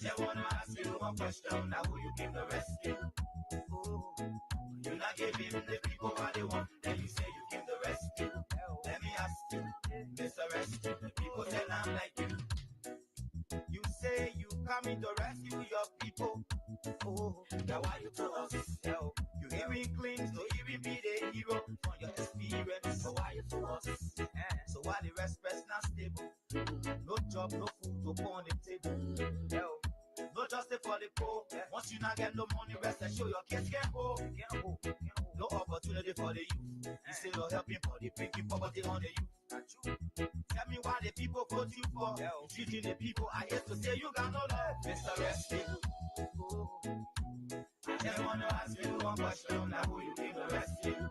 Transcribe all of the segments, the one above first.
just wanna ask you one question. Now who you came to rescue? You not giving the people what they want. Then you say you came to rescue. Let me ask you, Mr. Rescue. The people say I'm like you. You say you coming to rescue your people. Oh, now why you to us? You even claim to even be the hero from your experience. So why you to us? So why the rest not stable? No job, no food to put on the table. No justice for the poor. Once you not get no money, rest and show your kids can't go. No opportunity for the youth. Instead of helping for the breaking poverty on the youth. Tell me why the people vote you for. Treating the people, I hate to say you got no love. Mr. Rescue. I just wanna ask you one question. Now who you came to rescue?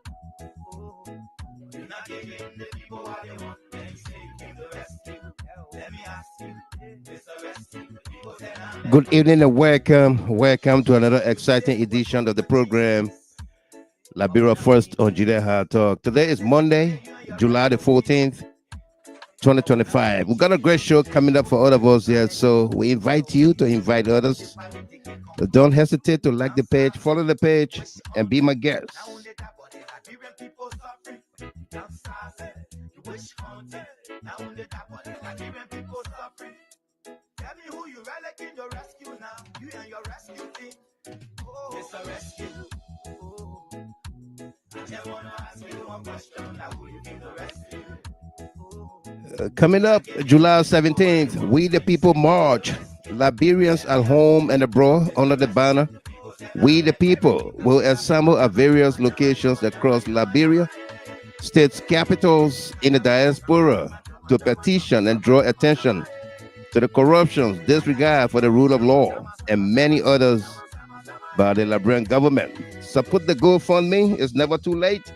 You're not giving the people what they want. Then you say you came to rescue. Let me ask you, Mr. Rescue. People say good evening and welcome to another exciting edition of the program Liberia First on GHT Talk. Today is Monday, July the 14th, 2025. We've got a great show coming up for all of us here, so we invite you to invite others. So don't hesitate to like the page, follow the page, and be my guest. Tell me who you really came to rescue now. You and your rescue team. Oh, Mr. Rescue. Oh, I just wanna ask you one question. Now who you came to rescue? Coming up July 17th, We the People March. Liberians at home and abroad under the banner We the People will assemble at various locations across Liberia, states capitals in the diaspora to petition and draw attention to the corruption, disregard for the rule of law, and many others by the Liberian government. Support the GoFundMe. It's never too late.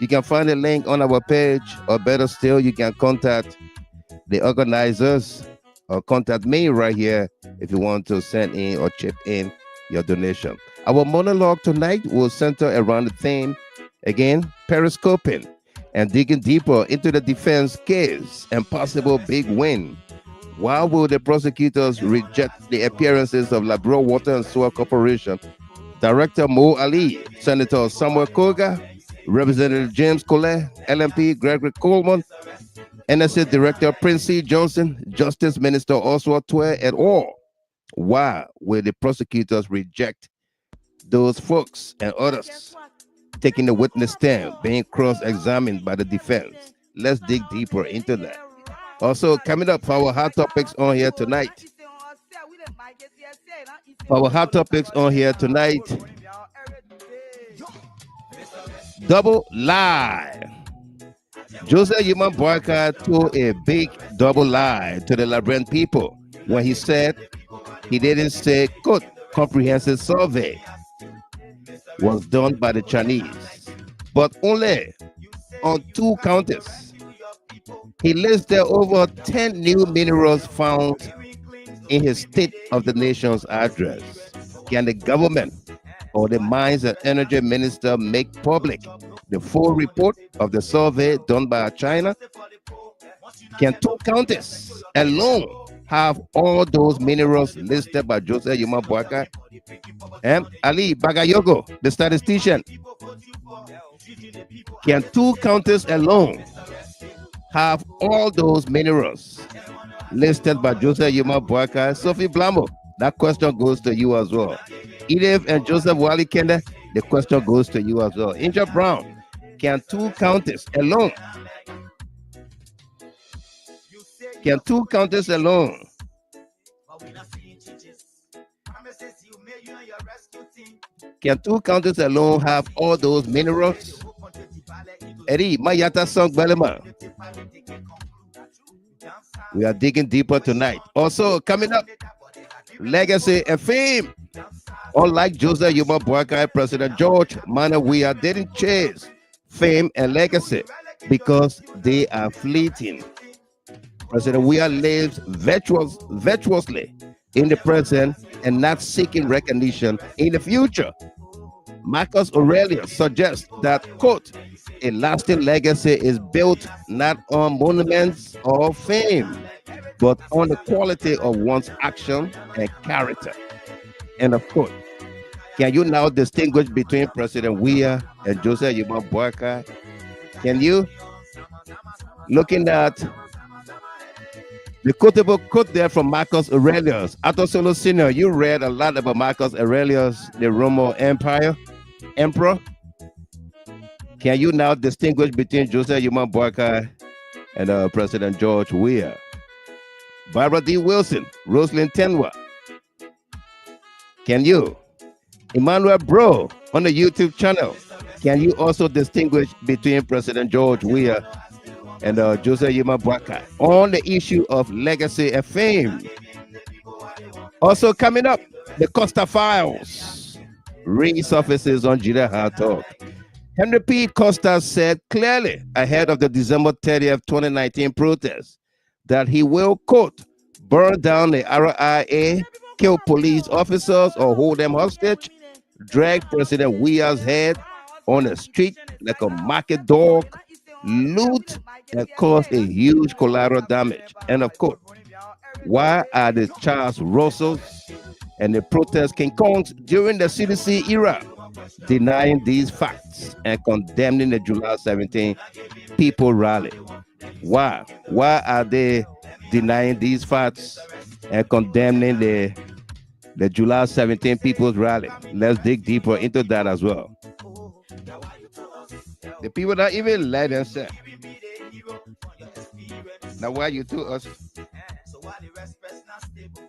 You can find a link on our page, or better still, you can contact the organizers or contact me right here if you want to send in or chip in your donation. Our monologue tonight will center around the theme, again, periscoping and digging deeper into the defense case and possible big win. Why will the prosecutors reject the appearances of Liberia Water and Sewer Corporation Director Mo Ali, Senator Samuel Kogar, Representative James Kolleh, LMP Gregory Coleman, NSA Director Prince C. Johnson, Justice Minister Oswald Tweh, et al.? Why will the prosecutors reject those folks and others taking the witness stand, being cross-examined by the defense? Let's dig deeper into that. Also, coming up for our hot topics on here tonight. Double lie. Joseph Human Boakai told a big double lie to the Liberian people when he said he didn't say, quote, comprehensive survey was done by the Chinese, but only on 2 counties. He listed over 10 new minerals found in his State of the Nation's address. Can the government or the Mines and Energy Minister make public the full report of the survey done by China? Can 2 counties alone have all those minerals listed by Joseph Human Boakai? And Ali Bagayogo, the statistician. Can 2 counties alone have all those minerals listed by Joseph Human Boakai? Sophie Blamo, that question goes to you as well. Edith and Joseph Wally Kende, the question goes to you as well. Inja Brown, can 2 counties alone? Can 2 counties alone? Can 2 counties alone have all those minerals? Eddie, Mayata Song Belema. We are digging deeper tonight. Also, coming up, legacy and fame. Unlike Joseph Human Boakai, President George Mana, we didn't chase fame and legacy because they are fleeting. President Weah lives virtuously in the present and not seeking recognition in the future. Marcus Aurelius suggests that, quote, a lasting legacy is built not on monuments or fame, but on the quality of one's action and character. End of quote. Can you now distinguish between President Weah and Joseph Yuma Boakai? Can you? Looking at the quotable quote there from Marcus Aurelius. Atosolo Senior, you read a lot about Marcus Aurelius, the Roman Emperor. Can you now distinguish between Joseph Yuma Boakai and President George Weah? Barbara D. Wilson, Rosalind Tenwa. Can you? Emmanuel Bro on the YouTube channel. Can you also distinguish between President George Weah and Joseph Yuma Boakai on the issue of legacy and fame? Also coming up, the Costa files resurfaces on Jida Hard Talk. Henry P. Costa said clearly ahead of the December 30th, 2019 protest that he will, quote, burn down the RIA, kill police officers or hold them hostage, drag President Weah's head on the street like a market dog, loot, and cause a huge collateral damage. End of quote. Why are the Charles Russells and the protest King Kongs during the CDC era denying these facts and condemning the July 17 people rally? Why? Why are they denying these facts and condemning the July 17 people's rally? Let's dig deeper into that as well. The people that even let themselves. Now why you to us? So why the rest not stable?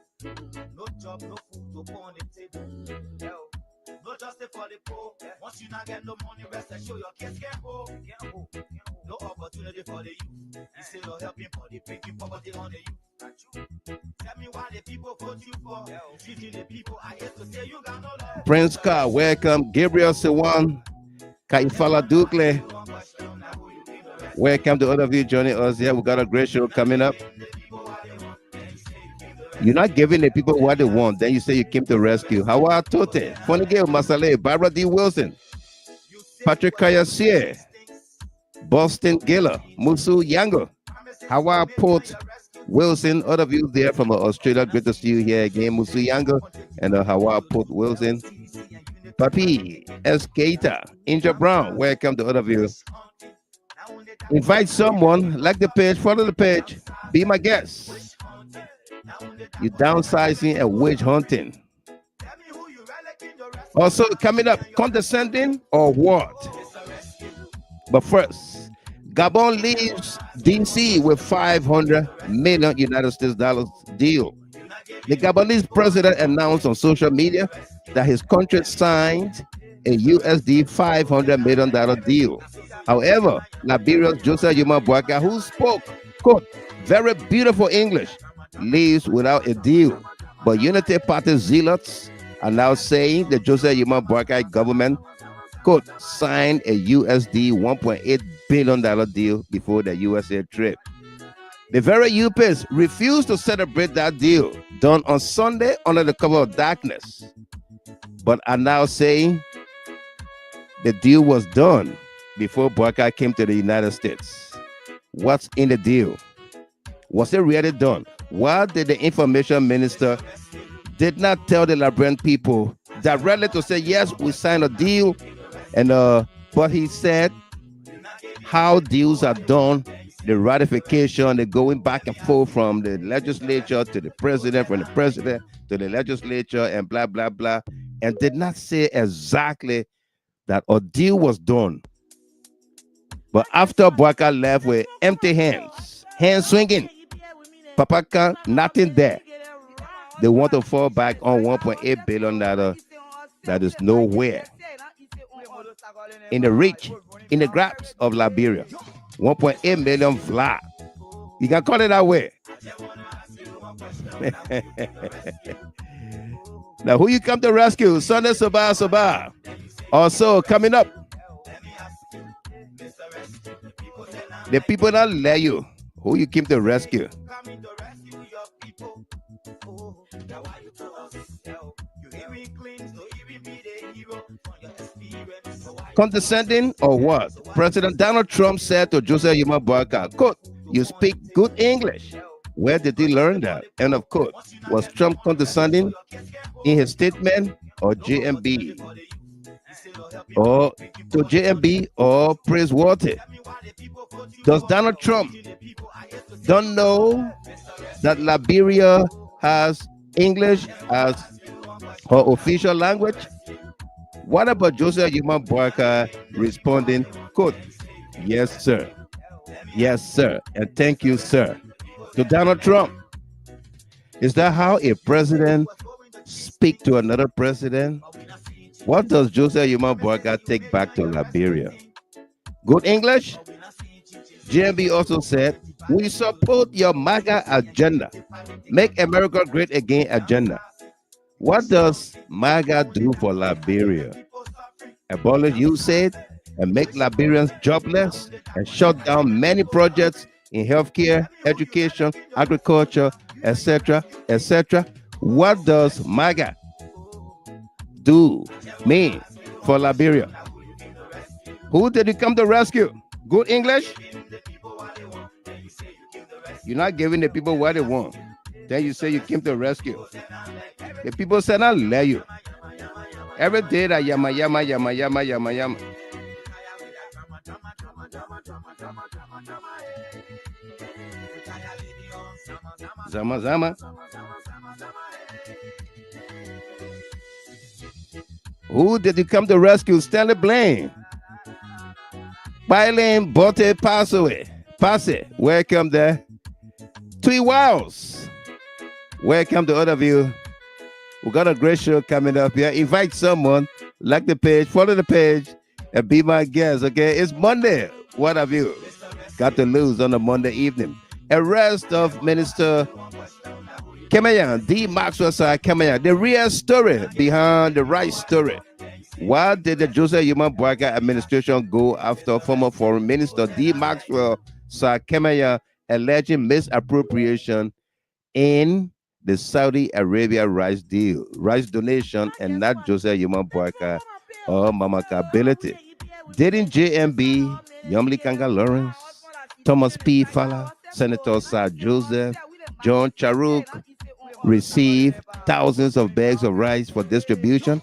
No job, no food to put on the table. No justice for the poor. Once you not get no money, rest and show your kids can't go. No opportunity for the youth. Instead of helping for the breaking poverty on the youth. Tell me why the people vote you for. Treating the people, I hate to say you got no love. Prince Car, welcome. Gabriel Sewan, Kaifala Dukle. Welcome to all of you joining us here. We got a great show coming up. You're not giving the people what they want. Then you say you came to rescue. Hawa Tote, Funny Game, Masale, Barbara D. Wilson, Patrick Kayasie, Boston Giller, Musu Yango, Hawa Port Wilson, all of you there from Australia. Great to see you here again, Musu Yango and Hawa Port Wilson. Papi, Escata, Inja Brown, welcome to all of you. Invite someone, like the page, follow the page, be my guest. You downsizing and witch hunting. Also coming up, condescending or what? But first, Gabon leaves DC with $500 million United States dollars deal. The Gabonese president announced on social media that his country signed a USD $500 million deal. However, Liberia's Joseph Yuma Boakai, who spoke, quote, very beautiful English, leaves without a deal. But Unity Party zealots are now saying the Joseph Yuma Boakai government, quote, signed a USD $1.8 billion deal before the USA trip. The very UPs refused to celebrate that deal done on Sunday under the cover of darkness, but are now saying the deal was done before Boakai came to the United States. What's in the deal? Was it really done? Why did the information minister did not tell the Liberian people directly to say, yes, we signed a deal, and but he said how deals are done, the ratification, the going back and forth from the legislature to the president, from the president to the legislature, and blah, blah, blah, and did not say exactly that a deal was done. But after Boakai left with empty hands swinging, Papaka, nothing there. They want to fall back on $1.8 billion that is nowhere in the reach, in the grasp of Liberia. 1.8 million flat. You can call it that way. Now, who you come to rescue? Sunday Sabah. Also coming up, the people that let you. Who you came to rescue? Condescending or what? President Donald Trump said to Joseph Yuma Boakai, quote, you speak good English. Where did he learn that? End of quote. Was Trump condescending in his statement or JMB? Or to JMB or praiseworthy? Does Donald Trump don't know that Liberia has English as her official language? What about Joseph Human Boakai responding, quote, yes, sir. Yes, sir. And thank you, sir. To Donald Trump. Is that how a president speak to another president? What does Joseph Human Boakai take back to Liberia? Good English? JMB also said, we support your MAGA agenda. Make America great again agenda. What does MAGA do for Liberia? Abolish USAID and make Liberians jobless and shut down many projects in healthcare, education, agriculture, etc., etc. What does MAGA do mean for Liberia? Who did he come to rescue? Good English? You're not giving the people what they want. Then you say you came to rescue. The people said, I'll let you. Every day that yama, yama, yama, yama, yama, yama. Zama, zama. Who did you come to rescue? Stanley Blaine. Bailing Bote Passaway. Passe. Welcome there. Tweh Wiles. Welcome to all of you. We got a great show coming up here. Invite someone, like the page, follow the page, and be my guest. Okay, it's Monday. What have you got to lose on a Monday evening? Arrest of Minister Kemayan, D. Maxwell Kemayan. The real story behind the right story. Why did the Joseph Human Boakai administration go after former Foreign Minister D. Maxwell Kemayan alleging misappropriation in the Saudi Arabia rice deal, rice donation, and not Joseph Human Boakai or Mamaka ability? Didn't JMB, Yumli Kanga Lawrence, Thomas P. Fala, Senator Sir Joseph, John Charuk receive thousands of bags of rice for distribution?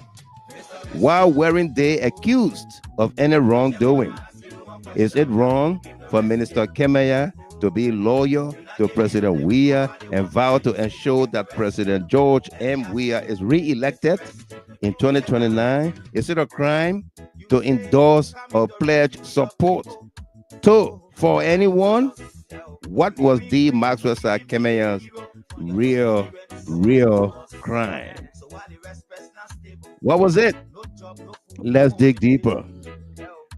Why weren't they accused of any wrongdoing? Is it wrong for Minister Kemaya to be loyal to President Weah and vow to ensure that President George M. Weah is re-elected in 2029? Is it a crime to endorse or pledge support for anyone? What was D. Maxwell Kemayan's real crime? What was it? Let's dig deeper.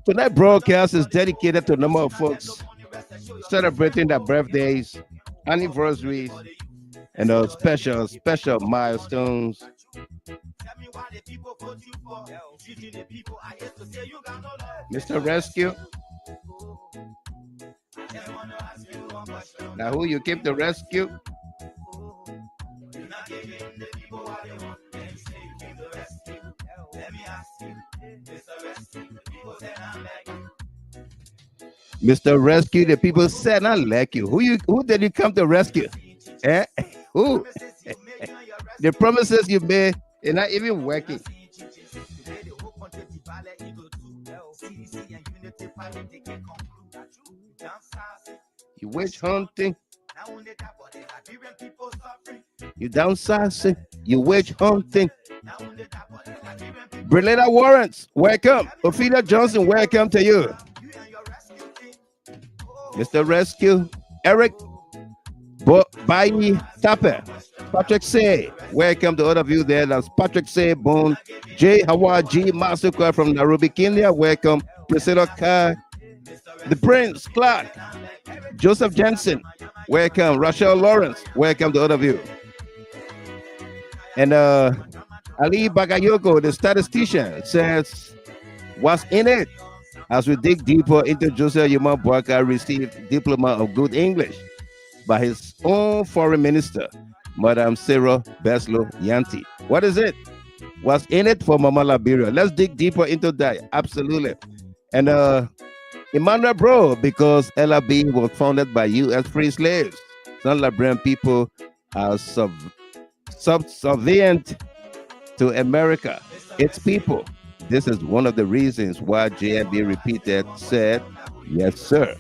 Tonight's broadcast is dedicated to a number of folks celebrating their birthdays, anniversaries, and special milestones. Mr. Rescue. Now who you came to rescue? Mr. Rescue, the people said I like you. Who did you come to rescue? Eh? Who? The promises you made are not even working. You witch hunting. You downsizing. You witch hunting. Brilletta Warrants, welcome. Ophelia Johnson, welcome to you. Mr. Rescue, Eric Bayi Tapper, Patrick Say, welcome to all of you there. That's Patrick Say, Boone, J. Hawaji Masuka from Nairobi, Kenya, welcome. Priscilla Kai, the Prince, Clark, Joseph Jensen, welcome. Rachel Lawrence, welcome to all of you. And Ali Bagayoko, the statistician, says, what's in it? As we dig deeper into Joseph Human Boakai received Diploma of Good English by his own foreign minister, Madam Sarah Beslow Yanti. What is it? What's in it for Mama Liberia? Let's dig deeper into that. Absolutely. And Emmanuel Bro, because LRB was founded by U.S. free slaves. Some Liberian people are subservient to America, its people. This is one of the reasons why JMB repeated said, yes, sir,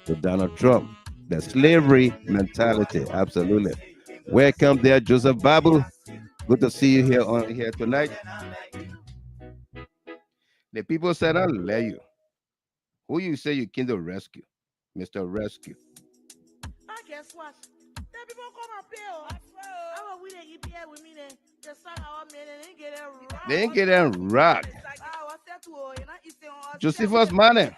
to Donald Trump. The slavery mentality, absolutely. Welcome there, Joseph Babu. Good to see you here on here tonight. The people said, I'll let you. Who you say you came to rescue? Mr. Rescue. I guess what? The people come and pay. How about we they keep here with me then? The son our men and they get a rock. They ain't get them rock. What's that to you know? It's on Josephus money.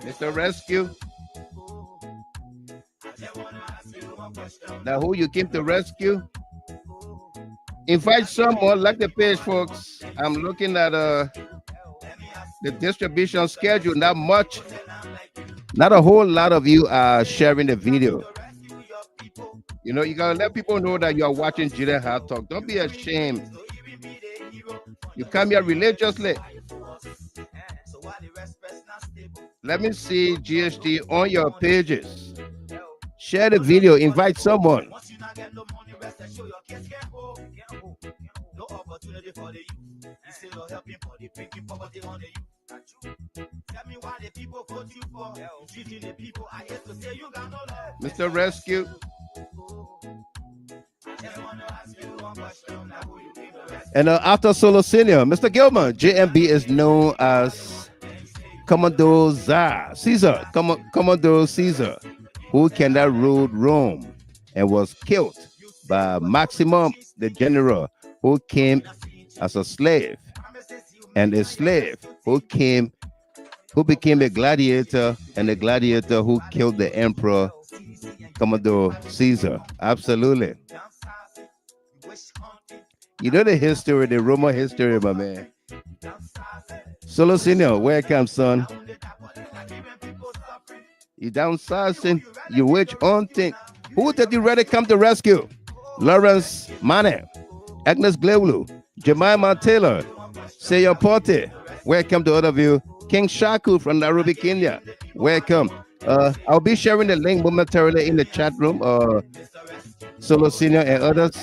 Mr. Rescue. Now who you came to rescue? Invite someone, like the page, folks. I'm looking at the distribution schedule. Not much. Not a whole lot of you are sharing the video. You know, you gotta let people know that you are watching Jiden Hard Talk. Don't be ashamed. You come here religiously. Let me see GHT on your pages. Share the video. Invite someone. No opportunity for the youth. Instead of helping for the picking poverty on the youth. Tell me why the people vote you for. Treating the people I hate to say you got no love. Mr. Rescue. And after Solo Senior, Mr. Gilman, JMB is known as Commodore Caesar, Commodore Caesar, who cannot rule Rome and was killed by Maximum, the general, who came as a slave, and a slave who became a gladiator, and a gladiator who killed the emperor, Commodore Caesar. Absolutely. You know the history, the Roman history, my man. Solo Senior, welcome, son. You downsizing, you witch hunting. Who did you ready come to rescue? Lawrence Mane, Agnes Glewlu, Jemima Taylor, Seyo Porte. Welcome to all of you. King Shaku from Nairobi, Kenya. Welcome. I'll be sharing the link momentarily in the chat room. Solo Senior and others.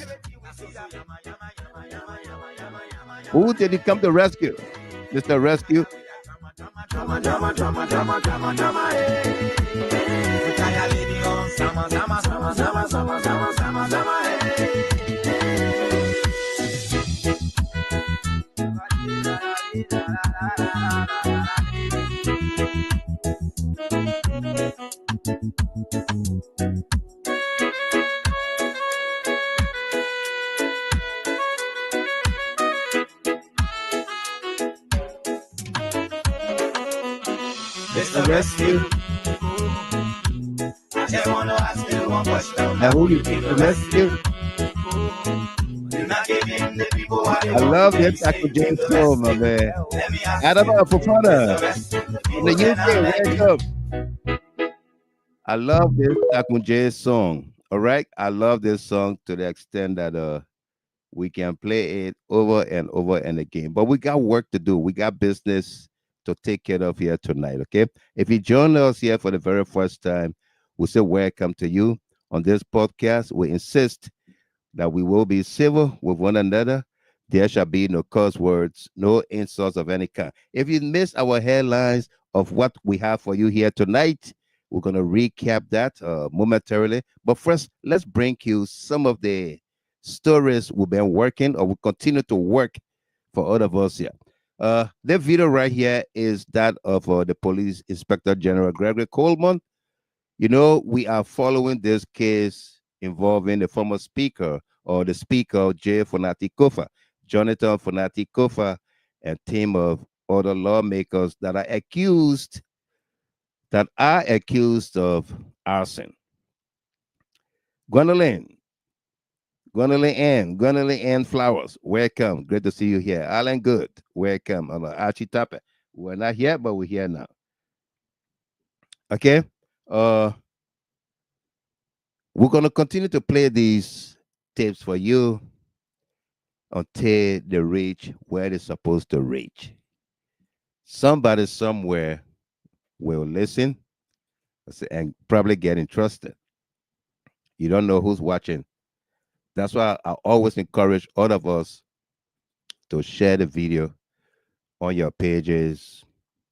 Who did he come to rescue? Mr. Rescue. Mr. Rescue. I just want to ask you one question. Now who you came to rescue? I love this Uncle James song, my man. Adama Fofana from the UK, welcome. I love this Uncle James song. All right, I love this song to the extent that we can play it over and over and again. But we got work to do. We got business to take care of here tonight. Okay, if you join us here for the very first time, we say welcome to you on this podcast. We insist that we will be civil with one another. There shall be no curse words, no insults of any kind. If you missed our headlines of what we have for you here tonight, we're going to recap that momentarily. But first, let's bring you some of the stories we've been working or we continue to work for all of us here. The video right here is that of the Police Inspector General Gregory Coleman. You know, we are following this case involving the former speaker or the speaker, J. Fonati Kofa, Jonathan Fonati Kofa, and team of other lawmakers that are accused of arson. Gwendolyn Ann Flowers, welcome. Great to see you here. Alan Good, welcome. Archie Tape. We're not here, but we're here now. Okay. We're gonna continue to play these tapes for you until they reach where they're supposed to reach. Somebody somewhere will listen and probably get interested. You don't know who's watching. That's why I always encourage all of us to share the video on your pages,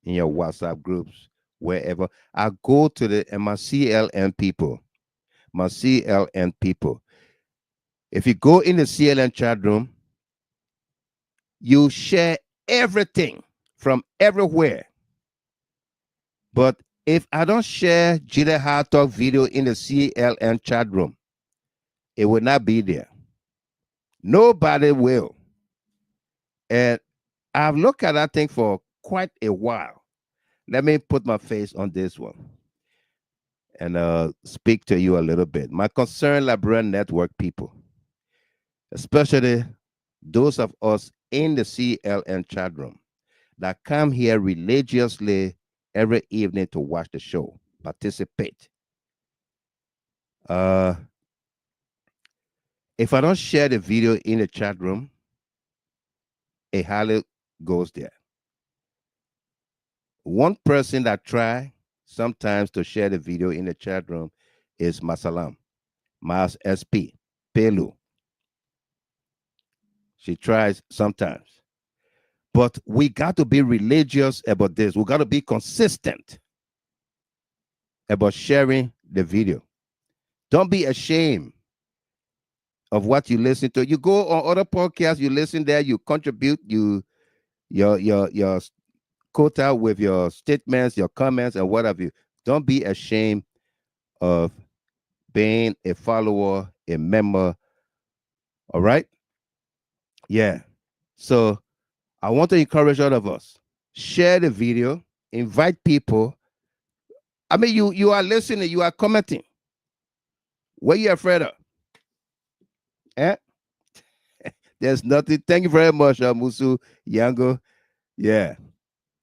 in your WhatsApp groups, wherever. I go to my CLN people, my CLN people. If you go in the CLN chat room, you share everything from everywhere. But if I don't share Jide Hard Talk video in the CLN chat room, it will not be there. Nobody will. And I've looked at that thing for quite a while. Let me put my face on this one and speak to you a little bit. My concerned Liberian network people, especially those of us in the CLN chat room that come here religiously every evening to watch the show, participate. If I don't share the video in the chat room, it hardly goes there. One person that try sometimes to share the video in the chat room is Masalam, Mas SP, Pelu. She tries sometimes. But we got to be religious about this. We got to be consistent about sharing the video. Don't be ashamed of what you listen to. You go on other podcasts, you listen there, you contribute, your quota with your statements, your comments, and what have you. Don't be ashamed of being a follower, a member. All right? Yeah. So I want to encourage all of us. Share the video, invite people. I mean, you are listening, you are commenting. What are you afraid of? Eh? There's nothing. Thank you very much, Musu Yango. Yeah.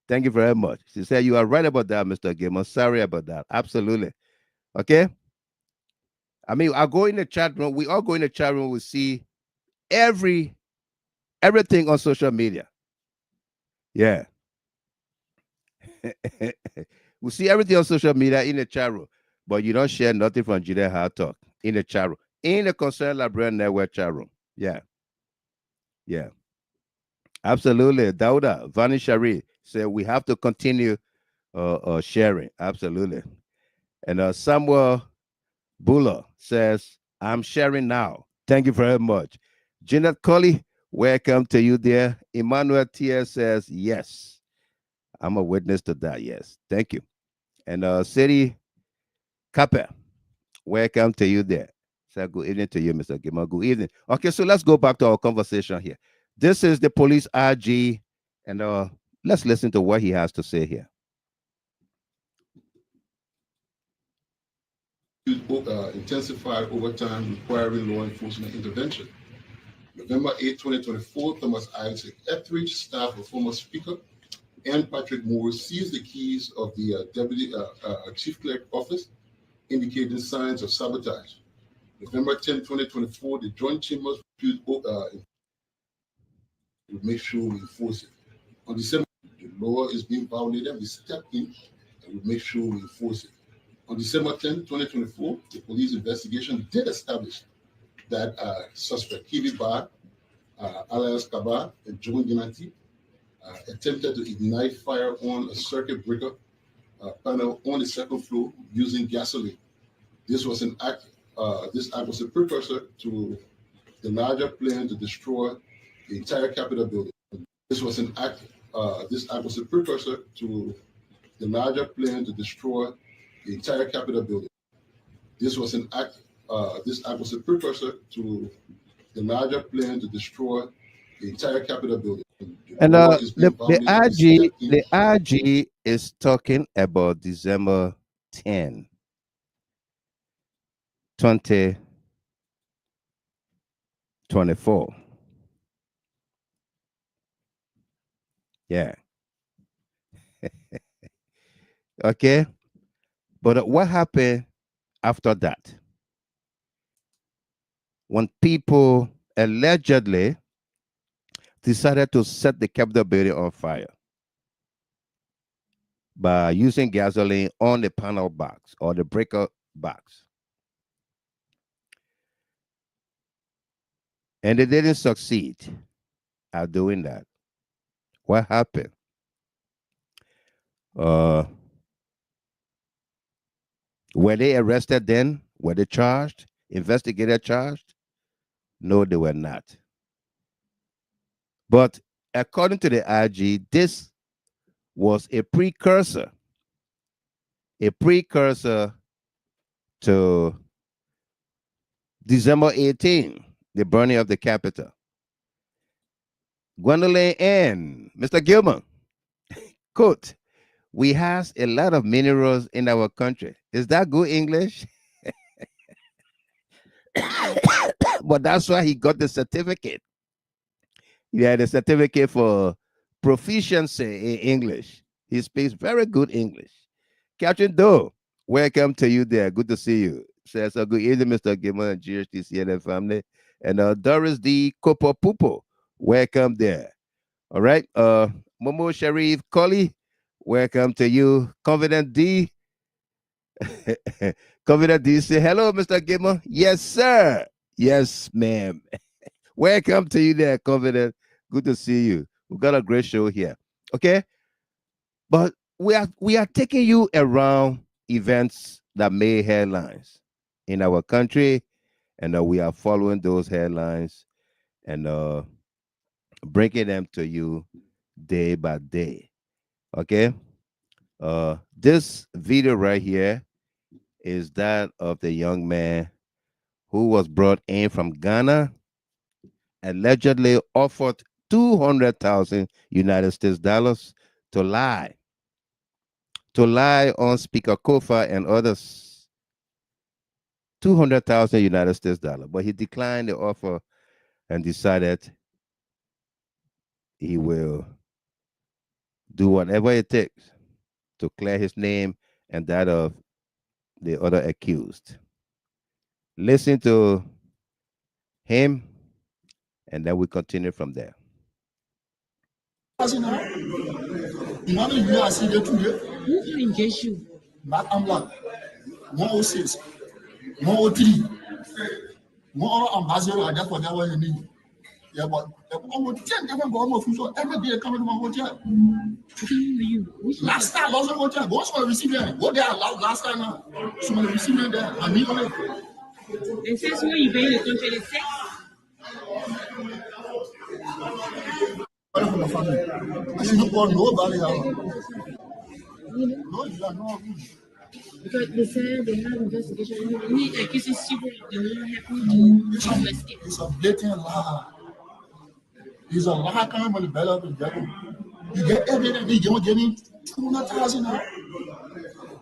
Thank you very much. She said you are right about that, Mr. Gamer. Sorry about that. Absolutely. Okay. I mean, I go in the chat room. We all go in the chat room. We see everything on social media. Yeah. We see everything on social media in the chat room, but you don't share nothing from Jide Hard Talk in the chat room, in the Concerned Liberian Network chat room. Yeah. Yeah. Absolutely. Dauda, Vani Shari said we have to continue sharing. Absolutely. And Samuel Buller says, I'm sharing now. Thank you very much. Jeanette Kolleh, welcome to you there. Emmanuel T.S. says, yes. I'm a witness to that. Yes. Thank you. And City Kappa, welcome to you there. So good evening to you, Mr. Gima. Good evening. Okay, so let's go back to our conversation here. This is the police RG, and let's listen to what he has to say here. Intensified over time, requiring law enforcement intervention. November 8, 2024, Thomas Isaac Etheridge, staff of former Speaker, and Patrick Moore seized the keys of the Deputy Chief Clerk office, indicating signs of sabotage. November 10, 2024, the Joint Chambers would make sure we enforce it. On December, the law is being violated, we step in and we make sure we enforce it. On December 10, 2024, the police investigation did establish that suspect Kivi Bar, alias Kaba, and John Ginati, attempted to ignite fire on a circuit breaker panel on the second floor using gasoline. This was an act. This act was a precursor to the larger plan to destroy the entire Capitol building. This was an act. This act was a precursor to the larger plan to destroy the entire Capitol building. This was an act. This act was a precursor to the larger plan to destroy the entire Capitol building. The RG is talking about December 10, 2024. Yeah. Okay. But what happened after that? When people allegedly decided to set the Capitol building on fire. by using gasoline on the panel box or the breaker box. And they didn't succeed at doing that. What happened? Were they arrested then? Were they charged? Investigated, charged? No, they were not. But according to the IG, this was a precursor to December 18, the burning of the Capitol. Gwendolyn and Mr. Gilman, quote, "We has a lot of minerals in our country." Is that good English? But that's why he got the certificate. Yeah, the certificate for proficiency in English. He speaks very good English. Captain Doe, welcome to you there. Good to see you. Says a good evening, Mr. Gilman and GHT CNN family. And Doris D. Kopo, welcome there. All right. Momo Sharif Kolleh, welcome to you. Confident D. Confident D say, hello, Mr. Gilman. Yes, sir. Yes, ma'am. Welcome to you there, Confident. Good to see you. We've got a great show here. Okay. But we are taking you around events that made headlines in our country, and we are following those headlines and bringing them to you day by day. Okay. This video right here is that of the young man who was brought in from Ghana, allegedly offered 200,000 United States dollars to lie on Speaker Kofa and others. 200,000 United States dollars, but he declined the offer and decided he will do whatever it takes to clear his name and that of the other accused. Listen to him, and then we continue from there. Who engage you? Back Amla, 106, 103, 1 ambassador, I just for that one you need. Yeah, but almost 10 different government officials every day coming to my hotel. Last time, also hotel, what's for receiving? What they allowed last time now? So many receiving there, and me on it. And since when you been in the country, the sex? From the family. I should not want nobody out. No, you are not. Because they said they have investigation. We need accusing people they won't happen to investigate. It's a blatant lie. It's a lie coming from the belly of the devil. You get evidence, they don't get me 200,000 now.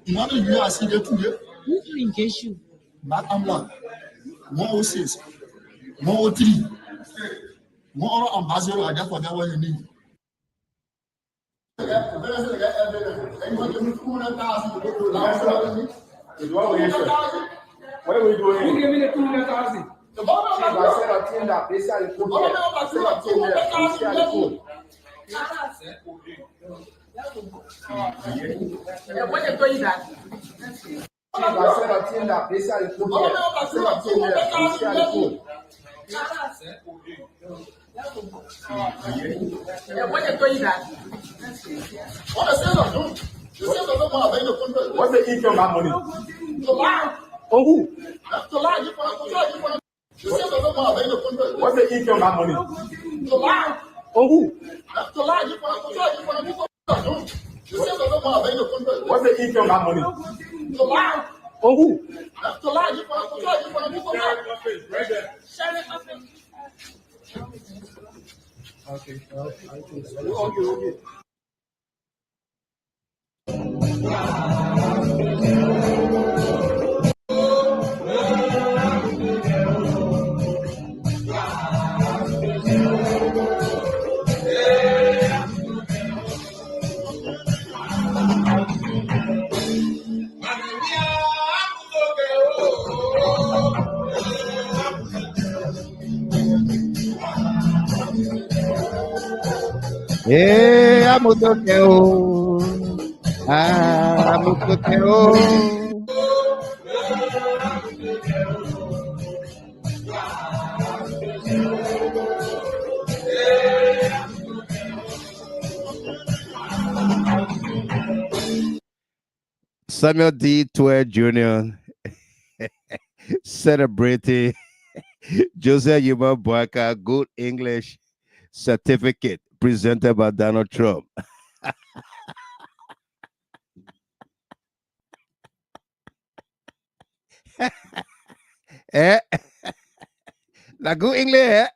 You know you are sitting there today. Who engage you? Back Amla, 106, 103, 1 ambassador, I just for that one you need. What are we doing? Who gave me the 200,000? The government I said I came that they said it. I said I came there. When they told you that? I said I came that they said it. I said I came there. When they told you that? What the sales are doing? The sales are not going to contract. What's the income of money? To lie. Oh, who? To lie. The sales are not going to contract. What's the income of money? To lie. Oh, who? To lie. The sales are not going to contract. What's the income of money? To lie. Oh, who? To lie. Shut it up. Okay. Hey, I'm okay. Ah, Mukoteo. Samuel D. Tweh Jr. celebrating Joseph Yuma Boakai Good English Certificate presented by Donald Trump. Eh? La Good English, eh?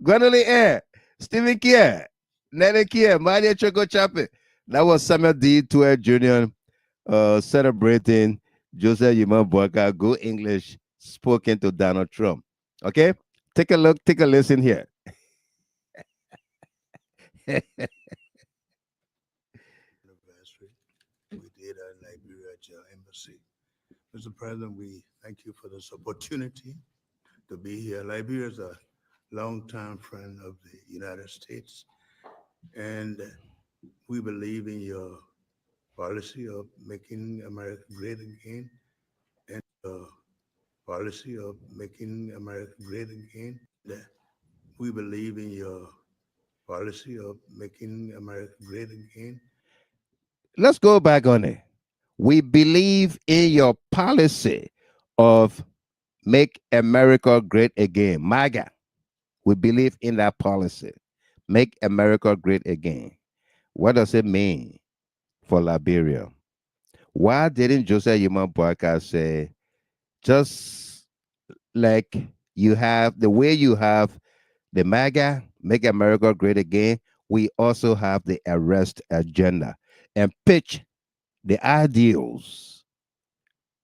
Gwanoli, eh? Stephen Kier, Nene Kier, Maria Choco Chape. That was Samuel D. Tweh Jr. Celebrating Joseph Yuma Boakai Good English spoken to Donald Trump. Okay? Take a look, take a listen here. Anniversary we did at Liberia Embassy. Mr. President, we thank you for this opportunity to be here. Liberia is a longtime friend of the United States, and we believe in your policy of making America great again, and policy of making America great again. We believe in your policy of making America great again. Let's go back on it. We believe in your policy of make America great again. MAGA. We believe in that policy. Make America great again. What does it mean for Liberia? Why didn't Joseph Yuma Boakai say, just like you have, the way you have the MAGA, make America great again, we also have the arrest agenda, and pitch the ideals,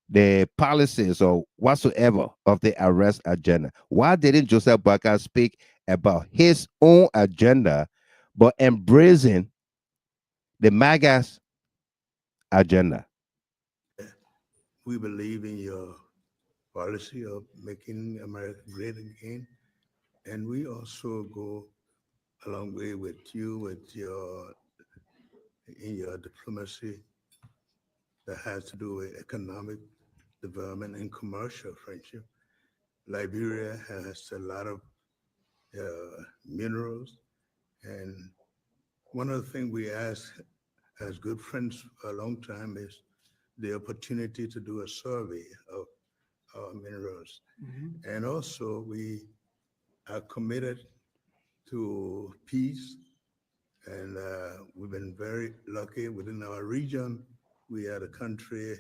the policies, or whatsoever of the arrest agenda? Why didn't Joseph Boakai speak about his own agenda, but embracing the MAGA's agenda? We believe in your policy of making America great again, and we also go a long way with you with your diplomacy that has to do with economic development and commercial friendship. Liberia has a lot of minerals, and one of the things we ask as good friends for a long time is the opportunity to do a survey of our minerals. And also we are committed to peace, and we've been very lucky within our region. We are a country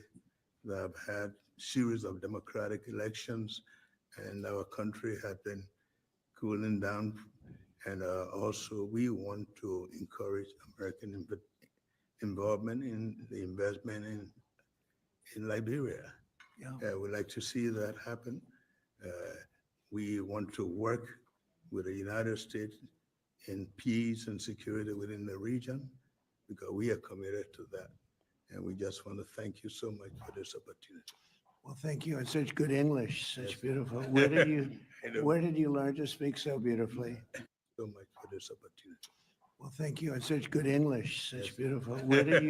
that have had series of democratic elections, and our country had been cooling down. And also we want to encourage American involvement in the investment in Liberia. We'd like to see that happen. We want to work with the United States in peace and security within the region, because we are committed to that. And we just want to thank you so much for this opportunity. Well, thank you. And such good English, such beautiful. Where did you learn to speak so beautifully? So much for this opportunity. Well, thank you. And such good English, such beautiful. Where did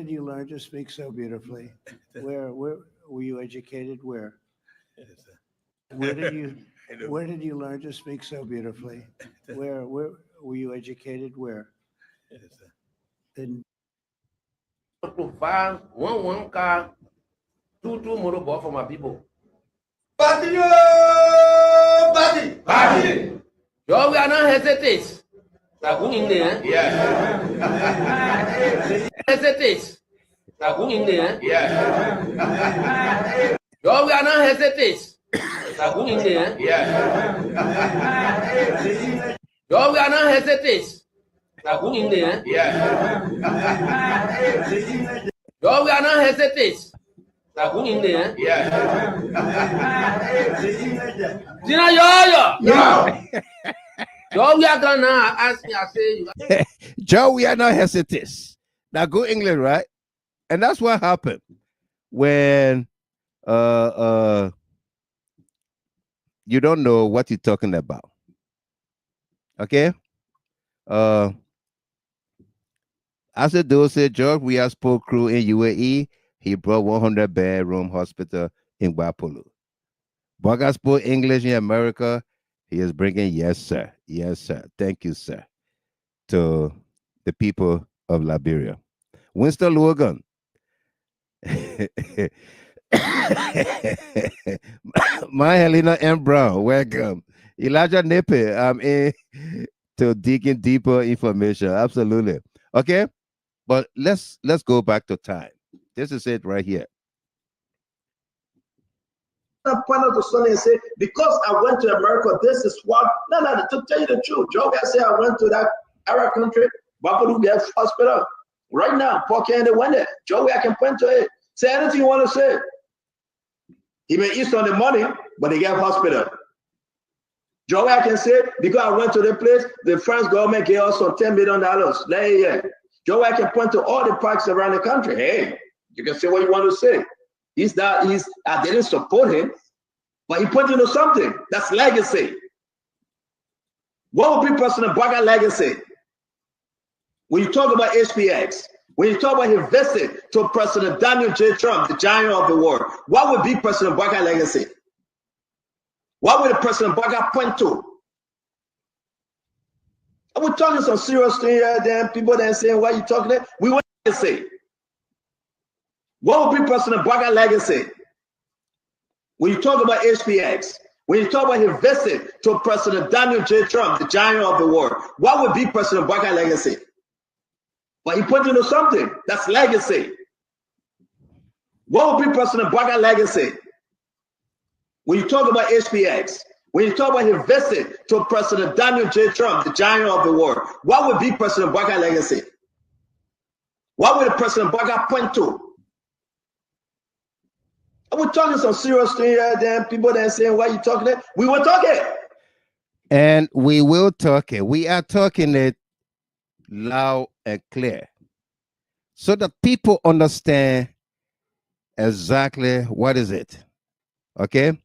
you learn to speak so beautifully? Where were you educated? Where? Where did you learn to speak so beautifully? Where were you educated? Where? In to buy one car, two motor bought for my people. Party! Yo, we are not hesitate. Like who in there? Yeah. Hesitate. Like who in there? Yeah. Yo, we are not hesitate. Like who in there? Yeah. Yo, we are not hesitate. Like who in there? Yeah. Yo, we are not hesitate. Like who in there? Yeah. Dina yo. Yo, we are gonna ask me. I say, Joe, we are not hesitants. Now go England, right? And that's what happened when you don't know what you're talking about. Okay? As a dose, George, we have spoke crew in UAE. He brought 100 bedroom hospital in Wapulu. Boga spoke English in America. He is bringing, yes, sir. Yes, sir. Thank you, sir, to the people of Liberia. Winston Logan. My Helena M. Brown, welcome. Elijah Nepe, I'm in to digging deeper information. Absolutely. Okay, but let's go back to time. This is it right here. Point out to Sonny and say, because I went to America, this is what. No, to tell you the truth, Joe guy say I went to that Arab country, Babalu Gas Hospital. Right now, Paul Candy went there. Joey, I can point to it. Say anything you want to say. He may east on the money, but they get hospital. Joey, I can say, because I went to the place, the French government gave us some $10 million. Yeah. Joey, I can point to all the parks around the country. Hey, you can say what you want to say. I didn't support him, but he pointed to something. That's legacy. What would be President Boakai legacy? When you talk about HPX, when you talk about his visit to President Donald J. Trump, the giant of the world, what would be President Boakai legacy? What would the President Boakai point to? And we're talking some serious thing here, then people then saying, why are you talking that? We want to say. What would be President Boakai legacy? When you talk about HPX, when you talk about his visit to President Donald J. Trump, the giant of the world, what would be President Boakai legacy? But he pointed to something. That's legacy. What would be President Boakai legacy? When you talk about HPX, when you talk about his visit to President Donald J. Trump, the giant of the world, what would be President Boakai legacy? What would the President Boakai point to? And we're talking some serious thing here, then people then saying, why are you talking that? We were talking. And we will talk it. We are talking it loud and clear so that people understand exactly what is it. Okay.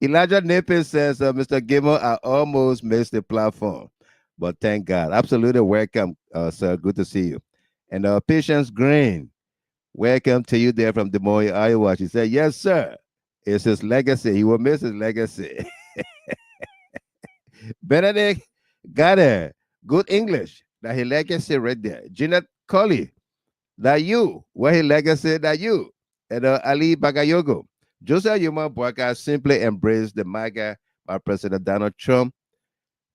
Elijah Nepe says, Mr. Gimel, I almost missed the platform, but thank God. Absolutely welcome, sir. Good to see you. And Patience Green, welcome to you there from Des Moines, Iowa. She said, yes, sir. It's his legacy. He will miss his legacy. Benedict got it. Good English. That his legacy right there. Jeanette Kolleh, that you. What his legacy, that you. And Ali Bagayogo. Joseph Yuma Boakai simply embraced the MAGA by President Donald Trump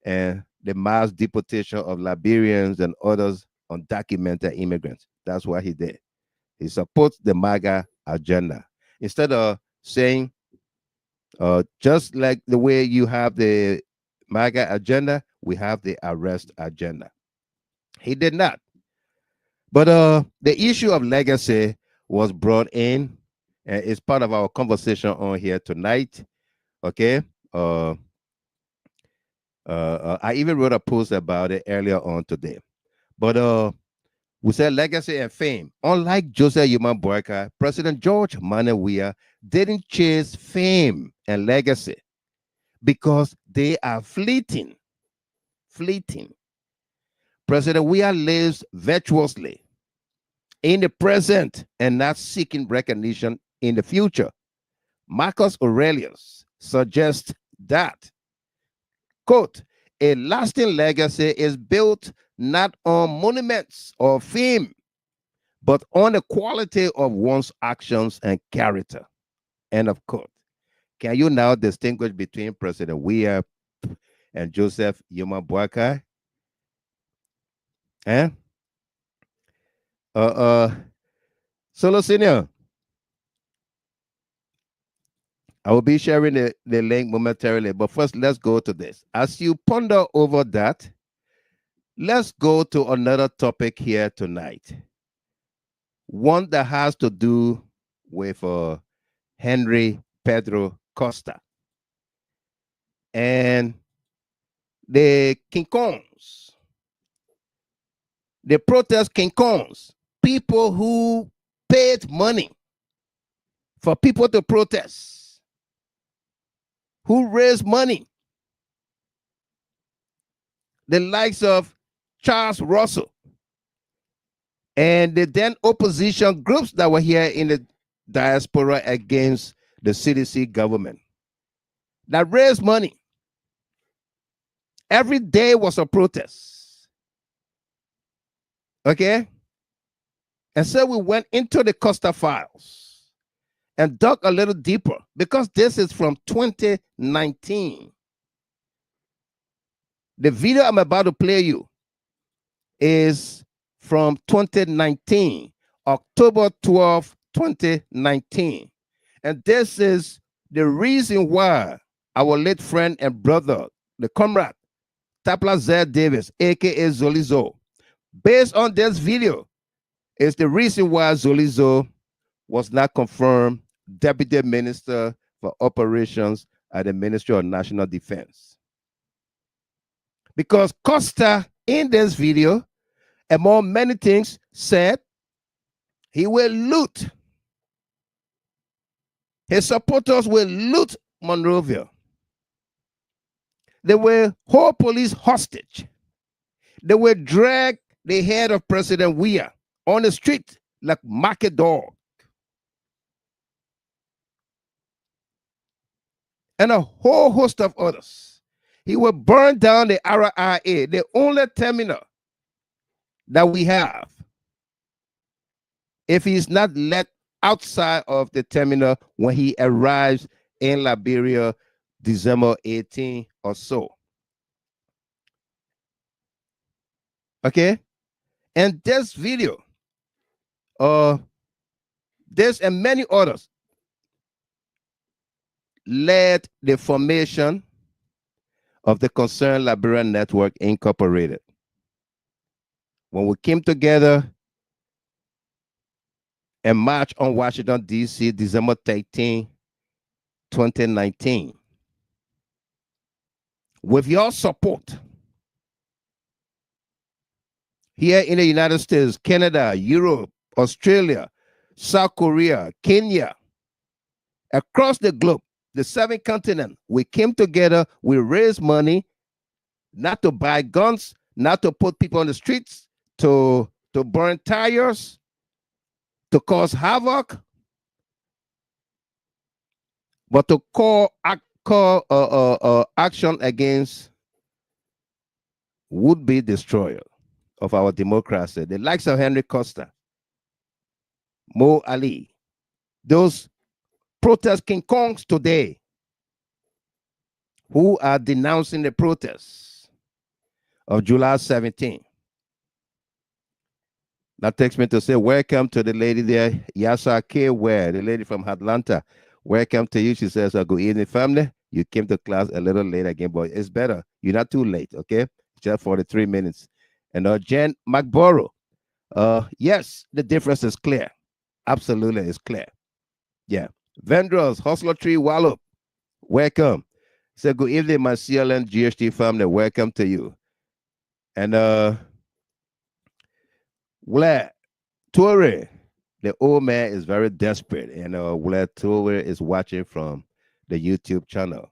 and the mass deportation of Liberians and others undocumented immigrants. That's what he did. He supports the MAGA agenda. Instead of saying, just like the way you have the MAGA agenda, we have the arrest agenda. He did not. But the issue of legacy was brought in, and it's part of our conversation on here tonight. Okay. I even wrote a post about it earlier on today. But we said legacy and fame. Unlike Joseph Yuma Boakai, President George Manuel Weah didn't chase fame and legacy because they are fleeting. Fleeting. President Weah lives virtuously in the present and not seeking recognition in the future. Marcus Aurelius suggests that, quote, a lasting legacy is built not on monuments or fame, but on the quality of one's actions and character. End of quote. Can you now distinguish between President Weah and Joseph Yuma Boakai? Solo Senior, I will be sharing the link momentarily, but first let's go to this. As you ponder over that, let's go to another topic here tonight. One that has to do with Henry Pedro Costa and the King Kongs, the protest King Kongs, people who paid money for people to protest, who raised money the likes of Charles Russell and the then opposition groups that were here in the diaspora against the CDC government that raised money. Every day was a protest. Okay? And so we went into the Costa files and dug a little deeper because this is from 2019. The video I'm about to play you is from 2019, October 12, 2019. And this is the reason why our late friend and brother, the comrade, Tapla Z. Davis, aka Zolizo, based on this video, is the reason why Zolizo was not confirmed Deputy Minister for Operations at the Ministry of National Defense. Because Costa, in this video, among many things, said he will loot. His supporters will loot Monrovia. They will hold police hostage. They will drag the head of President Weah on the street like market dog. And a whole host of others. He will burn down the RIA, the only terminal that we have, if he's not let outside of the terminal when he arrives in Liberia December 18 or so. Okay? And this video, this and many others, led the formation of the Concerned Liberian Network Incorporated. When we came together and marched on Washington, D.C., December 13, 2019, with your support here in the United States, Canada, Europe, Australia, South Korea, Kenya, across the globe, the 7 continents, we came together, we raised money, not to buy guns, not to put people on the streets, to burn tires, to cause havoc, but to call action against would-be destroyer of our democracy, the likes of Henry Costa, Mo Ali, those protest King Kongs today who are denouncing the protests of July 17. That takes me to say welcome to the lady there, Yasa K. Ware, the lady from Atlanta. Welcome to you. She says, good evening, family. You came to class a little late again, but it's better. You're not too late, okay? Just 43 minutes. And Jen McBorough, yes, the difference is clear. Absolutely, it's clear. Yeah. Vendors, Hustler Tree Wallop, welcome. Say good evening, my CLN GHT family. Welcome to you. And Wule Tweh, the old man is very desperate, and Wule Tweh is watching from the YouTube channel.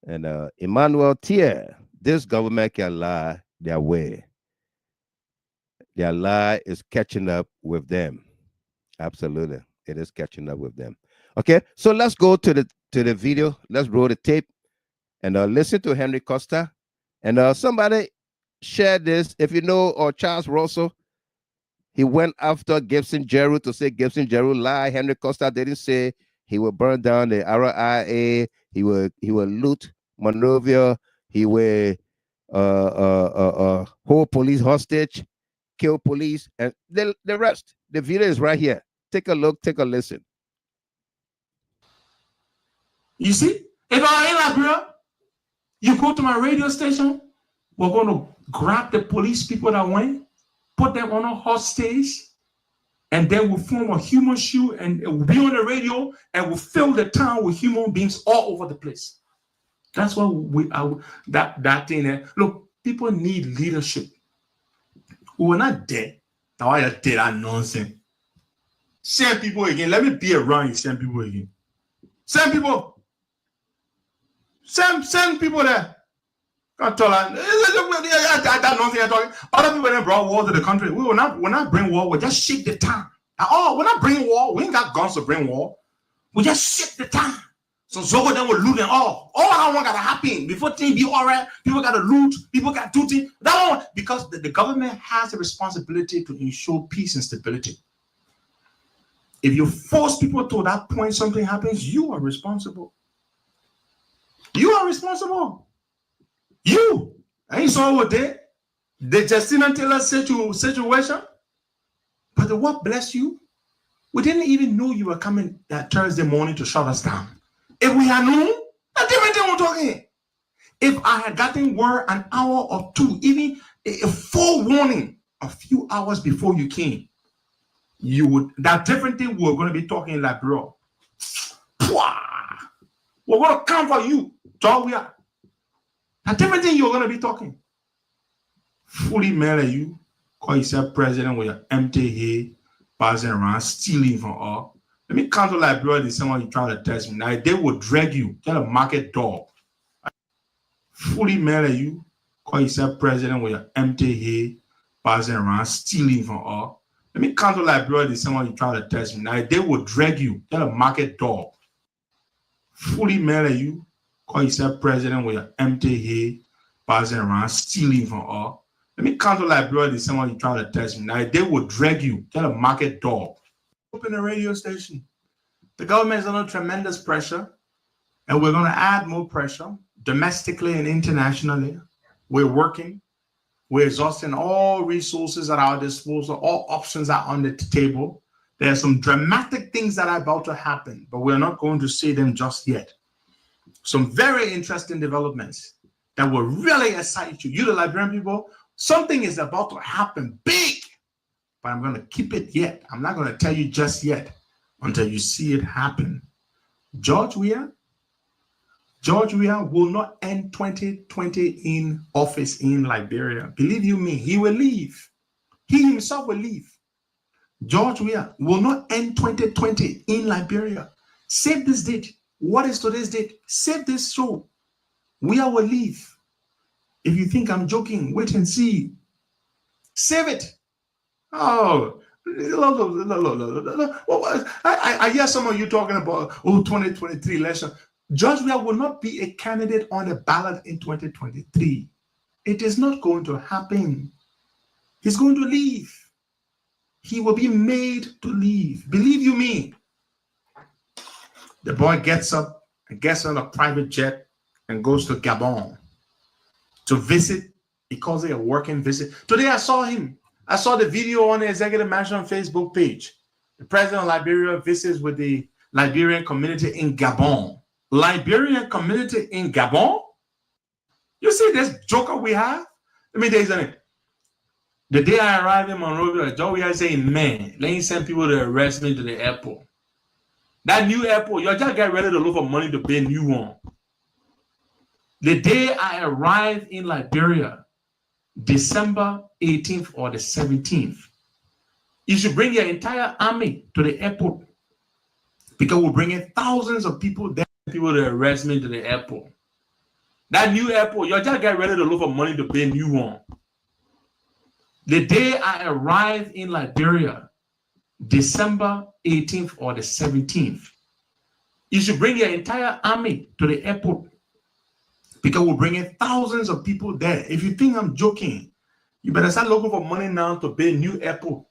And Emmanuel Thier, this government can lie their way. Their lie is catching up with them. Absolutely, it is catching up with them. Okay, so let's go to the video. Let's roll the tape and listen to Henry Costa. And somebody share this. If you know Charles Russell, he went after Gibson Jeru to say Gibson Jeru lied. Henry Costa didn't say he will burn down the RIA. He will loot Monrovia. He will hold police hostage, kill police, and the rest. The video is right here. Take a look. Take a listen. You see, if I'm in Liberia, you go to my radio station, we're going to grab the police people that went, put them on a hostage, and then we'll form a human shoe and we'll be on the radio and we'll fill the town with human beings all over the place. That's what we are, that thing there. Look, people need leadership. We were not dead. Now I just did that nonsense. Send people again. Let me be around you, send people again. Send people. Send people there. Can't tell her, that nonsense you're talking. Other people that brought war to the country. We will not bring war. We'll just shake the town. Oh, we're not bringing war. We ain't got guns to bring war. We just shake the town. So Zogo then will loot and all. All that one gotta happen before things be all right. People gotta loot. People got to do things. That one, because the government has a responsibility to ensure peace and stability. If you force people to that point, something happens, you are responsible. You are responsible. You. And you saw what the Justina Taylor situation. But the what bless you? We didn't even know you were coming that Thursday morning to shut us down. If we had known, a different thing we're talking. If I had gotten word an hour or two, even a forewarning a few hours before you came, you would, that different thing we're going to be talking like, bro. We're going to come for you. So we are. A different thing you're going to be talking. Fully mad at you. Call yourself president with your empty head, passing around, stealing from all. Let me come to Liberia this someone you try to test me. Now they will drag you. Tell a market dog. Fully mad at you. Call yourself president with your empty head, passing around, stealing from all. Let me come to Liberia this someone you try to test me. Now they will drag you. Tell a market dog. Fully mad at you. Call yourself president with your empty head, passing around, stealing from all. Let me come to Liberia this someone you try to test me. Now they will drag you. Tell a market dog. Open a radio station. The government is under tremendous pressure, and we're going to add more pressure domestically and internationally. We're working. We're exhausting all resources at our disposal. All options are on the table. There are some dramatic things that are about to happen, but we're not going to see them just yet. Some very interesting developments that will really excite you. You, the Liberian people, something is about to happen big. But I'm going to keep it yet. I'm not going to tell you just yet until you see it happen. George Weah will not end 2020 in office in Liberia. Believe you me, he will leave. He himself will leave. George Weah will not end 2020 in Liberia. Save this date. What is today's date? Save this show. Weah will leave. If you think I'm joking, wait and see. Save it. Oh, I hear some of you talking about 2023 election. George Weah will not be a candidate on the ballot in 2023. It is not going to happen. He's going to leave. He will be made to leave. Believe you me. The boy gets up and gets on a private jet and goes to Gabon to visit. He calls it a working visit. Today I saw him. I saw the video on the Executive Mansion Facebook page. The president of Liberia visits with the Liberian community in Gabon. Liberian community in Gabon? You see this joker we have? Let me tell you something. The day I arrived in Monrovia, Joe, we are saying, man, let me send people to arrest me to the airport. That new airport, you just get ready to look for money to pay a new one. The day I arrived in Liberia, December 18th or the 17th, you should bring your entire army to the airport because we're bringing thousands of people there, people to arrest me to the airport. That new airport, you just get ready to look for money to pay a new one. The day I arrived in Liberia, December 18th or the 17th, you should bring your entire army to the airport because we're bringing thousands of people there. If you think I'm joking, you better start looking for money now to pay a new airport.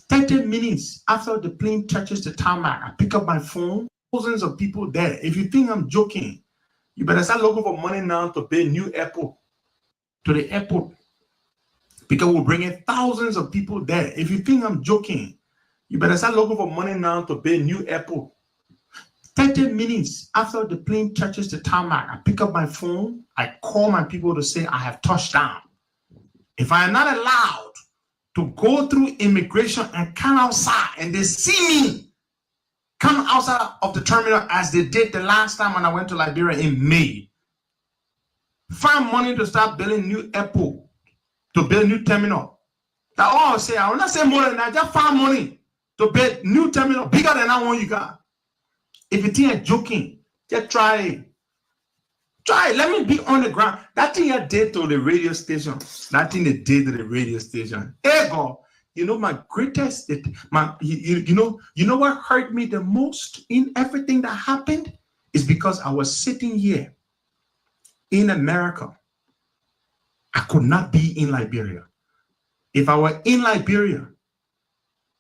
30 minutes after the plane touches the tarmac, I pick up my phone, thousands of people there. If you think I'm joking, you better start looking for money now to pay a new airport, to the airport because we're bringing thousands of people there. If you think I'm joking, you better start looking for money now to pay a new airport. 30 minutes after the plane touches the tarmac, I pick up my phone, I call my people to say I have touched down. If I am not allowed to go through immigration and come outside and they see me come outside of the terminal as they did the last time when I went to Liberia in May, find money to start building new airport, to build new terminal. That all I'll say, I will not say more than that, just find money to build new terminal bigger than that one you got. If you think I'm joking, just try it. Try, let me be on the ground. That thing I did to the radio station. That thing they did to the radio station. Hey God, you know my greatest, you know what hurt me the most in everything that happened is because I was sitting here in America. I could not be in Liberia. If I were in Liberia,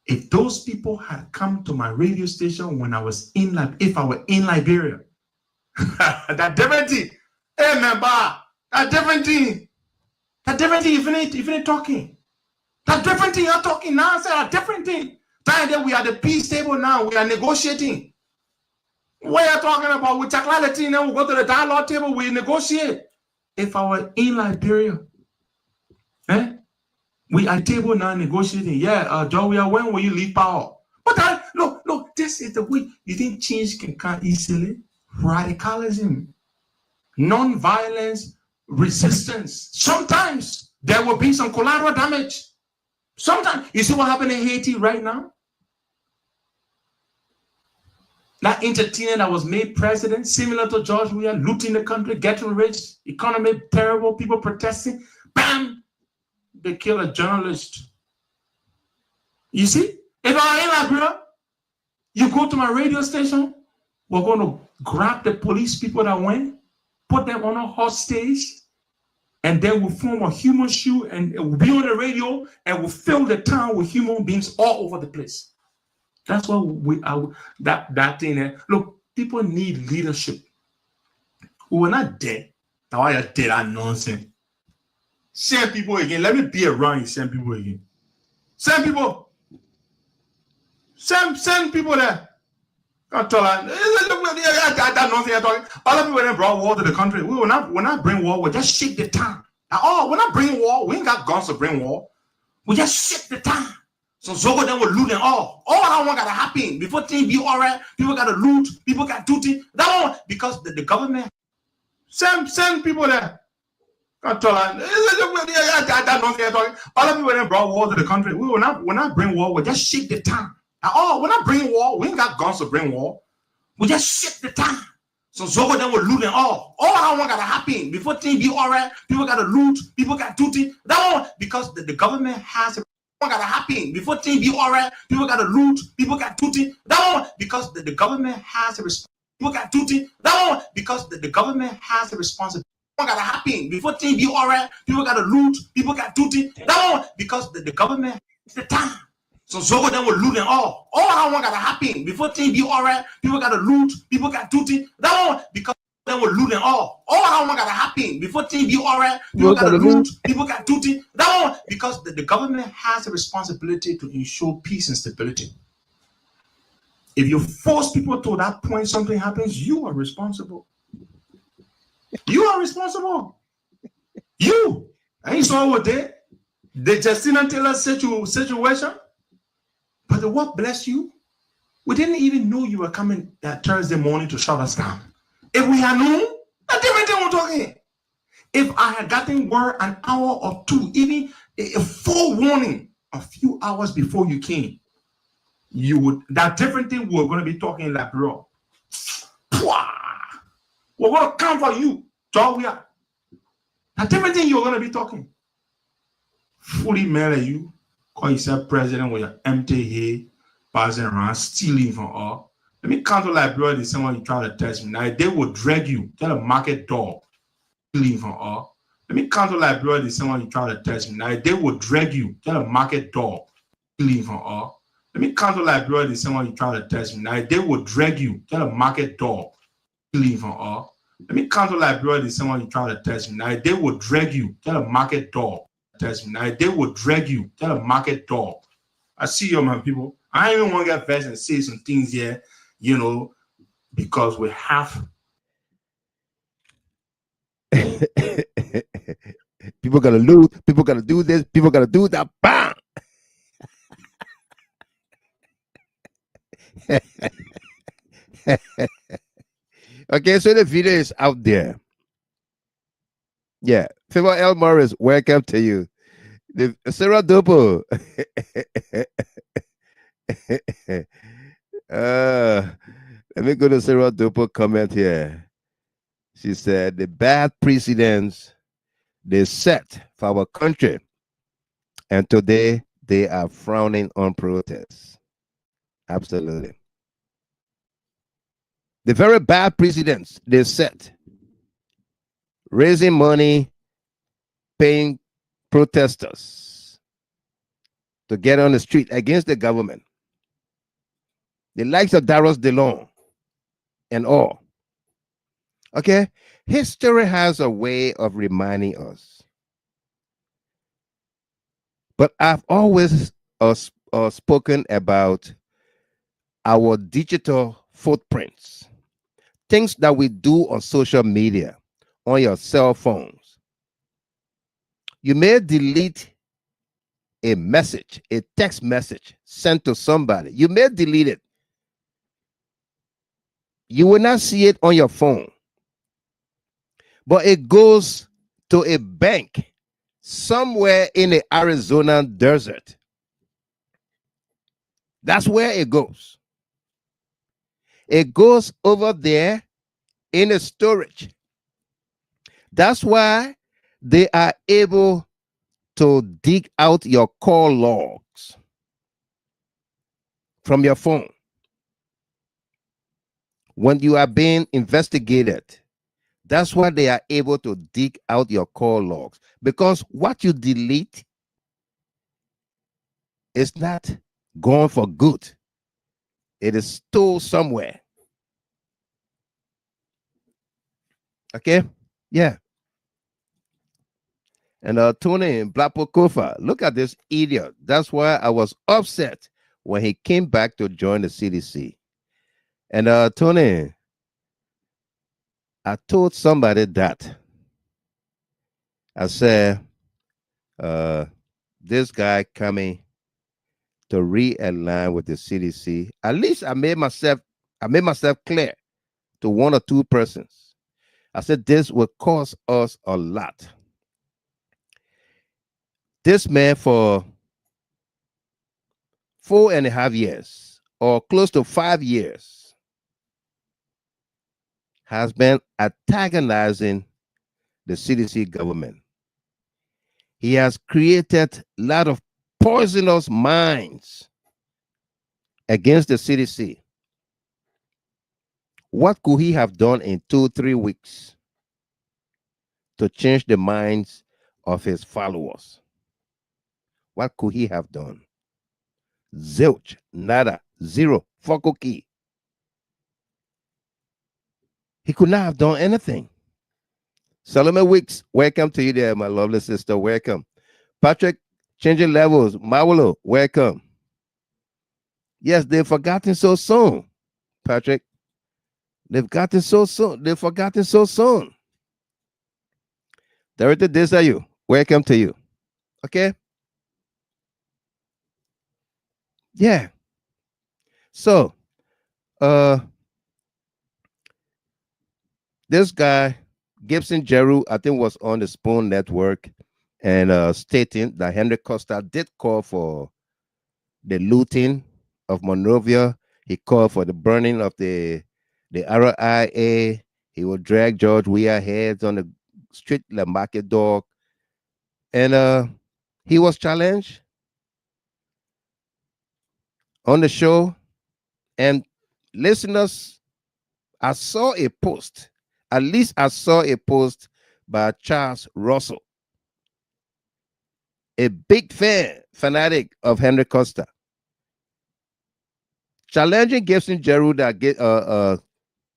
if those people had come to my radio station when I was in if I were in Liberia, that different thing. Hey man, that different thing. That different thing, if you talking. That different thing you're talking now, say a different thing. That we are the peace table now, we are negotiating. What are you talking about? We talk like now, we go to the dialogue table, we negotiate. If I were in Liberia, we are table now negotiating. Yeah, Joey, when will you leave power? But look, this is the way you think change can come easily. Radicalism, non-violence, resistance. Sometimes there will be some collateral damage. Sometimes, you see what happened in Haiti right now? That entertainer that was made president, similar to George Weah, looting the country, getting rich, economy terrible, people protesting. Bam! They kill a journalist. You see? If I'm in Liberia, you go to my radio station, we're going to grab the police people that went, put them on a hostage, and then we'll form a human shoe and we'll be on the radio and we'll fill the town with human beings all over the place. That's what we are. That thing. Look, people need leadership. We were not dead. That's why you're dead. That nonsense. Send people again. Let me be around you. Send people again. Send people. Send people there. That nonsense you're talking. Other people that brought war to the country. We will not bring war. We just shake the town. We're not bringing war. We ain't got guns to bring war. We just shake the town. So Zogo then will loot and all. All that one gotta happen before things be all right. People gotta loot. People got duty. That one because the government send people there. That nonsense you're talking. Other people that brought war to the country. We will not bring war. We just shake the town. We're not bringing war. We ain't got guns to bring war. We just shake the town. So Zogo then will loot and all. All that one gotta happen before things be all right. People gotta loot. People got duty. That one because the government has gotta happen before things be all right. People gotta loot. People got duty. That one because the government has a responsibility. People got duty. That one because the government has a responsibility. Gotta happen before things be all right. People gotta loot. People got duty. That one because the government has the time. So Zogo then will loot and all. All that one gotta happen before things be all right. People gotta loot. People got duty. That one because then will loot and all. All that one gotta happen before things be all right. People gotta loot. People got duty. That one because the government has a responsibility to ensure peace and stability. If you force people to that point, something happens. You are responsible. You are responsible. You. I ain't saw what the Justina Taylor situation. But the what bless you? We didn't even know you were coming that Thursday morning to shut us down. If we had known, a different thing we're talking. If I had gotten word an hour or two, even a forewarning a few hours before you came, you would, that different thing we're going to be talking like, bro. We're going to come for you. So we are. That different thing you're going to be talking. Fully mad at you. Call yourself president with your empty head, passing around, stealing from all. Let me counter like brother, someone you try to test me. Now they will drag you, tell a market dog, stealing from all. Let me counter like brother, someone you try to test me. Now they will drag you, tell a market dog, stealing from all. Let me counter like brother, someone you try to test me. Now they will drag you, tell a market dog, stealing from all. Let me counter like brother, someone you try to test me. Now they will drag you, tell a market dog. Test me. Now they will drag you, tell a market dog. I see you, man, people. I even want to get vexed and say some things here, you know, because we have people gotta lose, people gotta do this, people gotta do that. Bam! Okay, so the video is out there. Yeah, Favor L. Morris, welcome to you. The Sarah Dopo. Let me go to Sarah Dopo comment here. She said the bad precedents they set for our country, and today they are frowning on protests. Absolutely. The very bad precedents they set, raising money, paying protesters to get on the street against the government. The likes of Darius DeLong and all. Okay? History has a way of reminding us. But I've always spoken about our digital footprints, things that we do on social media, on your cell phones. You may delete a message, a text message sent to somebody. You may delete it. You will not see it on your phone, but it goes to a bank somewhere in the Arizona desert. That's where it goes. It goes over there in a storage. That's why they are able to dig out your call logs from your phone when you are being investigated. That's why they are able to dig out your call logs, because what you delete is not gone for good. It is stored somewhere. Okay? Yeah. And Tony in Blackpool Kofa, look at this idiot. That's why I was upset when he came back to join the CDC. And Tony, I told somebody that. I said, this guy coming to realign with the CDC. At least I made myself clear to one or two persons. I said this will cost us a lot. This man for 4.5 years or close to 5 years has been antagonizing the CDC government. He has created a lot of poisonous minds against the CDC. What could he have done in 2-3 weeks to change the minds of his followers? What could he have done? Zilch, nada, zero, fuckoki. He could not have done anything. Salome Weeks, welcome to you there, my lovely sister. Welcome. Patrick, changing levels. Mawolo, welcome. Yes, they've forgotten so soon. Patrick, they've gotten so soon. They've forgotten so soon. Director Desayu, welcome to you. Okay? Yeah. So, this guy, Gibson Jeru, I think was on the Spoon Network and stating that Henry Costa did call for the looting of Monrovia. He called for the burning of the RIA. He would drag George Weah heads on the street like market dog. And he was challenged on the show. And listeners, I saw a post. At least I saw a post by Charles Russell, a big fanatic of Henry Costa, challenging Gibson Jeru that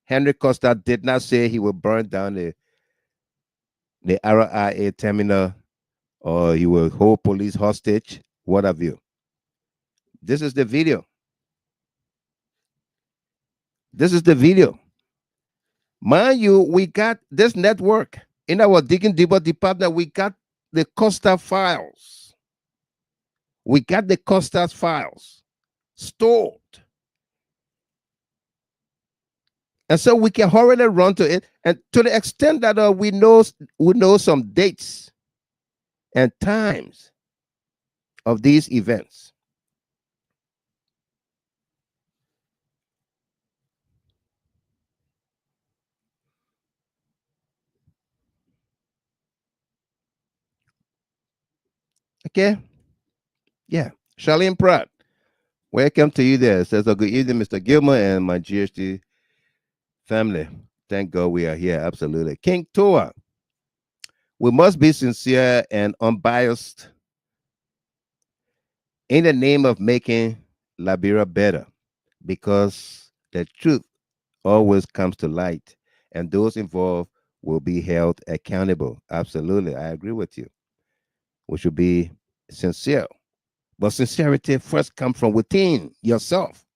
Henry Costa did not say he would burn down the RIA terminal or he will hold police hostage. What have you? This is the video. This is the video. Mind you, we got this network in our Digging Deeper department. We got the Costa files. We got the Costa's files stored. And so we can hurriedly run to it. And to the extent that we know some dates and times of these events. Okay? Yeah. Charlene Pratt, welcome to you there. It says, good evening, Mr. Gilmer and my GHT family. Thank God we are here. Absolutely. King Toa, we must be sincere and unbiased in the name of making Liberia better, because the truth always comes to light and those involved will be held accountable. Absolutely. I agree with you. We should be sincere. But sincerity first comes from within yourself.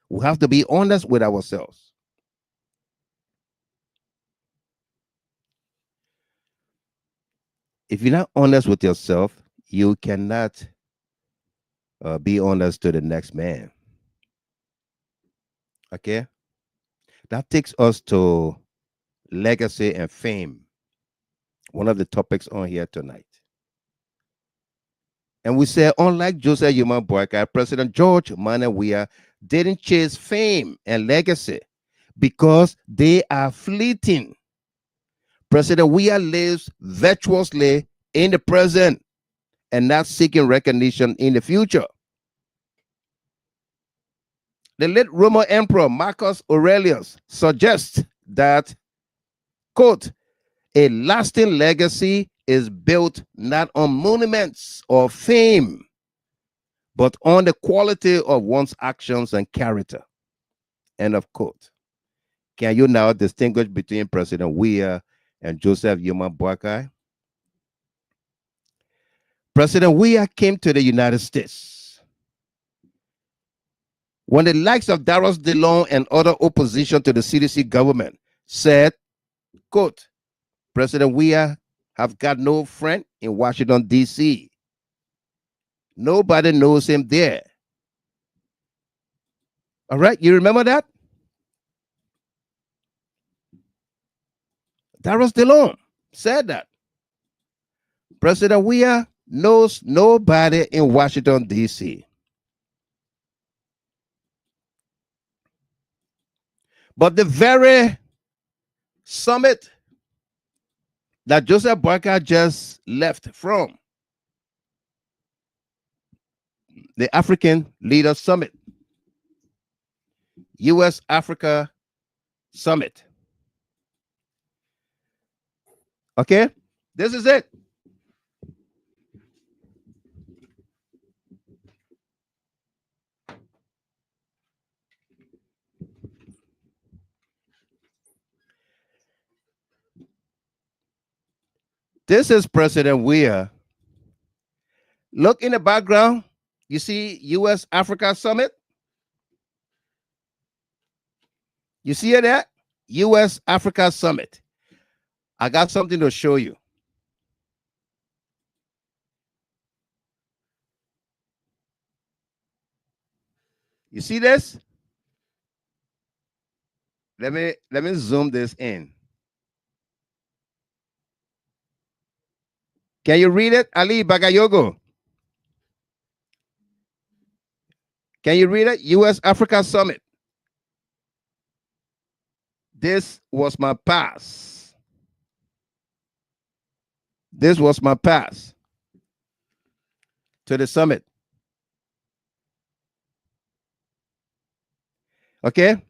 We have to be honest with ourselves. If you're not honest with yourself, you cannot be honest to the next man. Okay? That takes us to legacy and fame, one of the topics on here tonight. And we say, unlike Joseph Yuma Boakai, President George Manuel Weah didn't chase fame and legacy because they are fleeting. President Weah lives virtuously in the present and not seeking recognition in the future. The late Roman Emperor Marcus Aurelius suggests that, quote, a lasting legacy is built not on monuments or fame, but on the quality of one's actions and character. End of quote. Can you now distinguish between President Weah and Joseph Yuma Boakai? President Weah came to the United States when the likes of Darius DeLong and other opposition to the CDC government said, quote, President Weah have got no friend in Washington, D.C. Nobody knows him there. All right, you remember that? Darius DeLong said that. President Weah knows nobody in Washington, D.C. But the very summit that Joseph Boakai just left from, the African Leaders Summit, U.S. Africa Summit. Okay, this is it. This is President Weah. Look in the background. You see U.S. Africa Summit? You see it there? U.S. Africa Summit. I got something to show you. You see this? Let me zoom this in. Can you read it? Ali Bagayogo. Can you read it? U.S. Africa Summit. This was my pass. This was my pass to the summit. Okay?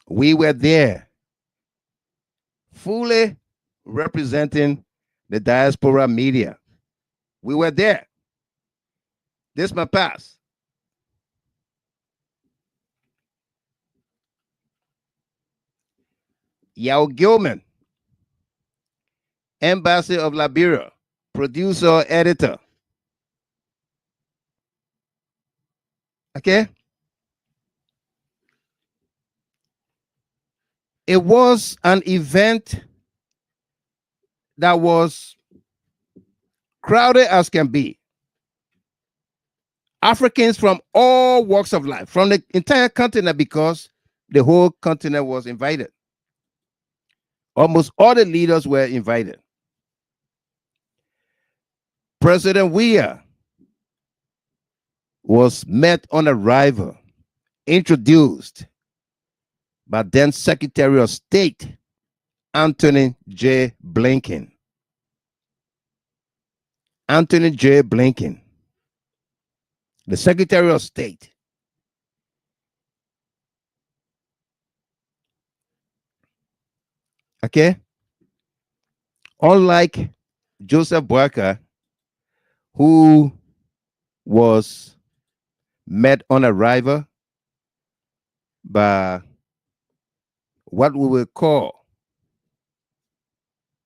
We were there, fully representing the diaspora media. We were there. This is my pass. Yao Gilman, Embassy of Liberia, producer, editor. Okay? It was an event that was crowded as can be. Africans from all walks of life, from the entire continent, because the whole continent was invited. Almost all the leaders were invited. President Weah was met on arrival, introduced by then Secretary of State Anthony J. Blinken. Anthony J. Blinken, the Secretary of State. Okay? Unlike Joseph Boakai, who was met on arrival by what we will call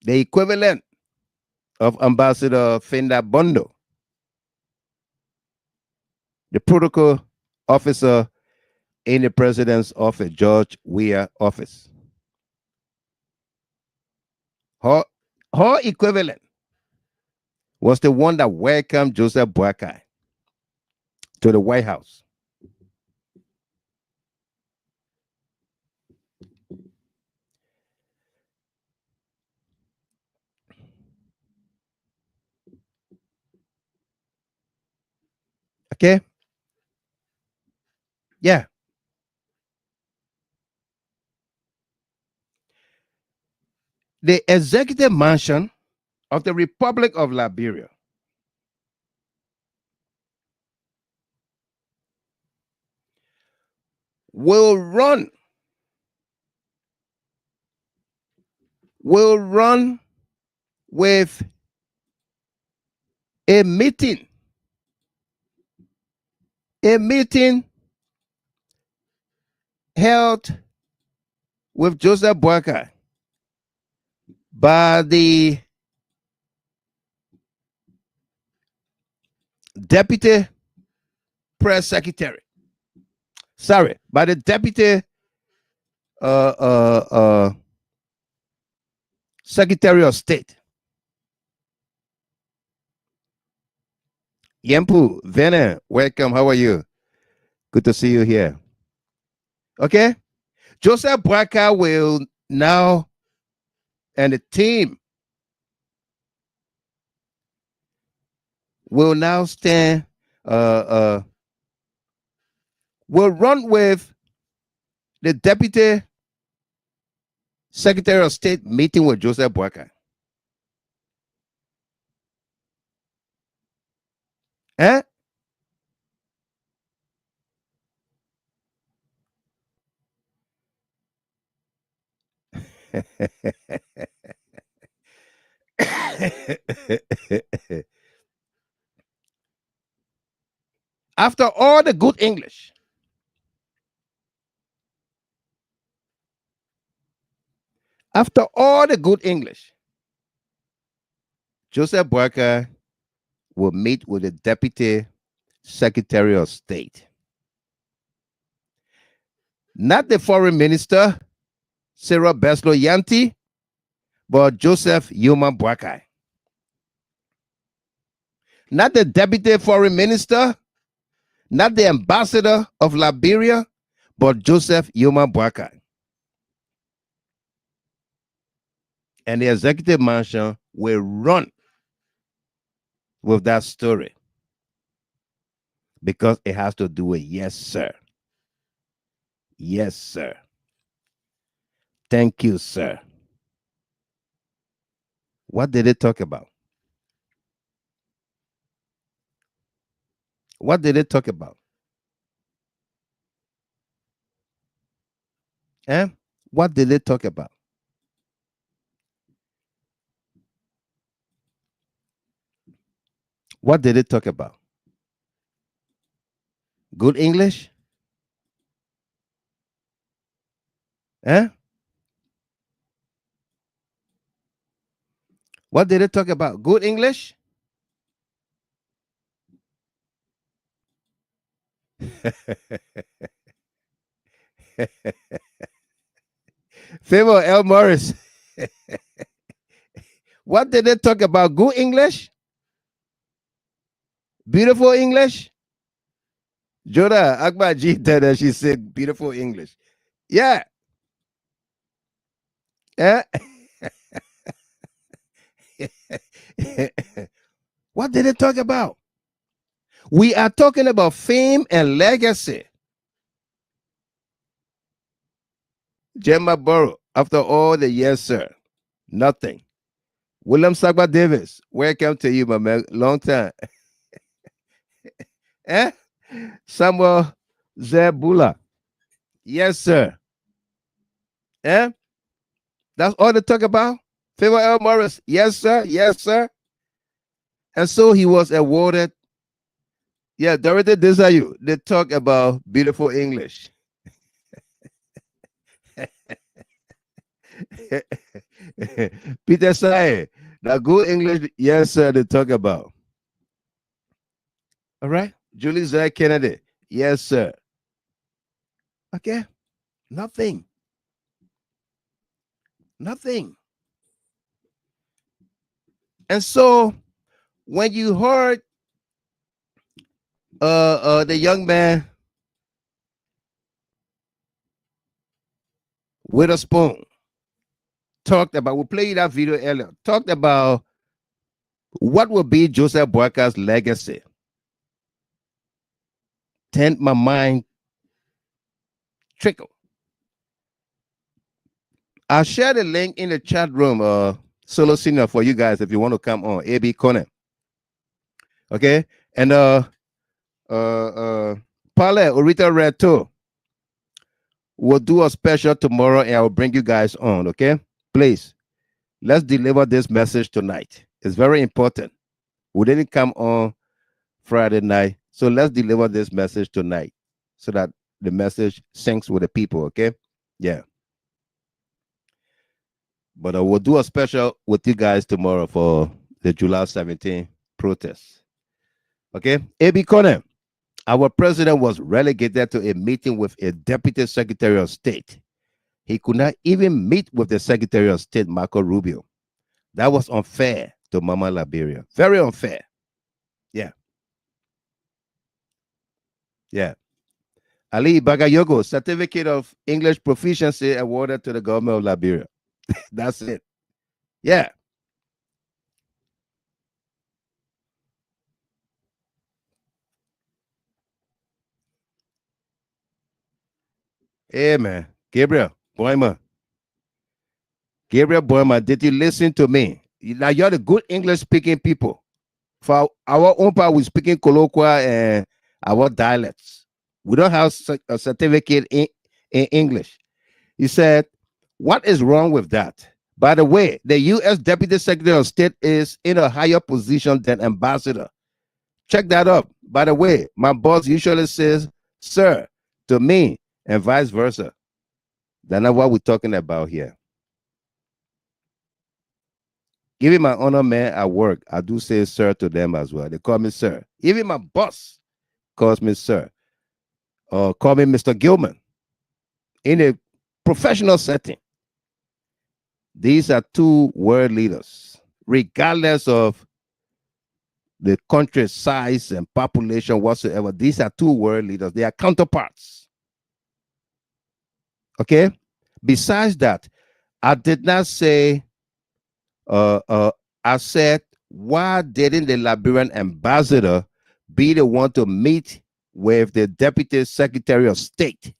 the equivalent of Ambassador Fenda Bondo, the protocol officer in the president's office, George Weah office. Her equivalent was the one that welcomed Joseph Boakai to the White House. Okay? Yeah. The executive mansion of the Republic of Liberia will run with a meeting held with Joseph Boakai by the deputy press secretary. Sorry, by the deputy Secretary of State. Yempu, Vene, welcome. How are you? Good to see you here. Okay? Joseph Boakai will now, and the team will now stand, will run with the Deputy Secretary of State meeting with Joseph Boakai. Eh? After all the good English, Joseph Boakai will meet with the Deputy Secretary of State. Not the Foreign Minister, Sarah Beslo Yanti, but Joseph Yuma Boakai. Not the Deputy Foreign Minister, not the Ambassador of Liberia, but Joseph Yuma Boakai. And the executive mansion will run with that story because it has to do with yes, sir. Yes, sir. Thank you, sir. What did it talk about? What did it talk about? Eh? What did it talk about? What did it talk about? Good English? Eh? What did it talk about? Good English? Favor L. Morris. What did they talk about? Good English? Beautiful English? Joda Akbar G said that she said beautiful English. Yeah. Yeah. What did they talk about? We are talking about fame and legacy. Gemma Burrow, after all the years, sir, nothing. William Sagba Davis, welcome to you, my man. Long time. Eh? Samuel Zebula. Yes, sir. Eh? That's all they talk about? Favor L. Morris. Yes, sir. Yes, sir. And so he was awarded. Yeah, Dorothy Desayu. They talk about beautiful English. Peter Sai. The good English. Yes, sir. They talk about. All right. Julie Zay Kennedy. Yes, sir. Okay. Nothing. Nothing. And so when you heard the young man with a spoon talked about, we played that video earlier, talked about what will be Joseph Boakai's legacy. Tend my mind trickle. I'll share the link in the chat room, Solo Senior, for you guys if you want to come on. AB Conan. Okay? And Pale Orita Red too. We'll do a special tomorrow and I'll bring you guys on, okay? Please, let's deliver this message tonight. It's very important. We didn't come on Friday night, so let's deliver this message tonight so that the message syncs with the people, okay? Yeah. But we'll do a special with you guys tomorrow for the July 17th protest. Okay? A.B. Conan, our president was relegated to a meeting with a deputy secretary of state. He could not even meet with the secretary of state, Marco Rubio. That was unfair to Mama Liberia. Very unfair. Yeah. Yeah. Ali Bagayogo, certificate of English proficiency awarded to the government of Liberia. That's it. Yeah. Hey, man. Gabriel Boyman. Gabriel Boyman, did you listen to me? Now, you're the good English-speaking people. For our own part, we're speaking colloquial and our dialects. We don't have a certificate in English. He said, what is wrong with that? By the way, the U.S. Deputy Secretary of State is in a higher position than ambassador. Check that up. By the way, my boss usually says, sir, to me, and vice versa. That's not what we're talking about here. Even my honor man at work, I do say sir to them as well. They call me sir. Even my boss calls me sir. Or call me Mr. Gilman. In a professional setting, these are two world leaders, regardless of the country's size and population whatsoever. These are two world leaders. They are counterparts. Okay? Besides that, I did not say, I said, why didn't the Liberian ambassador be the one to meet with the Deputy Secretary of State?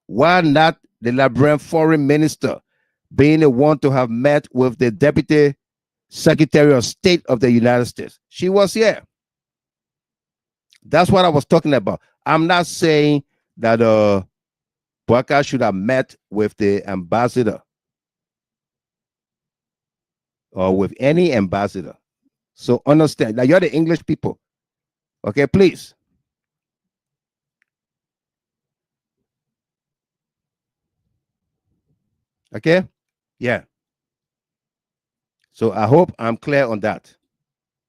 Why not the Liberian foreign minister being the one to have met with the Deputy Secretary of State of the United States? She was here. That's what I was talking about. I'm not saying that Boakai should have met with the ambassador or with any ambassador. So understand that you're the English people. Okay, please. Okay? Yeah. So I hope I'm clear on that.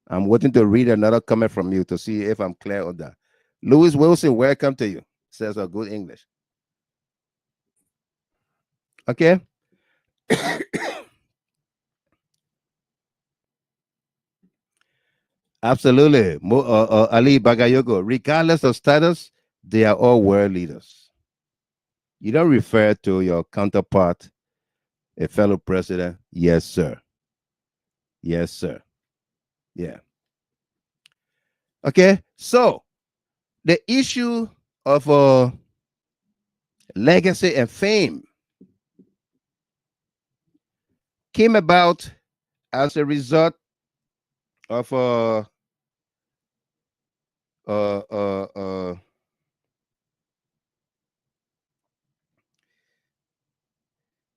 I'm waiting to read another comment from you to see if I'm clear on that. Louis Wilson, welcome to you. Says a good English. Okay? Absolutely. Ali Bagayogo, regardless of status, they are all world leaders. You don't refer to your counterpart, a fellow president. Yes, sir. Yes, sir. Yeah. Okay. So the issue of legacy and fame came about as a result of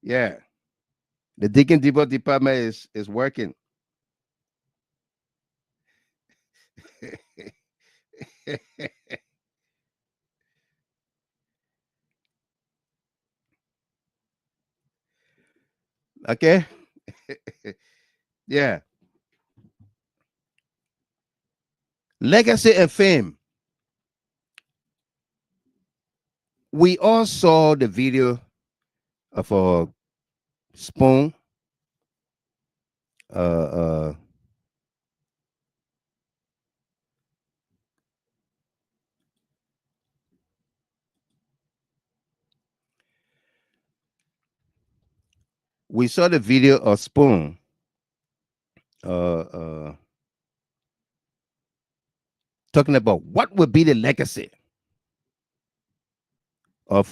yeah, the Digging Deeper department is working. Okay. Yeah. Legacy and fame. We all saw the video of a Spoon we saw the video of Spoon talking about what would be the legacy of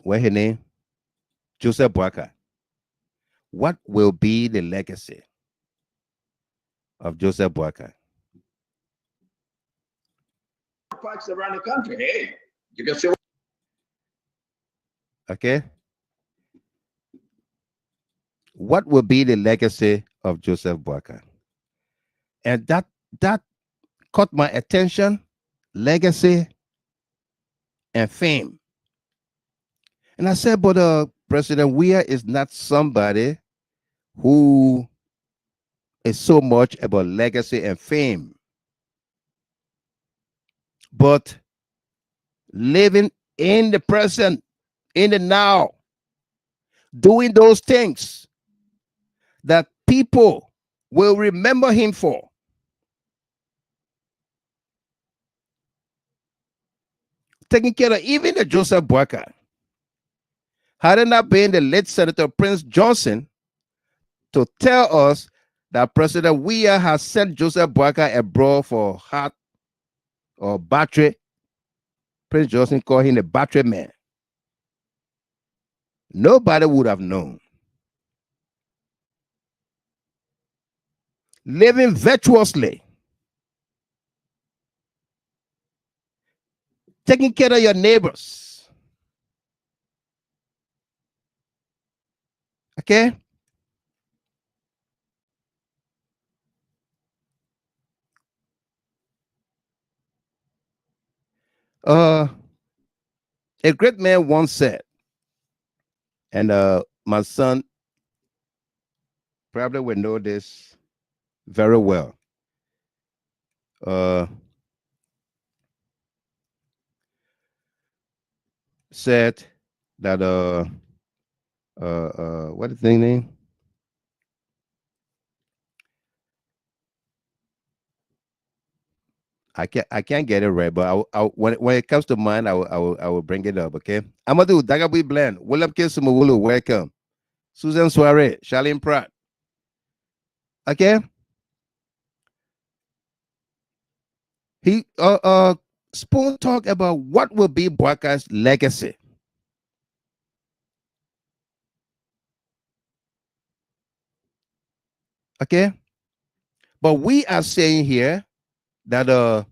what's her name? Joseph Boakai. What will be the legacy of Joseph Boakai? Parks around the country. Hey, you can say. Okay. What will be the legacy of Joseph Boakai? And that caught my attention. Legacy and fame. And I said, but President Weah is not somebody who is so much about legacy and fame, but living in the present, in the now, doing those things that people will remember him for. Taking care of even the Joseph Boakai. Had it not been the late Senator Prince Johnson to tell us that President Weah has sent Joseph Boakai abroad for heart or battery, Prince Johnson called him a battery man. Nobody would have known. Living virtuously, taking care of your neighbors. Okay? A great man once said, and my son probably will know this very well. Said that what is the name? I can't get it right, but when it comes to mind, I will bring it up. Okay, Amadou Dagabi Blend, William Kesumulu, welcome. Susan Soiree, Charlene Pratt. Okay, he Spoon talk about what will be Boakai's legacy. Okay, but we are saying here that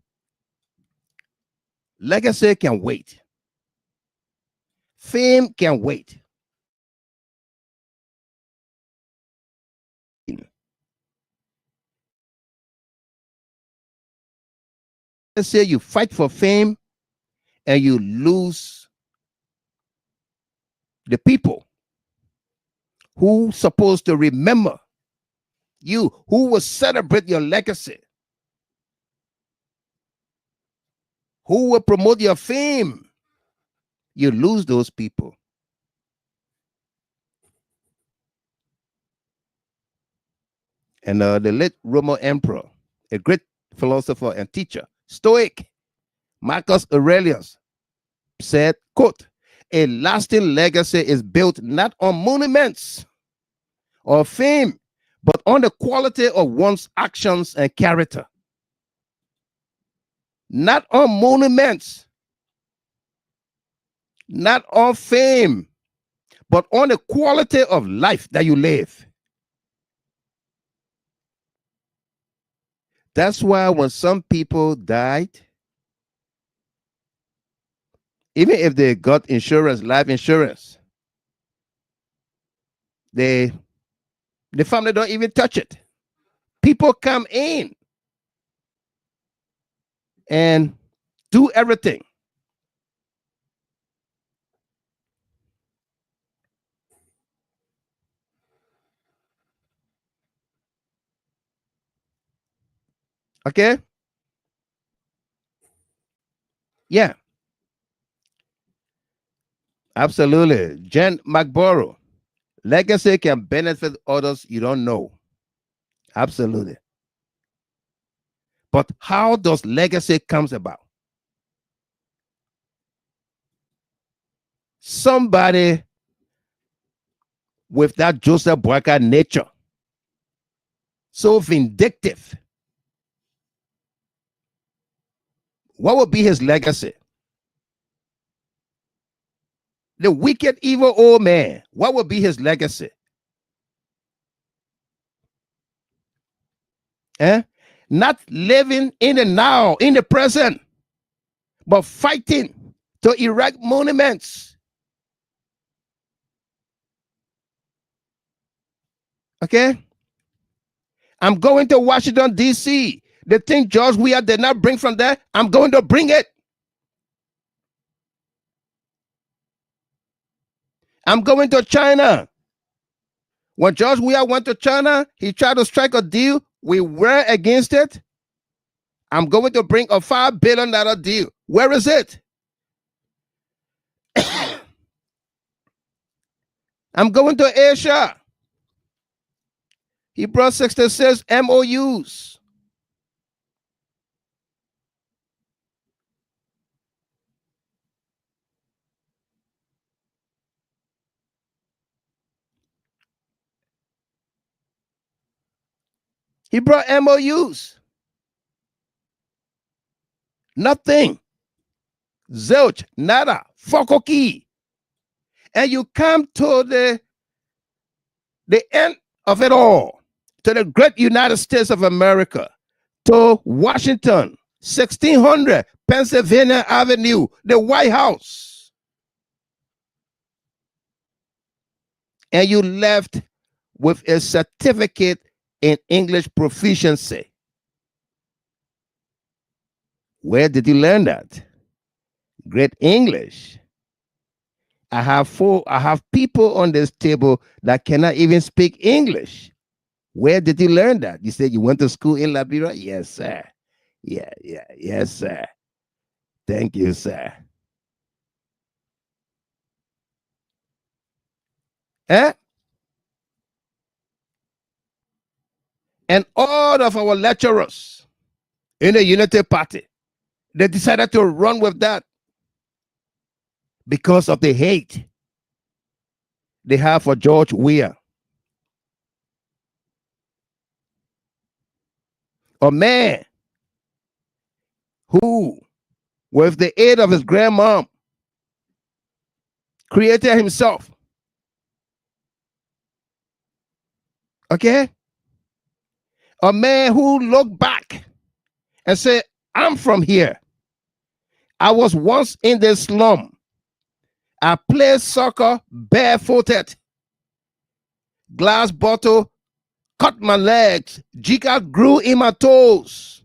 legacy can wait. Fame can wait. Let's say you fight for fame and you lose the people who supposed to remember you, who will celebrate your legacy, who will promote your fame. You lose those people. And the late Roman emperor, a great philosopher and teacher, Stoic, Marcus Aurelius, said, quote, a lasting legacy is built not on monuments or fame, but on the quality of one's actions and character. Not on monuments, not on fame, but on the quality of life that you live. That's why when some people died, even if they got insurance, life insurance, the family don't even touch it. People come in and do everything. Okay? Yeah. Absolutely. Jen McBorough. Legacy can benefit others you don't know. Absolutely. But how does legacy comes about? Somebody with that Joseph Boakai nature, so vindictive. What would be his legacy? The wicked, evil old man. What would be his legacy? Not living in the now, in the present, but fighting to erect monuments. Okay? I'm going to Washington, D.C. The thing George Weah did not bring from there, I'm going to bring it. I'm going to China. When George Weah went to China, he tried to strike a deal. We were against it. I'm going to bring a $5 billion deal. Where is it? I'm going to Asia. He brought 66 MOUs. He brought MOUs. Nothing. Zilch, nada, fokoki. And you come to the end of it all, to the great United States of America, to Washington, 1600 Pennsylvania Avenue, the White House. And you left with a certificate in English proficiency. Where did you learn that? Great English. I have people on this table that cannot even speak English. Where did you learn that? You said you went to school in Liberia? Yes, sir. Yes, sir. Thank you, sir. And all of our lecturers in the Unity Party, they decided to run with that because of the hate they have for George Weah. A man who, with the aid of his grandmom, created himself. Okay? A man who looked back and said, I'm from here. I was once in the slum. I played soccer barefooted. Glass bottle cut my legs. Jika grew in my toes.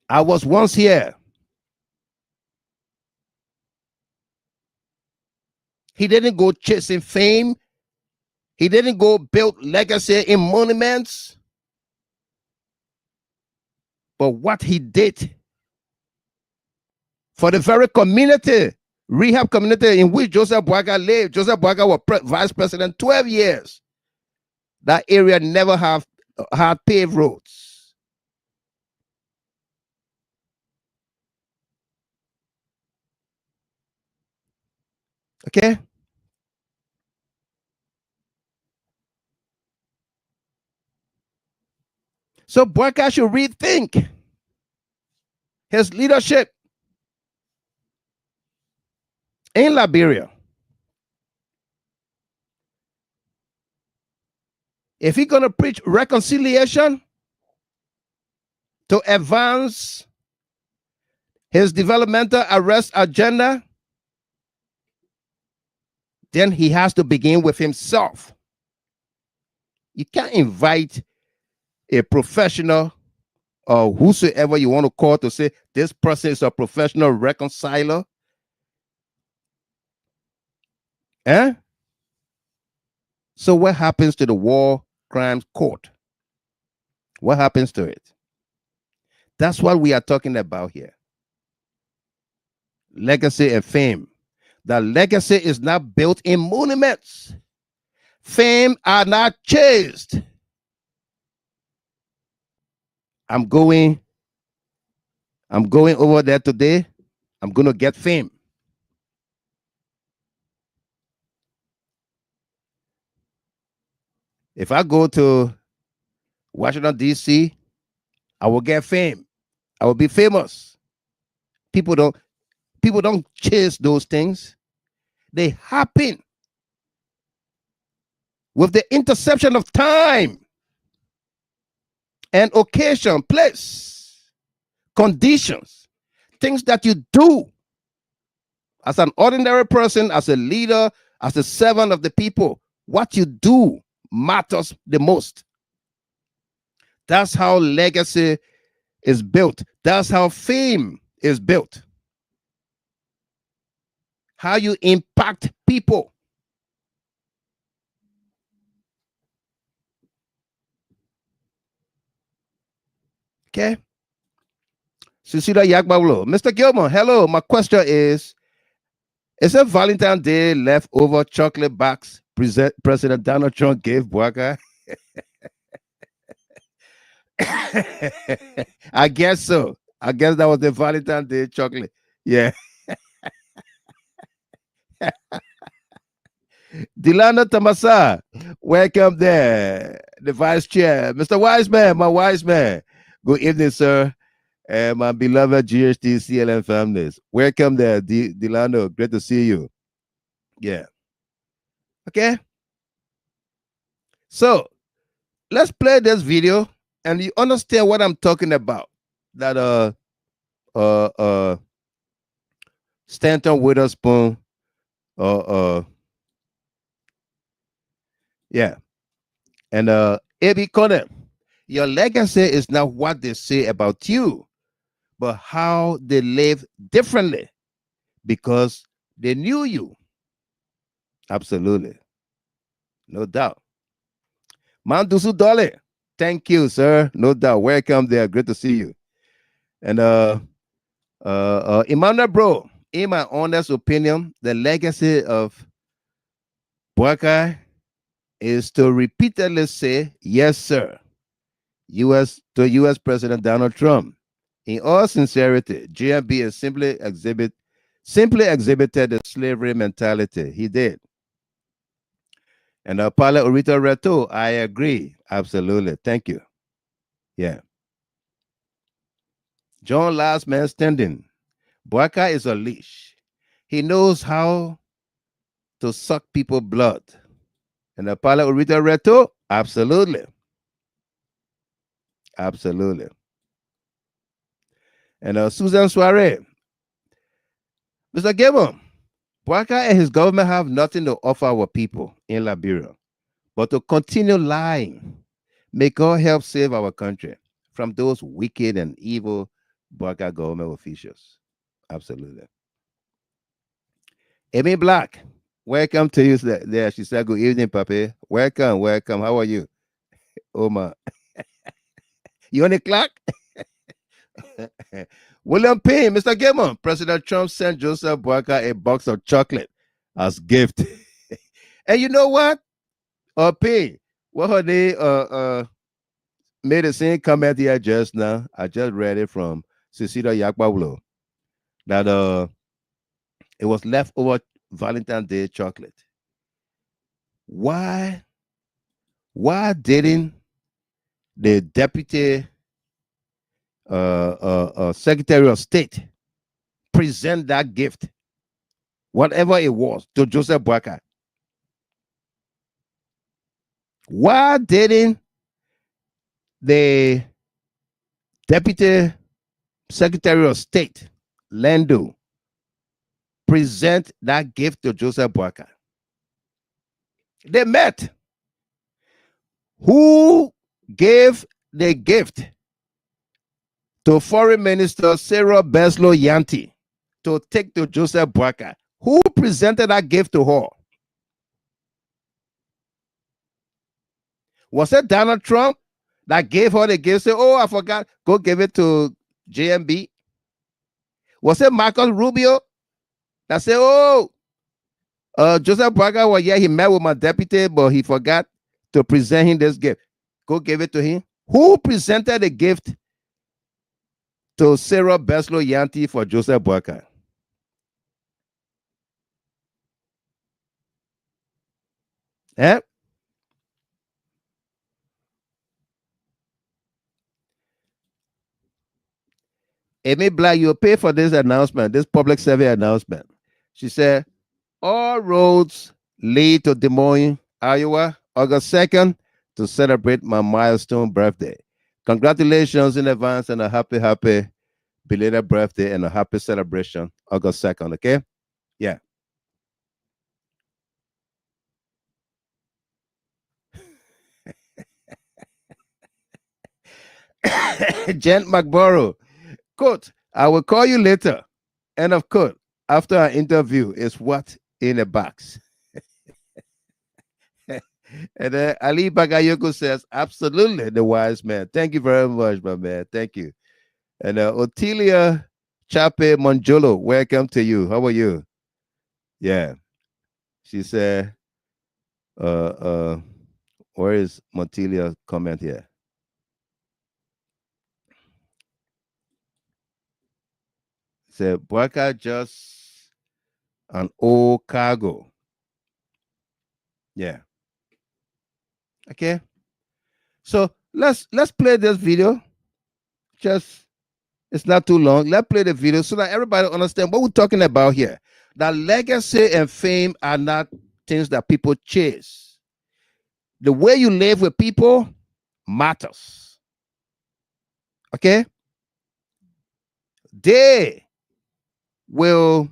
I was once here. He didn't go chasing fame. He didn't go build legacy in monuments. But what he did for the very community, rehab community in which Joseph Boakai lived. Joseph Boakai was vice president 12 years. That area never had paved roads. Okay? So Boakai should rethink his leadership in Liberia. If he's going to preach reconciliation to advance his developmental arrest agenda, then he has to begin with himself. You can't invite a professional or whosoever you want to call to say this person is a professional reconciler. Eh? So what happens to the War Crimes Court? What happens to it? That's what we are talking about here. Legacy and fame. The legacy is not built in monuments. Fame are not chased. I'm going over there today. I'm going to get fame. If I go to Washington, D.C., I will get fame. I will be famous. People don't chase those things. They happen with the interception of time and occasion, place, conditions, things that you do as an ordinary person, as a leader, as a servant of the people. What you do matters the most. That's how legacy is built. That's how fame is built. How you impact people. Okay. Cecilia Yagbaulo. Mr. Gilman, hello. My question is a Valentine's Day leftover chocolate box President Donald Trump gave Boakai? I guess so. I guess that was the Valentine's Day chocolate. Yeah. Dilana Tamasa, welcome there. The vice chair, Mr. Wiseman, my wise man. Good evening, sir. And my beloved GHT CLN families. Welcome there, Dilano. Great to see you. Yeah. Okay. So let's play this video and you understand what I'm talking about. That Stanton Witherspoon yeah. And A.B. Kolleh, your legacy is not what they say about you, but how they live differently because they knew you. Absolutely. No doubt. Mandusu Dole, thank you, sir. No doubt. Welcome there. Great to see you. And Emmanuel Bro, in my honest opinion, the legacy of Boakai is to repeatedly say, yes, sir, U.S. President Donald Trump. In all sincerity, GMB is simply exhibited the slavery mentality. He did. And Paula Urita Reto, I agree. Absolutely. Thank you. Yeah. John Last Man Standing. Boakai is a leash. He knows how to suck people's blood. And Paula Urita Reto, absolutely. Absolutely. And Susan Soiree. Mr. Gabon, Boakai and his government have nothing to offer our people in Liberia, but to continue lying. May God help save our country from those wicked and evil Boakai government officials. Absolutely. Amy Black, welcome to you there. She said, good evening, Papi. Welcome, welcome. How are you? Oma. You on the clock? William P. Mr. Gilman, President Trump sent Joseph Boakai a box of chocolate as gift. And you know what? P, what her they made the same comment here just now. I just read it from Cecilia Yakbawlo that it was leftover Valentine's Day chocolate. Why didn't the deputy Secretary of State present that gift, whatever it was, to Joseph Boakai? Why didn't the Deputy Secretary of State, Lando, present that gift to Joseph Boakai? They met. Who gave the gift to Foreign Minister Sarah Beslow Yanti to take to Joseph Boakai? Who presented that gift to her? Was it Donald Trump that gave her the gift? Say, oh, I forgot. Go give it to JMB. Was it Marcus Rubio that said, oh, Joseph Boakai, well, yeah, he met with my deputy, but he forgot to present him this gift. Go give it to him. Who presented the gift to Sarah Beslow Yanti for Joseph Boakai? Eh? Amy Black, you'll pay for this announcement, this public survey announcement. She said, all roads lead to Des Moines, Iowa, August 2nd, to celebrate my milestone birthday. Congratulations in advance and a happy, happy belated birthday and a happy celebration, August 2nd, okay? Yeah. Jen McBorough, quote, I will call you later. End of quote. After our interview is what in a box. And then Ali Bagayoko says, absolutely, the wise man. Thank you very much, my man. Thank you. And Otilia Chape Monjolo, welcome to you. How are you? Yeah. She said, where is Montilia's comment here? Said Boakai just an old cargo. Yeah. Okay. So let's play this video. Just it's not too long. Let's play the video so that everybody understand what we're talking about here. That legacy and fame are not things that people chase. The way you live with people matters. Okay? They will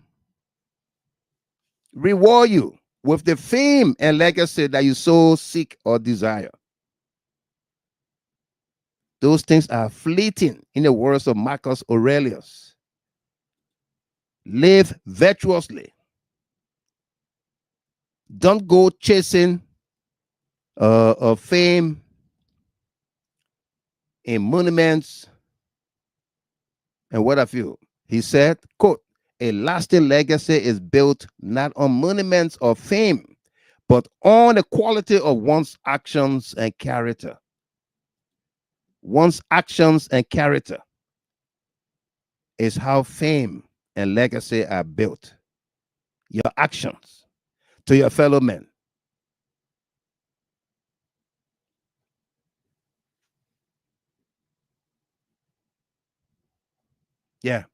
reward you with the fame and legacy that you so seek or desire. Those things are fleeting, in the words of Marcus Aurelius. Live virtuously. Don't go chasing fame in monuments and what have you. He said, quote, a lasting legacy is built not on monuments or fame, but on the quality of one's actions and character. One's actions and character is how fame and legacy are built. Your actions to your fellow men. Yeah.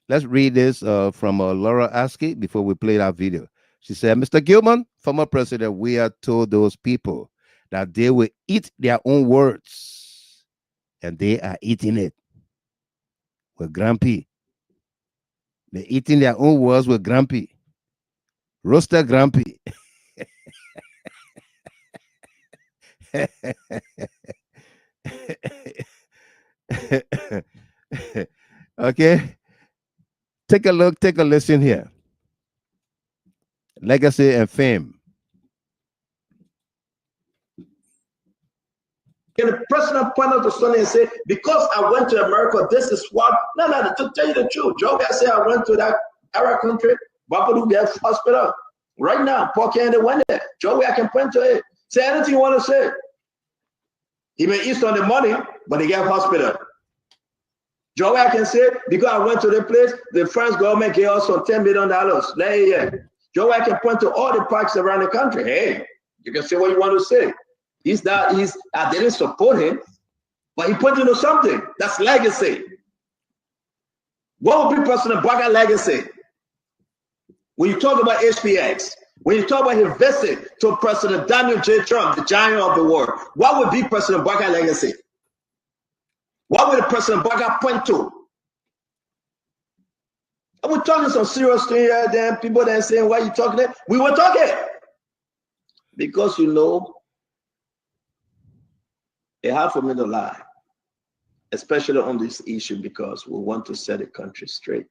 Let's read this from Laura Askey before we play that video. She said, Mr. Gilman, former president, we are told those people that they will eat their own words, and they are eating it with Grumpy. They're eating their own words with Grumpy. Roaster Grumpy. Okay. Take a look, take a listen here. Legacy and fame. Can the president point out to Sonny and say, because I went to America, this is what? No, to tell you the truth. Joe guy say I went to that Arab country, Bapadu get hospital. Right now, Paul Kennedy went there. Joe I can point to it. Say anything you want to say. He may eat on the money, but he get hospital. Joe I can say, because I went to the place, the French government gave us some $10 million. Joe I can point to all the parks around the country. Hey, you can say what you want to say. I didn't support him, but he pointed to something. That's legacy. What would be President Boakai legacy? When you talk about HPX, When you talk about his visit to President Donald J. Trump, the giant of the world, what would be President Boakai's legacy? What would the President Boakai point to? And we're talking some serious thing here, then people then saying, why are you talking that? We were talking. Because you know, it's hard for me to lie, especially on this issue, because we want to set the country straight.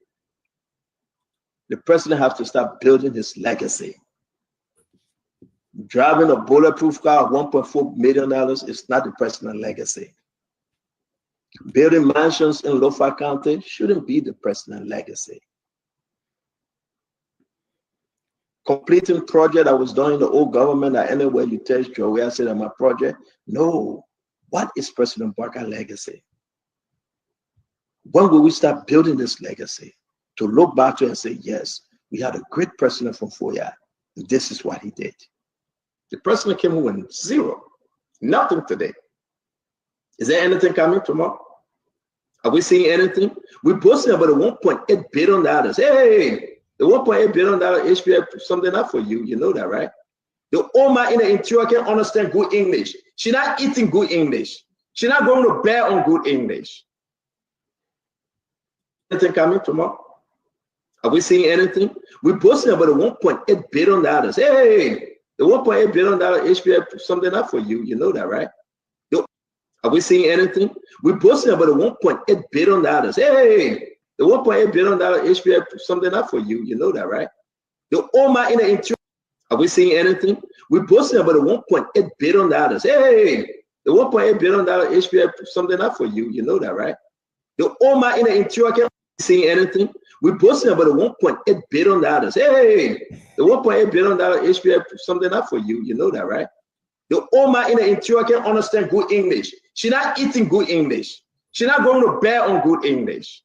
The president has to start building his legacy. Driving a bulletproof car of $1.4 million is not the president's legacy. Building mansions in Lofa County shouldn't be the president's legacy. Completing project that was done in the old government, that anywhere you test your way, I said that my project. No. What is President Boakai's legacy? When will we start building this legacy? To look back to and say, yes, we had a great president from Foya, and this is what he did. The president came in with zero, nothing today. Is there anything coming tomorrow? Are we seeing anything? We're boasting about the $1.8 billion. Hey, the $1.8 billion HPF something up for you. You know that, right? The Oma in the interior can understand good English. She's not eating good English. She's not going to bear on good English. Anything coming tomorrow? Are we seeing anything? We're boasting about the $1.8 billion. Hey, the $1.8 billion HPF something up for you. You know that, right? Are we seeing anything? We're boasting about the $1.8 billion. Hey, the $1.8 billion HPF something up for you. You know that, right? The Oma in the interior. Are we seeing anything? We're boasting about the $1.8 billion. Hey, the $1.8 billion HPF something up for you. You know that, right? The Oma in the interior. Are we seeing anything? We're boasting about the $1.8 billion. Hey, the $1.8 billion HPF something up for you. You know that, right? The Oma in the interior can understand good English. She's not eating good English. She's not going to bear on good English.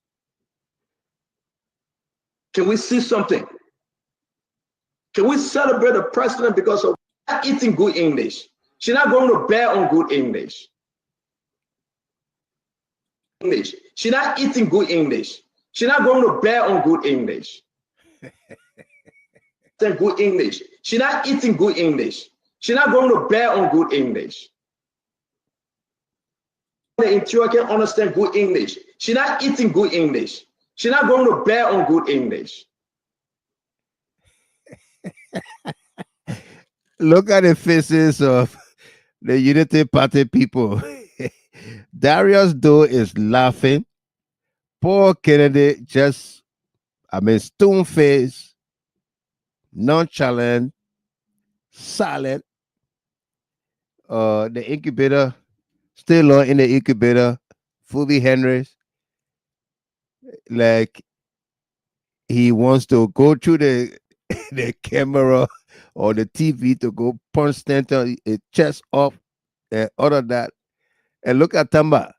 Can we see something? Can we celebrate the president because of not eating good English? She's not going to bear on good English. She's not eating good English. She's not going to bear on good English. Good English. She's not eating good English. She's not going to bear on good English. The interior can understand good English. She's not eating good English. She's not going to bear on good English. Look at the faces of the Unity Party people. Darius Doe is laughing. Paul Kennedy just, stone face, nonchalant, silent. The incubator, still on in the incubator. Fulby Henrys, like he wants to go through the camera or the TV to go punch Stanton chest off and all of that. And look at Tamba.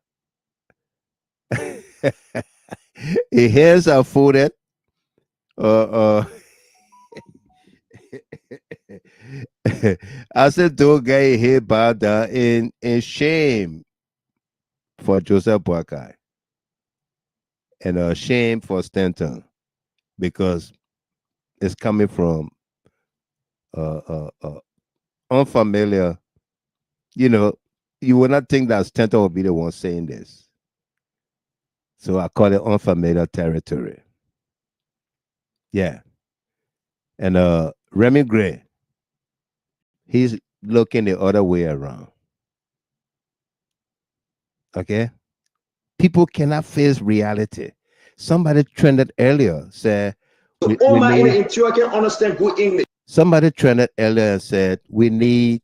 His hands are folded. I said, "Don't get here bowed down in shame for Joseph Boakai and shame for Stanton, because it's coming from unfamiliar. You know, you would not think that Stanton would be the one saying this. So I call it unfamiliar territory. Yeah. And Remy Gray, he's looking the other way around. Okay? People cannot face reality. Somebody trended earlier, said, can understand good English. Somebody trended earlier and said, we need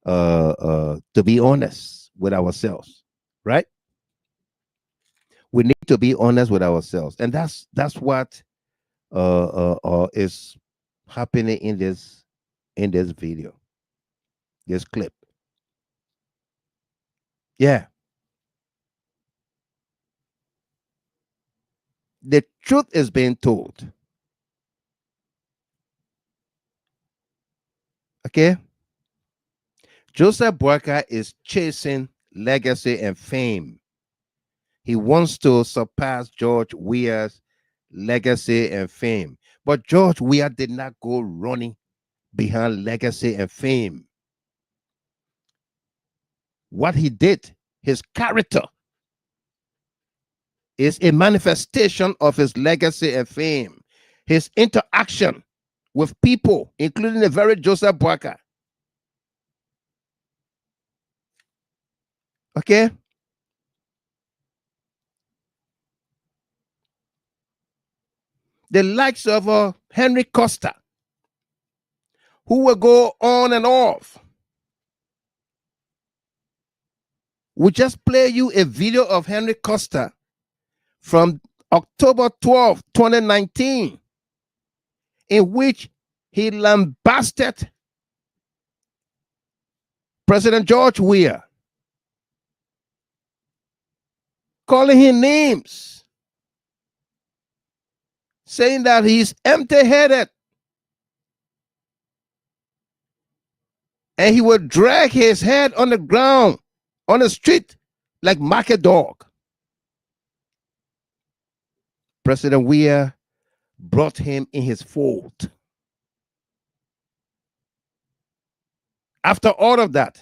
to be honest with ourselves, right? We need to be honest with ourselves. And that's what is happening in this video, this clip. Yeah. The truth is being told. Okay? Joseph Boakai is chasing legacy and fame. He wants to surpass George Weah's legacy and fame. But George Weah did not go running behind legacy and fame. What he did, his character, is a manifestation of his legacy and fame. His interaction with people, including the very Joseph Boakai. Okay? The likes of Henry Costa, who will go on and off. We just play you a video of Henry Costa from October 12, 2019, in which he lambasted President George Weah, calling him names, saying that he's empty-headed, and he would drag his head on the ground, on the street, like market dog. President Weah brought him in his fold. After all of that,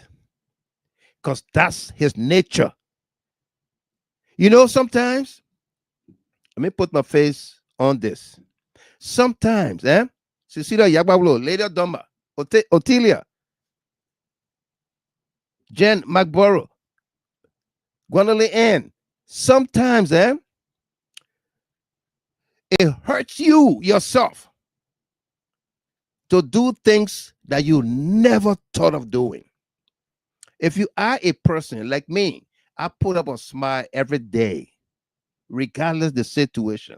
because that's his nature. You know, sometimes, let me put my face on this. Sometimes, Cecilia Yagbablo, Lady Domba, Otilia, Jen McBorough, Gwendolyn Ann, sometimes, it hurts you yourself to do things that you never thought of doing. If you are a person like me, I put up a smile every day, regardless the situation.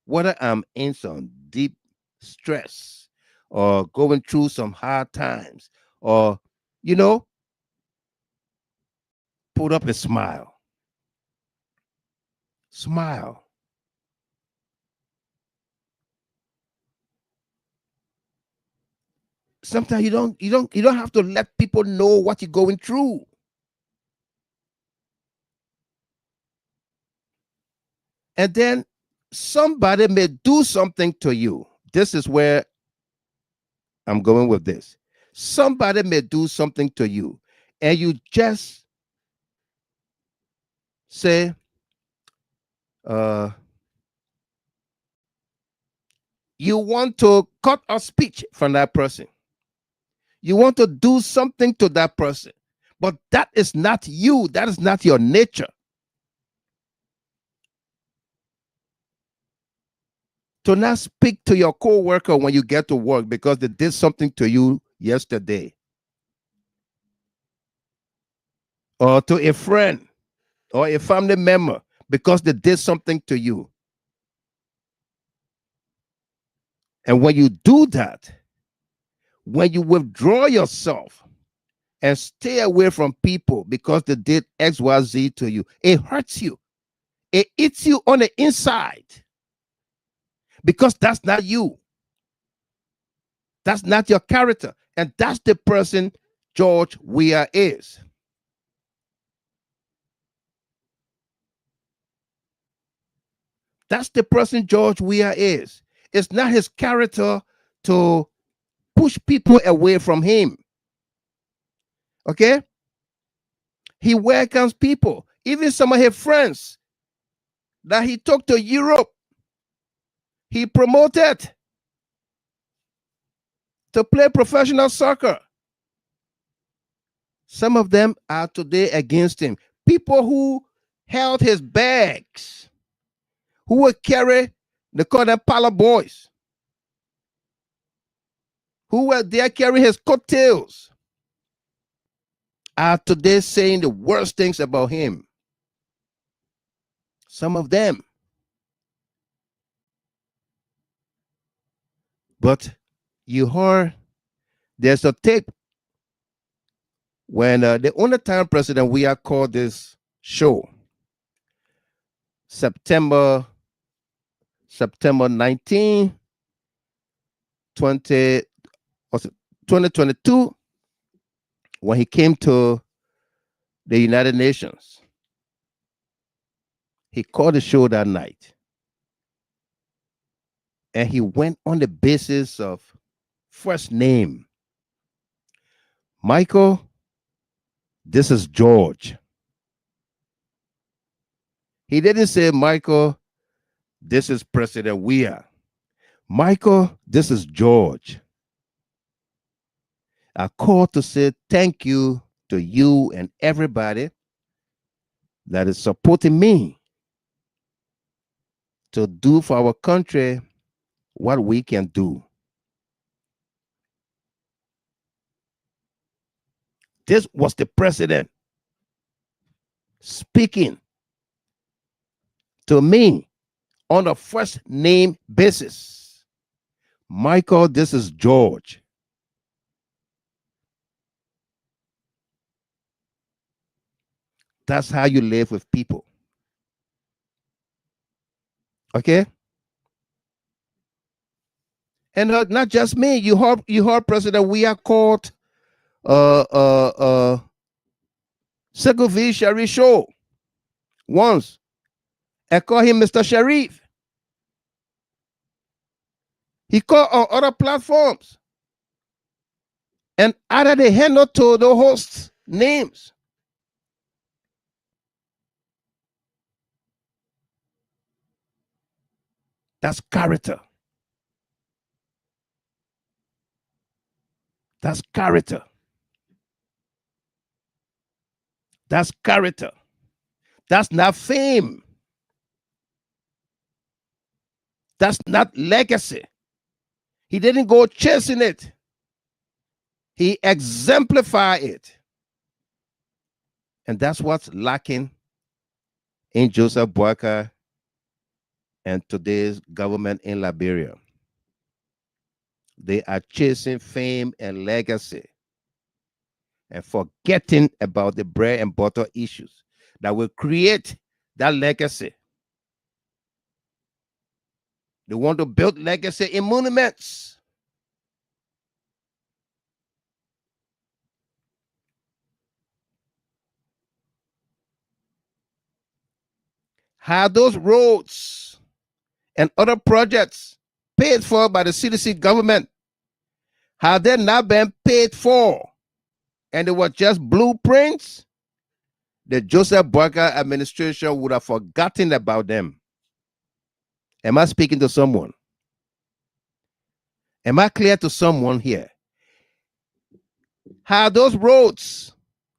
Whether I'm in some deep stress or going through some hard times, or, you know, put up a smile. Smile. Sometimes you don't have to let people know what you're going through. And then somebody may do something to you. This is where I'm going with this. Somebody may do something to you, and you just say, you want to cut a speech from that person. You want to do something to that person, but that is not you. That is not your nature. To not speak to your co-worker when you get to work because they did something to you yesterday, or to a friend or a family member because they did something to you. And when you do that, when you withdraw yourself and stay away from people because they did XYZ to you, it hurts you. It eats you on the inside because that's not you. That's not your character. And that's the person George Weah is. That's the person George Weah is. It's not his character to push people away from him. Okay? He welcomes people. Even some of his friends that he took to Europe, he promoted to play professional soccer. Some of them are today against him. People who held his bags, who would carry, they call them Pala boys, who were there carrying his coattails, are today saying the worst things about him. Some of them. But you heard there's a tape when the only time President Weah called this show, September 19, 2022, when he came to the United Nations. He called the show that night. And he went on the basis of first name. Michael, this is George. He didn't say, Michael, this is President Weah. Michael, this is George. I called to say thank you to you and everybody that is supporting me to do for our country what we can do. This was the president speaking to me on a first name basis. Michael, this is George. That's how you live with people. Okay? And not just me. You heard President Weah called Segovia Sharif Show once. I call him Mr. Sharif. He called on other platforms. And either they hand out to the hosts' names. That's character. That's character. That's character. That's not fame. That's not legacy. He didn't go chasing it. He exemplified it. And that's what's lacking in Joseph Boakai and today's government in Liberia. They are chasing fame and legacy and forgetting about the bread and butter issues that will create that legacy. They want to build legacy in monuments. Have those roads and other projects paid for by the CDC government, have they not been paid for and they were just blueprints, the Joseph Boakai administration would have forgotten about them. Am I speaking to someone? Am I clear to someone here? Have those roads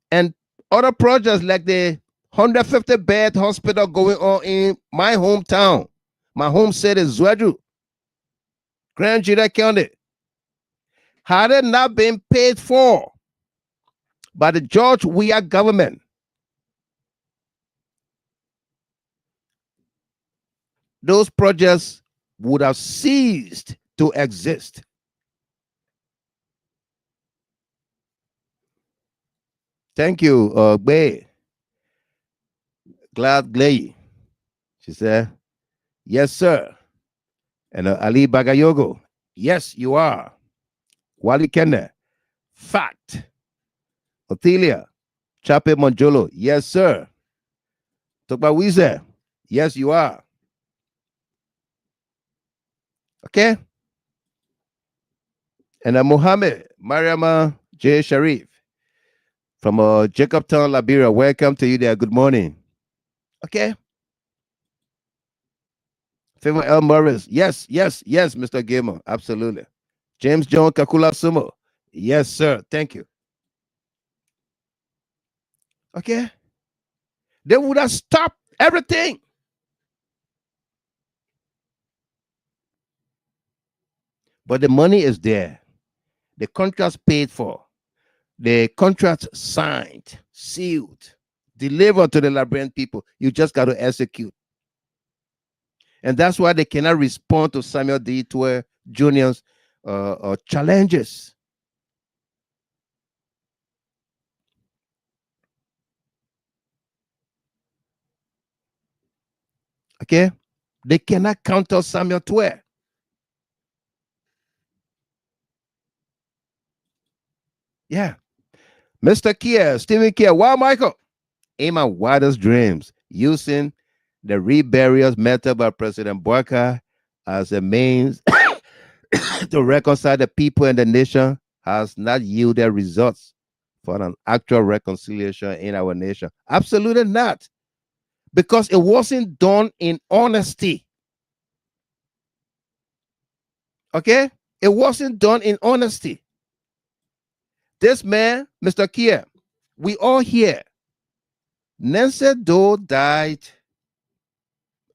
and other projects like the 150-bed hospital going on in my hometown, my home city, Zwedru, Grand Judah County, had it not been paid for by the George Weah government, those projects would have ceased to exist. Thank you, Gbei. Gladly. She said, yes, sir. And Ali Bagayogo, yes, you are. Wali Kende, fact. Othelia, Chape Monjolo, yes, sir. Tokbawize, yes, you are. Okay? And Mohammed Mariama J. Sharif from Jacobtown, Liberia, welcome to you there. Good morning. Okay? Favor L. Morris, yes, yes, yes, Mr. Gamer, absolutely. James John Kakula Sumo, yes, sir, thank you. Okay? They would have stopped everything. But the money is there. The contract's paid for. The contract signed, sealed, delivered to the Liberian people. You just got to execute. And that's why they cannot respond to Samuel D. Tweh Jr.'s challenges. Okay? They cannot counter Samuel Tweh. Yeah. Mr. Kia, Stephen Kia, wow, Michael. In my wildest dreams, using the reburial method by President Boakai as a means to reconcile the people and the nation has not yielded results for an actual reconciliation in our nation. Absolutely not. Because it wasn't done in honesty. Okay? It wasn't done in honesty. This man, Mr. Kia, we all here. Nancy Doe died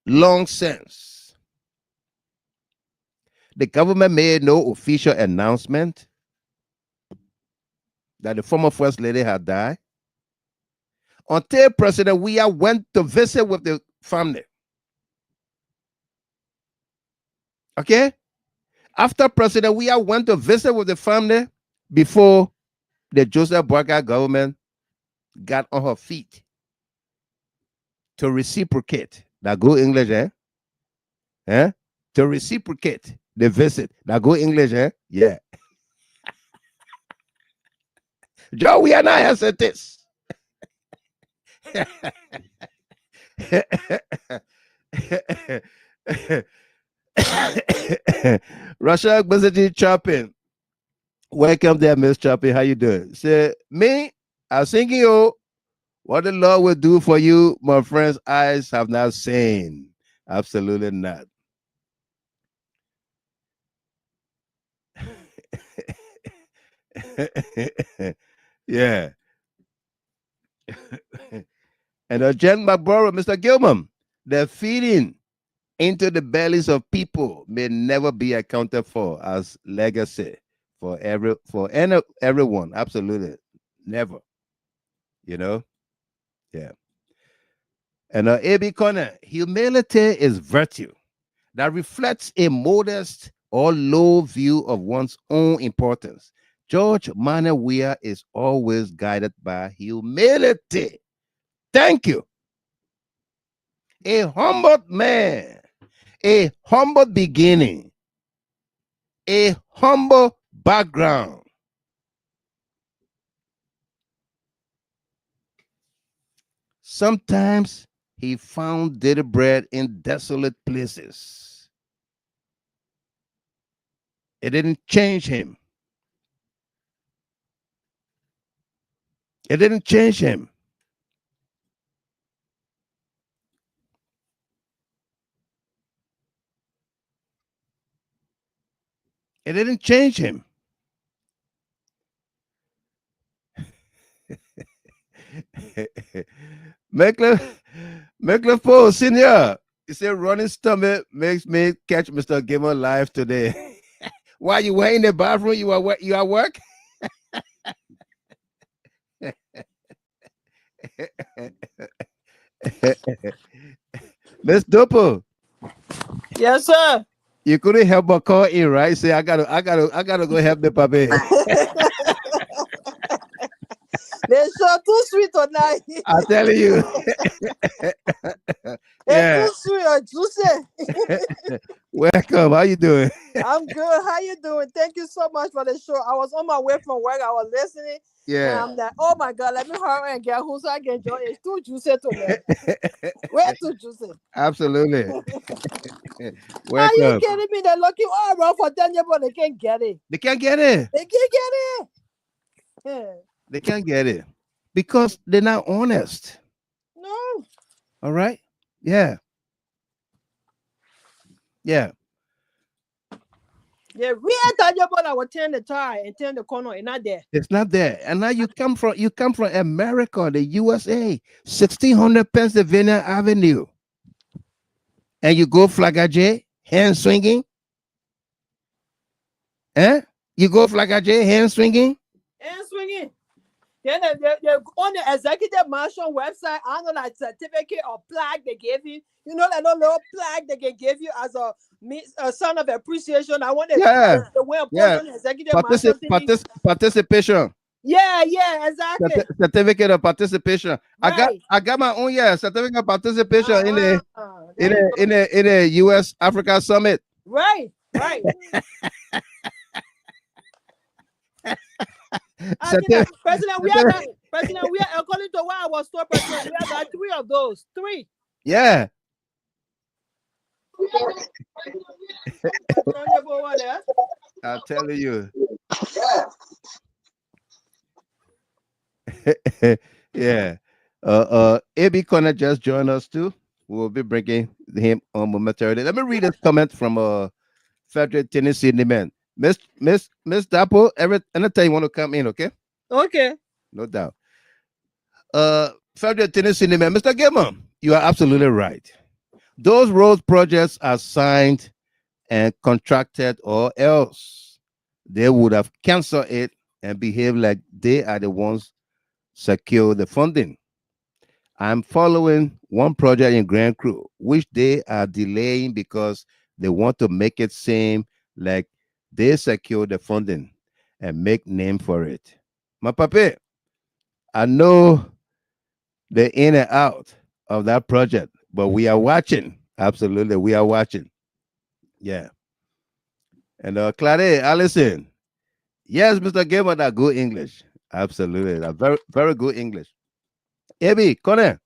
long since. The government made no official announcement that the former First Lady had died until President Weah went to visit with the family. Okay? After President Weah went to visit with the family, before the Joseph Boakai government got on her feet to reciprocate. That go English, eh? Eh? To reciprocate the visit. That go English, eh? Yeah. Joe, we are not answer this. Russia Basically Chopping. Welcome there, Miss Chopping. How you doing? Say, me, I'm thinking, oh, what the Lord will do for you, my friends' eyes have not seen. Absolutely not. Yeah. And Jen McBorough, Mr. Gilman, the feeding into the bellies of people may never be accounted for as legacy for everyone. Absolutely. Never. You know? Yeah. And A.B. Connor, humility is virtue that reflects a modest or low view of one's own importance. George Manuel Weah is always guided by humility. Thank you. A humble man, a humble beginning, a humble background. Sometimes he found daily bread in desolate places. It didn't change him. It didn't change him. It didn't change him. McLaughlin Senior, he said, running stomach makes me catch Mr. Gamer live today. Why you were in the bathroom? You are work? Miss Dopo. Yes, sir. You couldn't help but call in, right? Say, I gotta go help the puppy. They're so too sweet tonight. I'm telling you. Yeah. Too sweet or juicy. Welcome. How you doing? I'm good. How you doing? Thank you so much for the show. I was on my way from work. I was listening. Yeah. And I'm like, oh my God, let me hurry and get home so I can enjoy it. It's too juicy tonight. Way too juicy. Absolutely. Welcome. Are you kidding me? They're looking all around for 10 years, but they can't get it. They can't get it. They can't get it. Yeah. They can't get it because they're not honest. No. All right. Yeah. Yeah. Yeah, we are talking about our turn the tie and turn the corner, and not there. It's not there. And now you come from America, the USA, 1600 Pennsylvania Avenue. And you go flagaje, hand swinging. Eh? You go flagaje, hand swinging. Hand swinging. Then they're on the executive mansion website, I know that certificate or plaque they gave you. You know that little plaque they can give you as a sign of appreciation. I want the way of executive participation. Yeah, exactly. Certificate of participation. Right. I got my own certificate of participation in the US Africa Summit. Right. President, we are according to what I was told, President, we have 3 of those. 3. Yeah. I'm telling you. Yeah. AB Connor just joined us too. We'll be bringing him on momentarily. Let me read this comment from Federal Tennessee man. Miss Dapo, anytime you want to come in, okay? Okay. No doubt. Federal Tennessee man, Mr. Gilman, you are absolutely right. Those road projects are signed and contracted, or else they would have canceled it and behaved like they are the ones secure the funding. I'm following one project in Grand Crew, which they are delaying because they want to make it seem like they secure the funding and make name for it. My papi, I know the in and out of that project, but we are watching. Absolutely, we are watching. Yeah. And Claire, Allison, yes, Mr. Gamer, that good English. Absolutely, that very good English. Abby, Connor,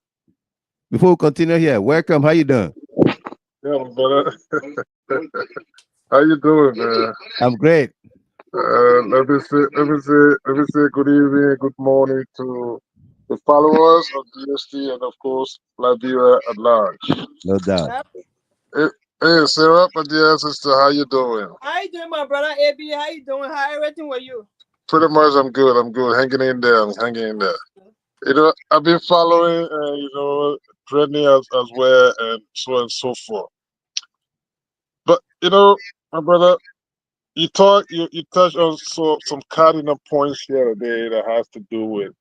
before we continue here, welcome. How you doing? Yeah, brother. How you doing, man? I'm great. Let me say good evening, good morning to the followers of DST and of course Liberia at large. No doubt. Hey, Sarah, my dear sister, how you doing? How you doing, my brother AB? How you doing? How everything with you? Pretty much, I'm good. Hanging in there. I'm hanging in there. You know, I've been following, trending as well, and so on and so forth. But my brother, you touched on some cardinal points here today that has to do with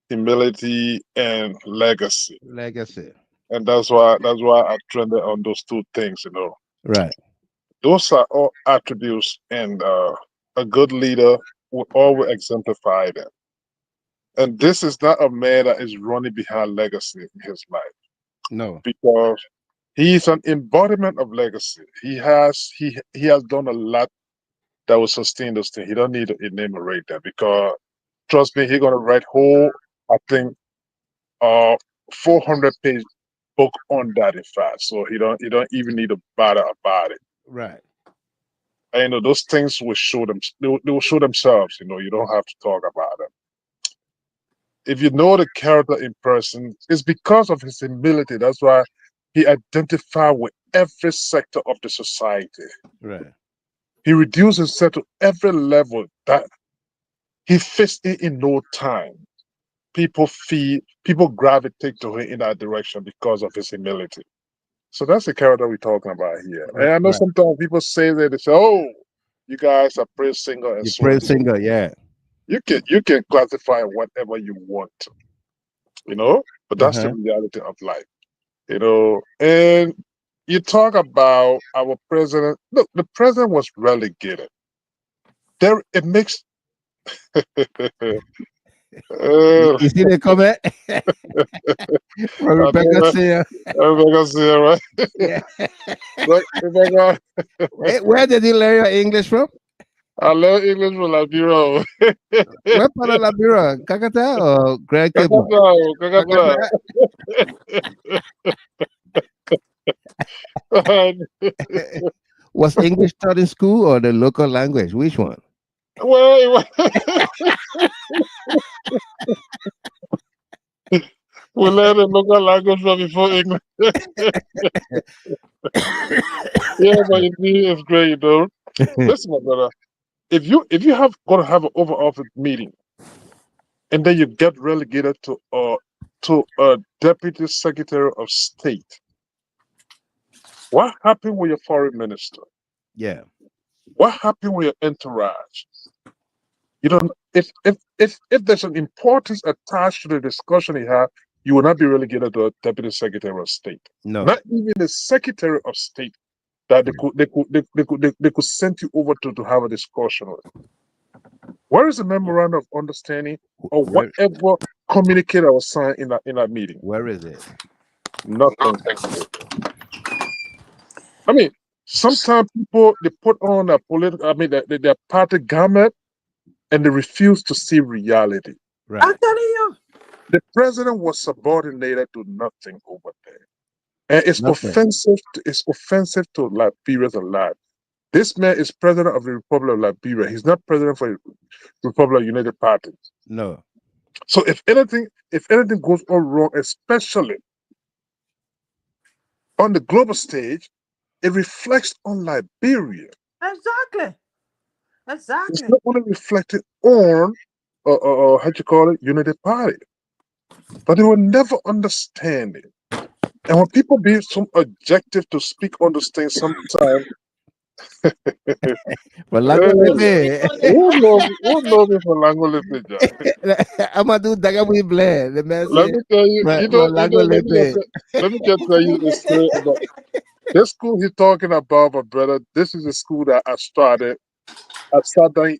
humility and legacy. Legacy. And that's why I trended on those two things. Right. Those are all attributes, and a good leader will always exemplify them. And this is not a man that is running behind legacy in his life. No. Because he's an embodiment of legacy. He has done a lot that will sustain those things. He don't need to enumerate that, because trust me, he's gonna write whole, I think, 400-page book on that, in fact. So you don't even need to bother about it. Right. And those things will show them. They will show themselves. You don't have to talk about them. If you know the character in person, it's because of his humility. That's why he identified with every sector of the society. Right. He reduced himself to every level that he fits in no time. People gravitate to him in that direction because of his humility. So that's the character we're talking about here. Right, and I know right. sometimes people say that, they say, "Oh, you guys are praise singer and You so praise and so." singer, yeah. You can classify whatever you want, but that's the reality of life. And you talk about our president. Look, the president was relegated. It makes You see the comment? From Rebecca Sear. Rebecca Sear, right? Yeah. Right, Rebecca. Where did you learn your English from? I learned English from Liberia. Where part of Liberia? Kakata or Greg Cable? Kakata. Was English taught in school or the local language? Which one? Well, we learned the local language from before English. Yeah, but indeed, it's great, Listen, my brother, if you gonna have an over office meeting, and then you get relegated to a deputy secretary of state, what happened with your foreign minister? Yeah. What happened with your entourage? If there's an importance attached to the discussion he had, you will not be relegated to a deputy secretary of state. No. Not even the secretary of state that they could send you over to have a discussion with. Where is the memorandum of understanding or whatever communicator was signed in that meeting? Where is it? Nothing. I mean, sometimes people, they put on a political, their party garment, and they refuse to see reality. Right. I'm telling you. The president was subordinated to nothing over there. And it's Nothing. offensive to Liberians alive. This man is president of the Republic of Liberia. He's not president for the Republic of United Parties. No. So if anything goes all wrong, especially on the global stage, it reflects on Liberia. Exactly. It's not only reflected on how you call it, United Party. But they will never understand it. And when people be so objective to speak on those things sometimes, Well, Lango Lepe. who knows me for Lango Lepe, Jack? I'm gonna do Dagawi Blair. The man Let say, me tell you, let me just tell you a story about this school he's talking about, my brother. This is a school that I started in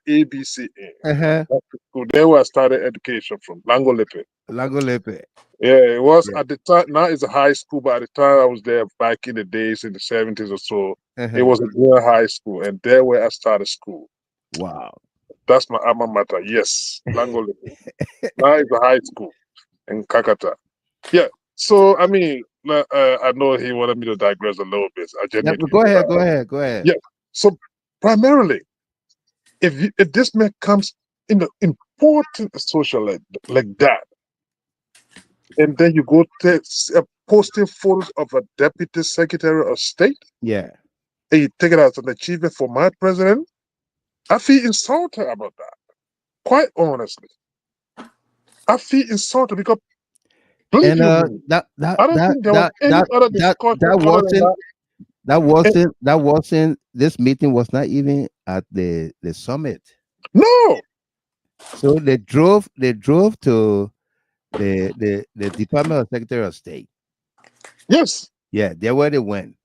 ABC in. That's the school. There where I started education from, Lango Lepe. Lango Lepe. Yeah, it was at the time. Now it's a high school, but at the time I was there back in the days in the 70s or so, it was a junior high school, and there where I started school. Wow. That's my alma mater. Yes, Lango Lepe. Now it's a high school in Kakata. Yeah. So I mean, I know he wanted me to digress a little bit. Go ahead. Yeah. So primarily, if this man comes in an important social like that, and then you go posting photos of a deputy secretary of state, yeah, and you take it as an achievement for my president, I feel insulted about that. Quite honestly, I feel insulted because believe and you me, that I don't think there was any other discussion that wasn't this meeting was not even at the summit. No. So they drove to the Department of Secretary of State. Yes. Yeah, there where they went.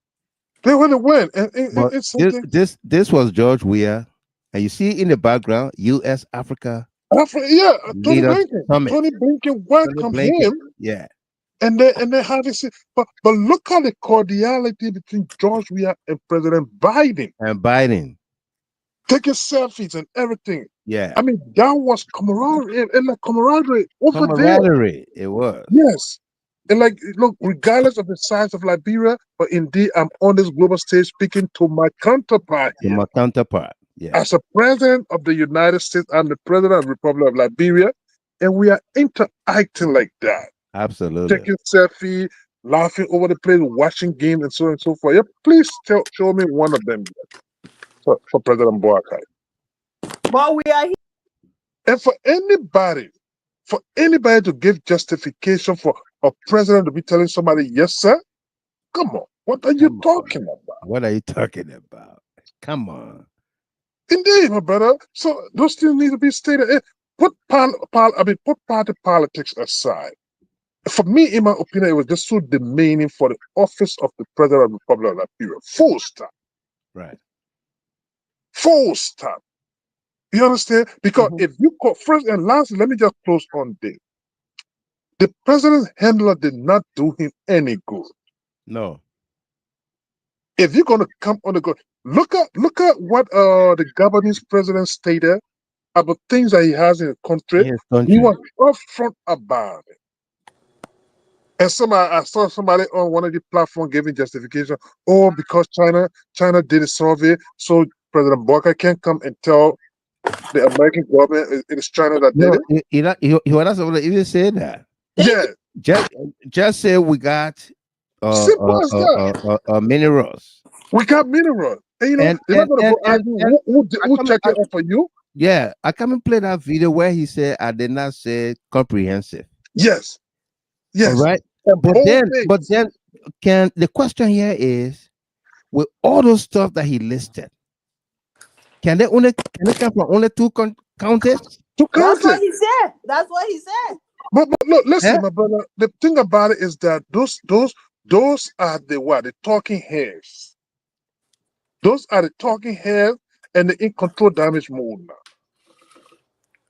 They where they went. And it's this was George Weah, and you see in the background, U.S. Africa. Yeah, Tony Blinken welcomed him. Yeah. And they had this, but look at the cordiality between George Weah and President Biden. Taking selfies and everything. Yeah. I mean, that was camaraderie and like camaraderie over there. It was. Yes. And like, look, regardless of the size of Liberia, but indeed, I'm on this global stage speaking to my counterpart here. Yeah. As a president of the United States, I'm the president of the Republic of Liberia, and we are interacting like that. Absolutely. Taking selfie, laughing over the place, watching games, and so on and so forth. Yeah, please show me one of them for President Boakai. But we are here. And for anybody to give justification for a president to be telling somebody, yes, sir, come on. What are you talking about? What are you talking about? Come on. Indeed, my brother. So those things need to be stated. Put party politics aside. For me, in my opinion, it was just so demeaning for the office of the president of the Republic of Liberia. Full stop. Right. Full stop. You understand? Because if you call first and lastly, let me just close on this. The president's handler did not do him any good. No. If you're gonna come on the go, look at what the Gabonese president stated about things that he has in the country. He was upfront about it. And I saw somebody on one of the platforms giving justification. Oh, because China did a survey, so President Boakai can't come and tell the American government it is China that did it. He was not even saying that. Yeah. Just say we got minerals. We got minerals. And they're not gonna go argue who checked it out for you. Yeah, I come and play that video where he said I did not say comprehensive. Yes. Yes. All right. But then can the question here is, with all those stuff that he listed, can they come from only two counties? That's what he said. That's what he said. But look, listen, my brother. The thing about it is that those are the talking heads. Those are the talking heads and the in control damage mode now.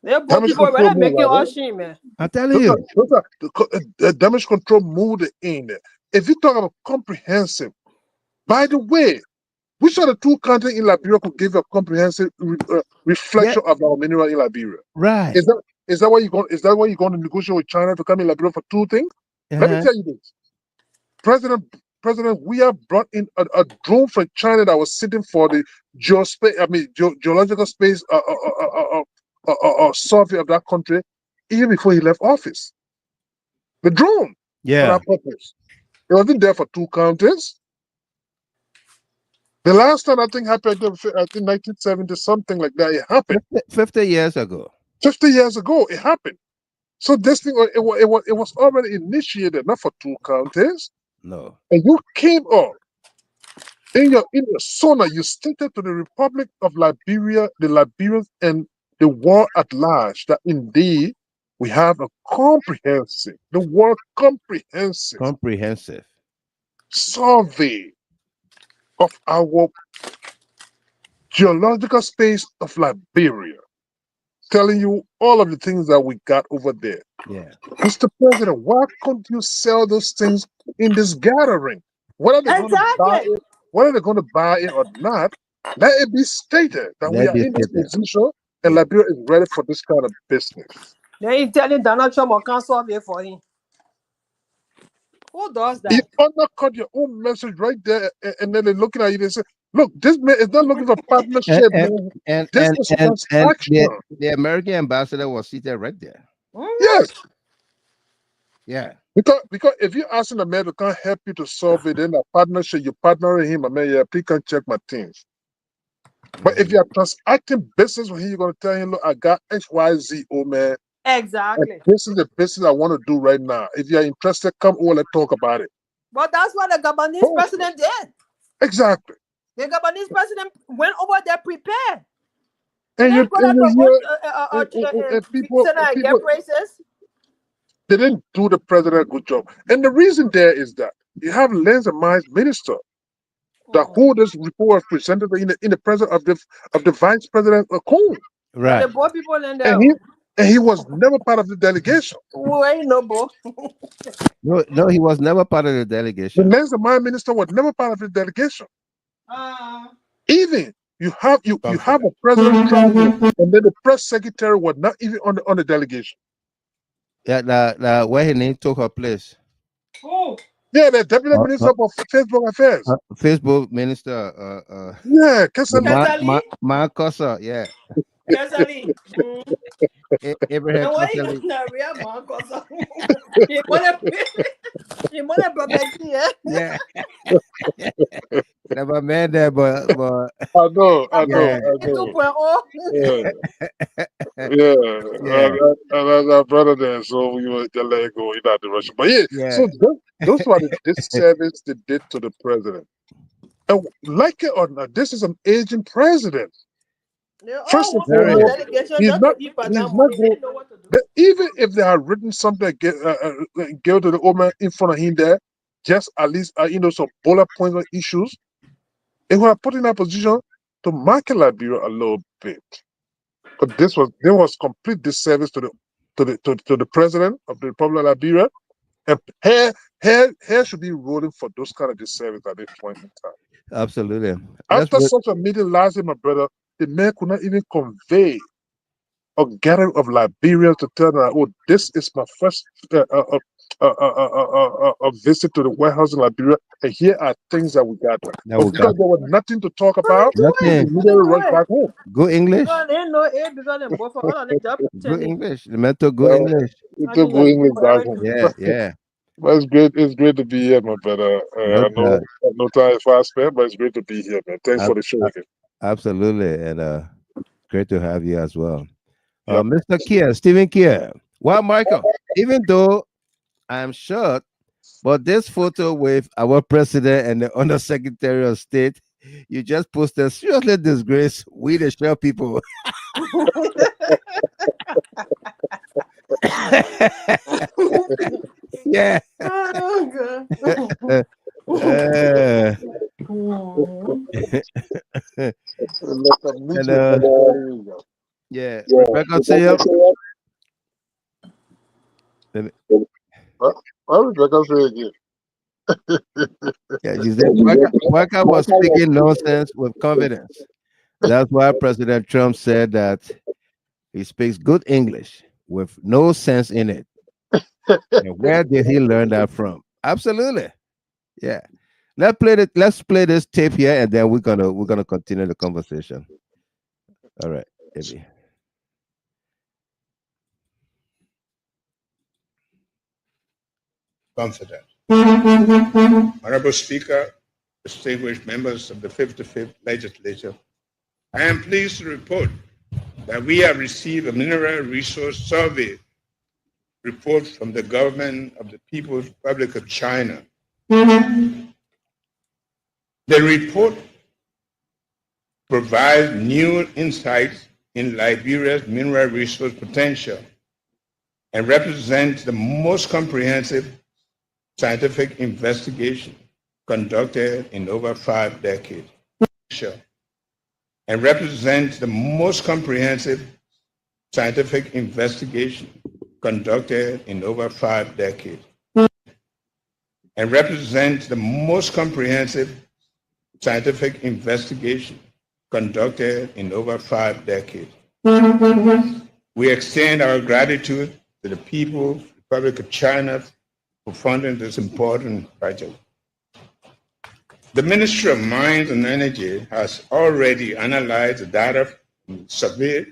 They're both people already making all shit, man. I'm telling you. Those are the damage control mode in there. If you talk about comprehensive, by the way, which are the two countries in Liberia could give a comprehensive reflection of our mineral in Liberia? Right. Is that why you're going to negotiate with China to come in Liberia for two things? Let me tell you this. President president, we have brought in a drone from China that was sitting for the geological space survey of that country even before he left office. The drone for Yeah. that purpose. It wasn't there for 2 counties. The last time I think happened, I think 1970, something like that. It happened 50 years ago. 50 years ago. It happened. So this thing, it was already initiated, not for 2 counties. No. And you came up in your sona, you stated to the Republic of Liberia, the Liberians, and the world at large that indeed we have a comprehensive survey of our geological space of Liberia, telling you all of the things that we got over there. Yeah. Mr. President, why couldn't you sell those things in this gathering? Whether they're going to buy it, whether they're going to buy it or not, let it be stated that we are in this position and Liberia is ready for this kind of business. Then he telling Donald Trump or can't solve it for him. Who does that? You undercut your own message right there, and then they're looking at you and say, look, this man is not looking for partnership, man. This is transaction. The American ambassador was seated right there. Yes. Yeah. Because if you're asking a man to can't help you to solve it in a partnership, you partner with him, I mean, yeah, please can check my things. But if you're transacting business with him, you're going to tell him, look, I got XYZ, oh man. Exactly. And this is the business I want to do right now. If you're interested, come over, let's talk about it. But that's what the Gabonese president did. Exactly. The Gabonese president went over there prepared. And people, they didn't do the president a good job. And the reason there is that you have Lands and Mines Minister that who this report was presented in the presence of the Vice President Coleman. Right. The boy people in there. And he was never part of the delegation. No, he was never part of the delegation. The Lands and Mines Minister was never part of the delegation. Even you have a president traveling, and then the press secretary was not even on the delegation. Yeah, where he took her place. Oh. Yeah, the deputy minister for Facebook affairs. Facebook minister. Yeah, Costa. Yeah. Abraham yeah. Never met there, but I know. And our brother there, so we were just let it go in that direction. But yeah. So those were this service they did to the president. And like it or not, this is an aging president. First of all, he's not even if they had written something give to the old man in front of him there, just at least some bullet points on issues, it would have put in that position to market Liberia a little bit. But there was complete disservice to the president of the Republic of Liberia, and hair should be rolling for those kind of disservice at this point in time. Absolutely. After such a meeting last year, my brother, the man could not even convey a gathering of Liberians to tell them, oh, this is my first visit to the White House in Liberia, and here are things that we got. Because there was nothing to talk about, nothing. We never rushed back home. Good English. Good English. The mental good English. Good English back home. Yeah. Well, it's great to be here, my brother. I know no time is fast spent, but it's great to be here, man. Thanks for the show again. Absolutely, and great to have you as well. Mr. Kier, Stephen Kier. Well, Michael, even though I'm short, but this photo with our president and the undersecretary of state, you just posted seriously disgrace we the short people. Yeah. Yeah. Rebecca, say up. Rebecca, say again. Yeah, she said Boakai was speaking nonsense with confidence. That's why President Trump said that he speaks good English with no sense in it. And where did he learn that from? Absolutely. Yeah. Let's play this tape here, and then we're gonna continue the conversation. All right, Abby. Confident. Honorable Speaker, distinguished members of the 55th Legislature, I am pleased to report that we have received a mineral resource survey report from the government of the People's Republic of China. The report provides new insights in Liberia's mineral resource potential and represents the most comprehensive scientific investigation conducted in over 5 decades. And represents the most comprehensive scientific investigation conducted in over 5 decades. And represents the most comprehensive scientific investigation conducted in over 5 decades. We extend our gratitude to the People's Republic of China for funding this important project. The Ministry of Mines and Energy has already analyzed the data from the survey,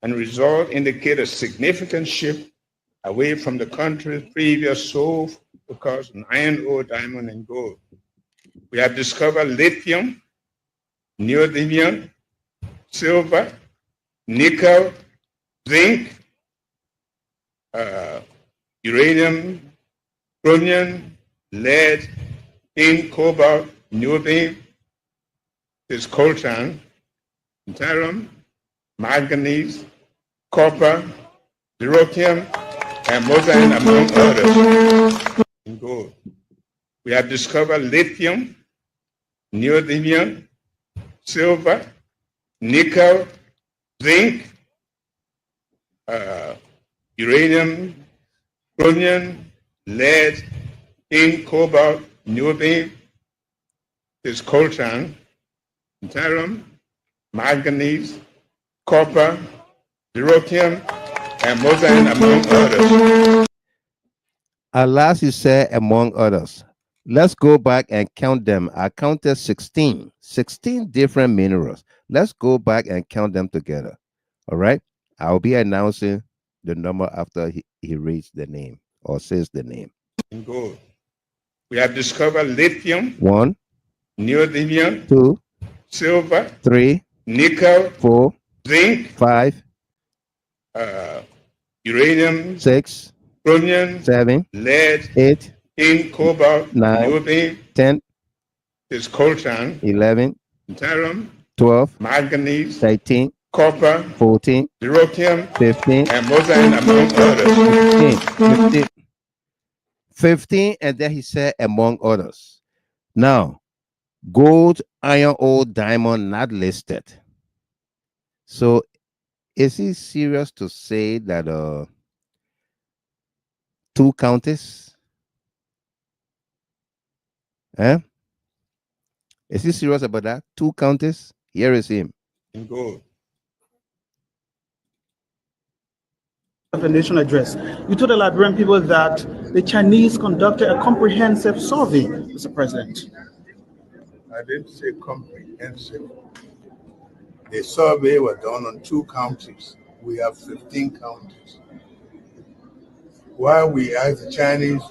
and results indicate a significant shift away from the country's previous sole focus on iron ore, diamond, and gold. We have discovered lithium, neodymium, silver, nickel, zinc, uranium, chromium, lead, tin, cobalt, neodymium, coltan, tantalum, manganese, copper, dysprosium, and molybdenum, among others. In gold, we have discovered lithium, neodymium, silver, nickel, zinc, uranium, chromium, lead, tin, cobalt, neodymium, coltan, tantalum, manganese, copper, dysprosium, and molybdenum, among others. Alas, you said among others. Let's go back and count them. I counted 16 different minerals. Let's go back and count them together. All right. I'll be announcing the number after he reads the name or says the name. In gold, we have discovered lithium, 1, neodymium, 2, silver, 3, nickel, 4, zinc, 5, uranium, 6, chromium, 7, lead, tin, cobalt, 9, neodymium, 10, coltan, 11, tantalum, 12, manganese, 13, copper, 14, dysprosium, 15, and molybdenum, among others. 15, and then he said among others. Now, gold, iron ore, diamond not listed. So is he serious to say that 2 counties? Eh? Is he serious about that? 2 counties? Here is him. In gold. Of a national address, you told the Liberian people that the Chinese conducted a comprehensive survey, Mr. President. I didn't say comprehensive. The survey was done on 2 counties. We have 15 counties. While we asked the Chinese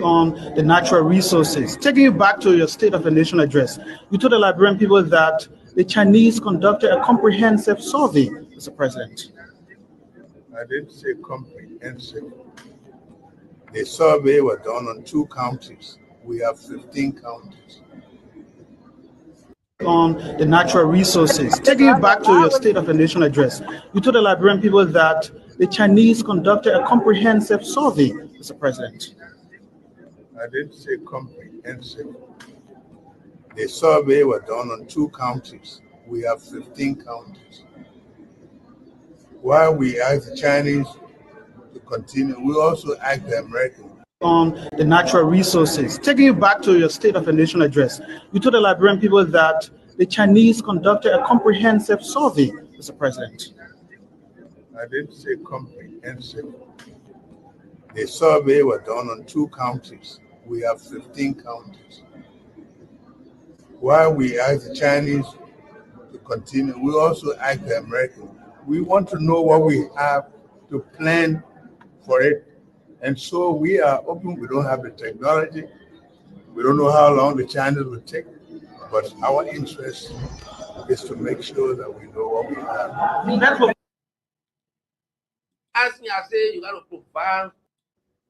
on the natural resources, taking you back to your State of the Nation address, you told the Liberian people that the Chinese conducted a comprehensive survey, Mr. President. I didn't say comprehensive. The survey was done on 2 counties. We have 15 counties. On the natural resources, taking you back to your State of the Nation address, you told the Liberian people that the Chinese conducted a comprehensive survey, Mr. President. I didn't say comprehensive. The survey was done on 2 counties. We have 15 counties. While we asked the Chinese to continue, we also asked the Americans. On the natural resources, taking you back to your State of the Nation address, you told the Liberian people that the Chinese conducted a comprehensive survey, Mr. President. I didn't say comprehensive. The survey was done on 2 counties. We have 15 counties. While we ask the Chinese to continue, we also ask the Americans. We want to know what we have to plan for it. And so we are open. We don't have the technology. We don't know how long the Chinese will take. But our interest is to make sure that we know what we have. Ask me, I say, you got to provide.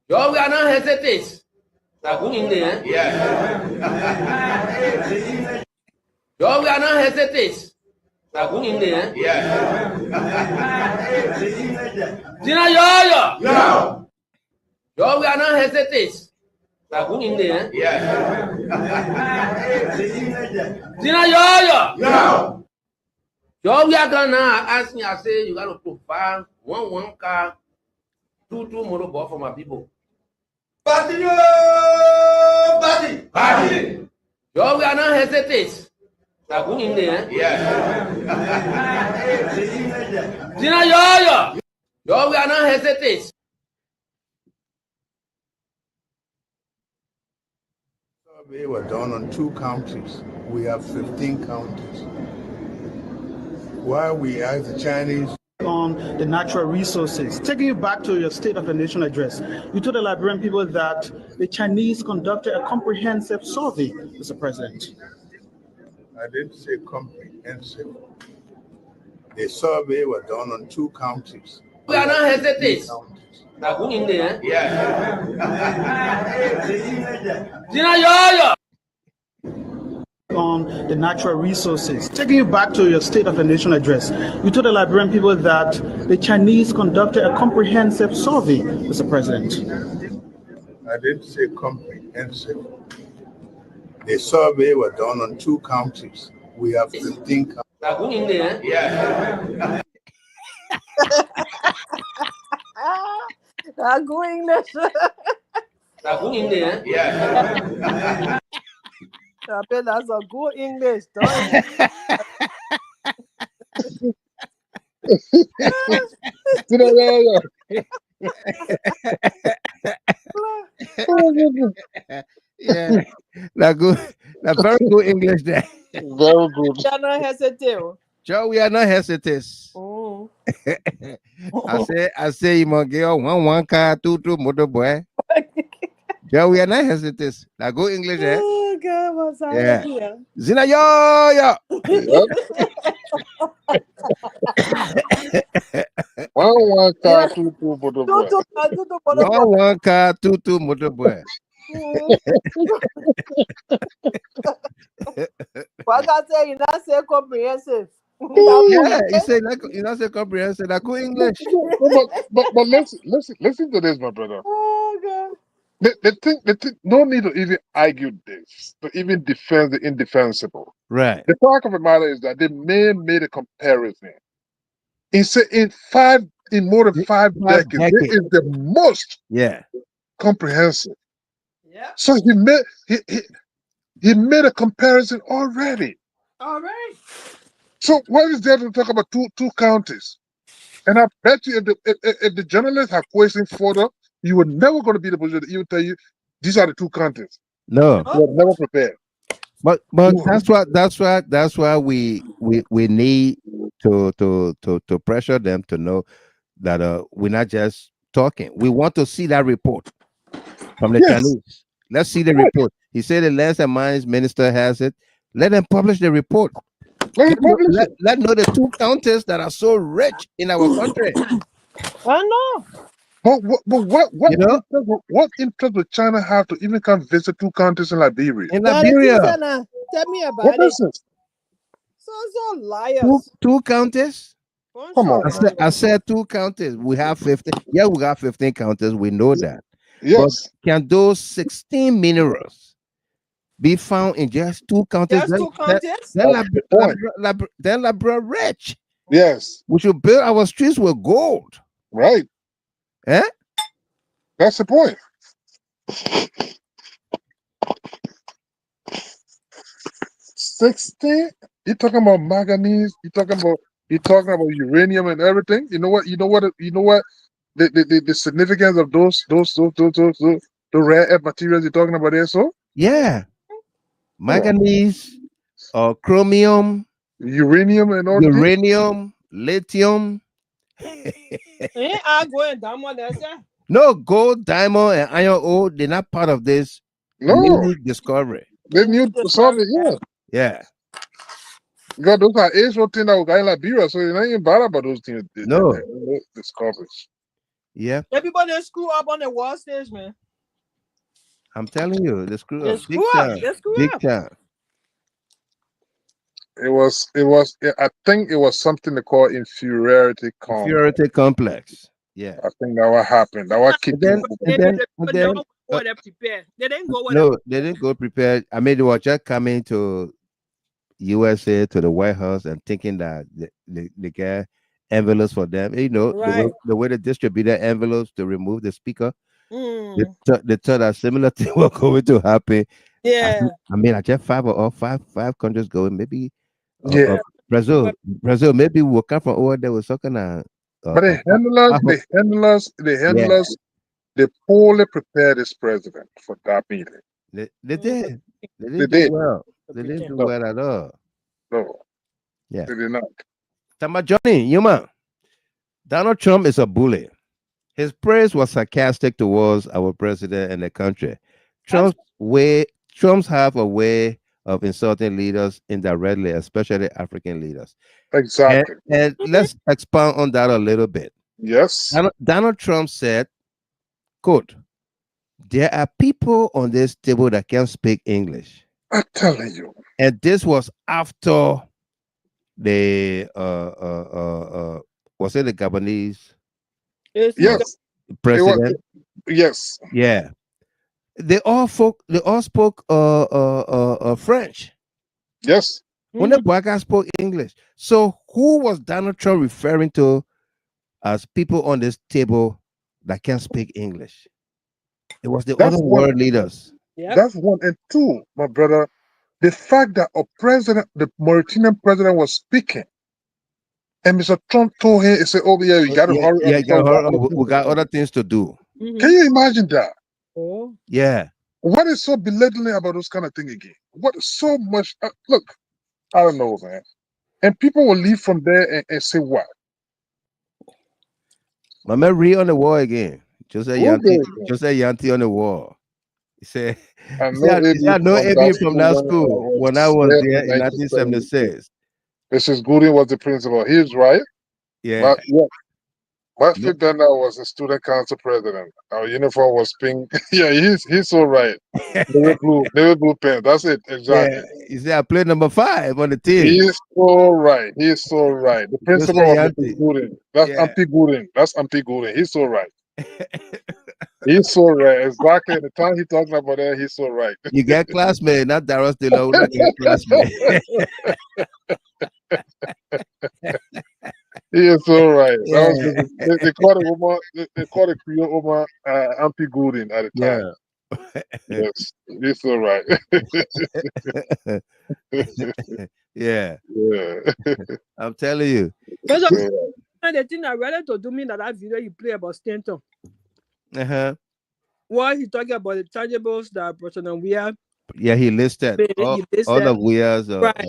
Yo, we are not hesitate. Like who in there? Yeah. Yo, we are not hesitate. Like who in there? Yeah. Dina yo. Yo, we are not hesitate. Like who in there? Yeah. Dina yo. Yo, we are gonna ask me, I say, you got to provide one car, two motorbike for my people. Party. Yo, we are not hesitate. Like who in there? Yeah. Dina yo. Yo, we are not hesitate. Survey was done on 2 counties. We have 15 counties. While we ask the Chinese on the natural resources. Taking you back to your State of the Nation address, you told the Liberian people that the Chinese conducted a comprehensive survey, Mr. President. I didn't say comprehensive. The survey was done on 2 counties. We are not hesitate. Like who in there? Yeah. Dina yo. On the natural resources. Taking you back to your State of the Nation address, you told the Liberian people that the Chinese conducted a comprehensive survey, Mr. President. I didn't say comprehensive. The survey was done on 2 counties. We have 15 counties. Like who in there? Yeah. I'm going there. Like who in there? Yeah. I bet that's a good English, don't Yeah, that good. That's very good English there. Very good. We are not hesitate. Joe, we are not hesitants. Oh. I say, you must get one car, two motorbike. Joe, we are not hesitants. That good English there. Oh God, what's Yeah. here? Zina yo. One car, two motorbike. One car, two motorbike. What I say, you not say comprehensive. Yeah, he said like you not say comprehensive. That good English. But listen to this, my brother. Oh God. The thing, no need to even argue this, to even defend the indefensible. Right. The fact of the matter is that the man made a comparison. He said in more than five decades, it is the most comprehensive. Yeah. So he made a comparison already. All right. So what is there to talk about two counties? And I bet you if the journalists have questioned further, you were never going to be in the position that he would tell you these are the 2 counties. No. You were never prepared. But that's why we need to pressure them to know that we're not just talking. We want to see that report from the Chinese. Let's see the report. He said the Lands and Mines Minister has it. Let them publish the report. Let know the 2 counties that are so rich in our country. I know. But what interest would China have to even come visit 2 counties in Liberia? Tell me about it. So liars. 2 counties? Come on. I said 2 counties. We have 15. Yeah, we got 15 counties. We know that. Yes. But can those 16 minerals be found in just 2 counties? Just 2 counties? Then Liberia rich. Yes. We should build our streets with gold. Right. Eh? That's the point. 60? You're talking about manganese, you're talking about uranium and everything. You know what the significance of those rare earth materials you're talking about there, so? Yeah. Manganese, chromium, uranium, and all uranium, lithium. I go and down one there. No, gold, diamond, and iron ore, they're not part of this new discovery. They new discovery, yeah. Yeah. Because those are Asian things that we got in Liberia, so you're not even bad about those things. No. Discoveries. Yeah. Everybody screw up on the wall stage, man. I'm telling you, they screw They up. screw up. They screw Big up. time. I think it was something they call inferiority complex. Inferiority complex. Yeah. I think that what happened. That what kicked them. They didn't go prepared. They didn't go with No, they didn't go prepared. I mean, they were just coming to USA, to the White House, and thinking that they get envelopes for them. You know, the way they distributed envelopes to remove the speaker, they thought that similar thing was going to happen. Yeah. I mean, I just five countries going, maybe Brazil, maybe we'll come from over there with something. But the handlers, they poorly prepared this president for that meeting. They did. They didn't do well. They didn't do well at all. No. Yeah. They did not. Tama Johnny, Yuma. Donald Trump is a bully. His praise was sarcastic towards our president and the country. Trump's have a way of insulting leaders indirectly, especially African leaders. Exactly. And let's expound on that a little bit. Yes. Donald Trump said, quote, "There are people on this table that can speak English." I'm telling you. And this was after the was it the Gabonese? Yes. President. Yes. Yeah. They all spoke French. Yes. When the Boakai spoke English. So who was Donald Trump referring to as people on this table that can speak English? It was the other world leaders. That's one. And two, my brother, the fact that the Mauritanian president was speaking, and Mr. Trump told him, he said, "Oh yeah, you got to hurry up. Yeah, you gotta hurry up. We got other things to do." Can you imagine that? Oh. Yeah. What is so belittling about those kind of thing again? What is so much? Look, I don't know, man. And people will leave from there and say what? My man read on the wall again. Just say Yanti on the wall. He said, I know Ebi from that school when I was there in 1976. Mrs. Gooding was the principal. He was right. Yeah. My then was a student council president. Our uniform was pink. Yeah, he's so right. They were blue pen. That's it. Exactly. Yeah. He said, I played number 5 on the team. He's so right. He's so right. The principal was Mrs. Gooding. That's Auntie Gooding. That's Auntie Gooding. He's so right. He's so right. Exactly. At the time he's talking about that, he's so right. You get classmate, not Darius Dilo. Not get classmate. He is so right. They called a woman. They called a Creole woman Auntie Gooding at the time. Yes, he's so right. Yeah. I'm telling you. Because the thing I read to do me that video you play about Stanton. What he talking about the tangibles that President Weah. Yeah, he listed all of Weah's. Right.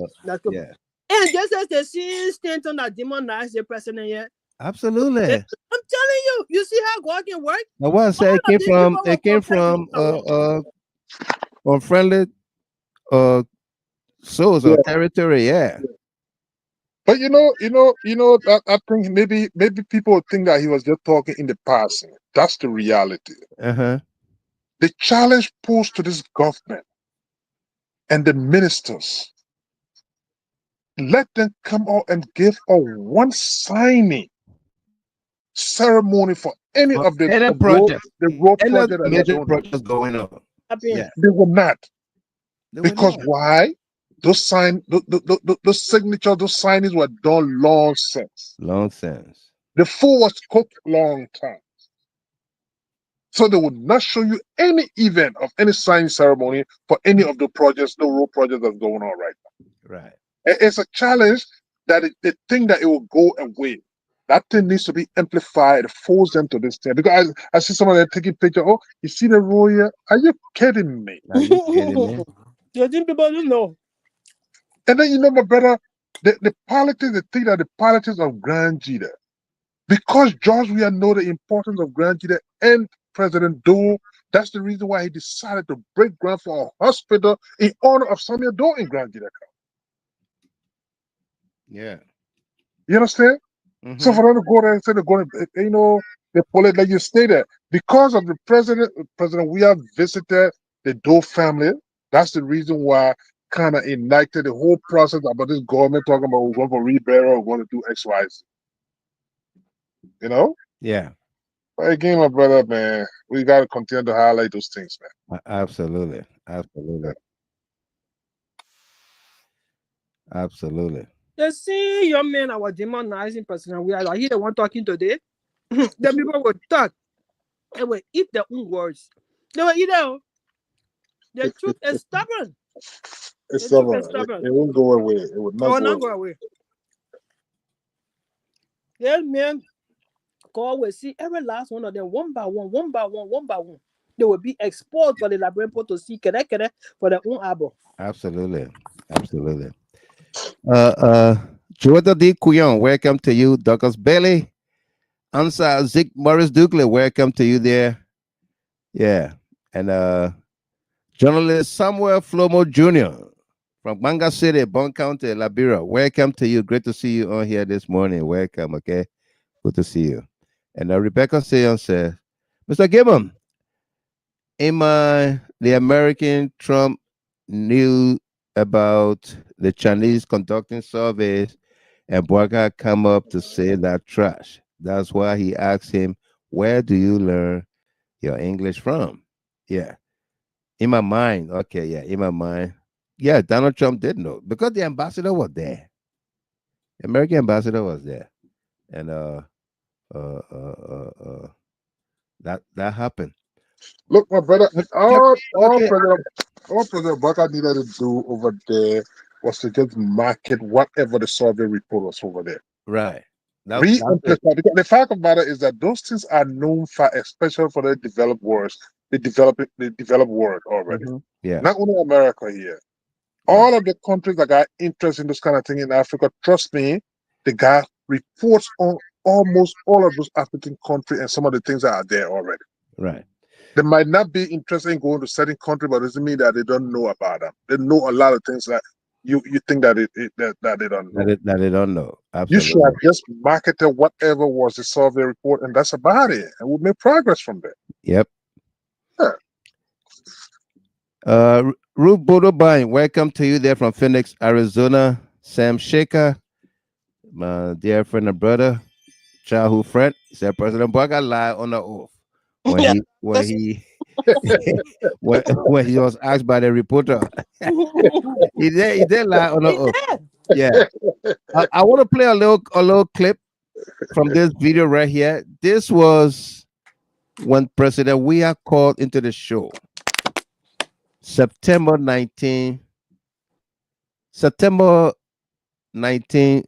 Yeah. And just as they see Stanton that demonized the president yet. Absolutely. I'm telling you, you see how God can work? I want to say it came from unfriendly souls or territory, yeah. But you know, I think maybe people think that he was just talking in the past. That's the reality. The challenge posed to this government and the ministers, let them come out and give a one signing ceremony for any of the road project projects going on. Yeah. They will not. Because why? Those those signatures, those signings were done long since. Long since. The food was cooked long time. So they would not show you any event of any signing ceremony for any of the projects, the road projects that's going on right now. Right. It's a challenge that they think that it will go away. That thing needs to be amplified, force them to this thing. Because I see someone there taking picture. Oh, you see the road here? Are you kidding me? You think people don't know? And then, you know, my brother, the politics, the thing that the politics of Grand Jida, because George Weah know the importance of Grand Jida and President Doe, that's the reason why he decided to break ground for a hospital in honor of Samuel Doe in Grand Jida. Yeah. You understand? So for them to go there and say they're going to, you know, the police, like you stated, because of the President Weah visited the Doe family, that's the reason why kind of ignited the whole process about this government talking about we're going for rebury or we're going to do X, Y, Z. You know? Yeah. But again, my brother, man, we got to continue to highlight those things, man. Absolutely. Absolutely. Absolutely. You see, young men, I was demonizing President Weah. I hear the one talking today. The people will talk. They will eat their own words. They will, you know, the truth is stubborn. It's stubborn. It won't go away. It would not go away. Yeah, man. God will see every last one of them one by one, one by one, one by one. They will be exposed for the Liberian people to see for their own abo. Absolutely. Absolutely. Joetta D. Kuyon, welcome to you. Douglas Bailey. Ansa Zig Morris Dukley, welcome to you there. Yeah. And journalist Samuel Flomo Jr. from Manga City, Bon County, Liberia. Welcome to you. Great to see you on here this morning. Welcome, okay? Good to see you. And Rebecca Sayon says, Mr. Gibbon, the American Trump knew about the Chinese conducting surveys and Boakai come up to say that trash. That's why he asked him, where do you learn your English from? Yeah. In my mind, okay, yeah, in my mind. Yeah, Donald Trump did know because the ambassador was there. The American ambassador was there. And that happened. Look, my brother, all President Baka needed to do over there was to just market whatever the survey report was over there. Right. Because the fact about it is that those things are known for, especially for the developed world, the developed world already. Yeah. Not only America here. All of the countries that got interest in this kind of thing in Africa, trust me, they got reports on almost all of those African countries and some of the things that are there already. Right. They might not be interested in going to certain country, but it doesn't mean that they don't know about them. They know a lot of things that you think that that they don't know. That they don't know. Absolutely. You should have just marketed whatever was the survey report, and that's about it. And we'll make progress from there. Yep. Yeah. Ruth Bodobine, welcome to you there from Phoenix, Arizona. Sam Shaker, my dear friend and brother, childhood friend, said President Boakai lied on the oath when he was asked by the reporter. he did lie on the oath. Yeah. I want to play a little clip from this video right here. This was when President Weah called into the show. September 19,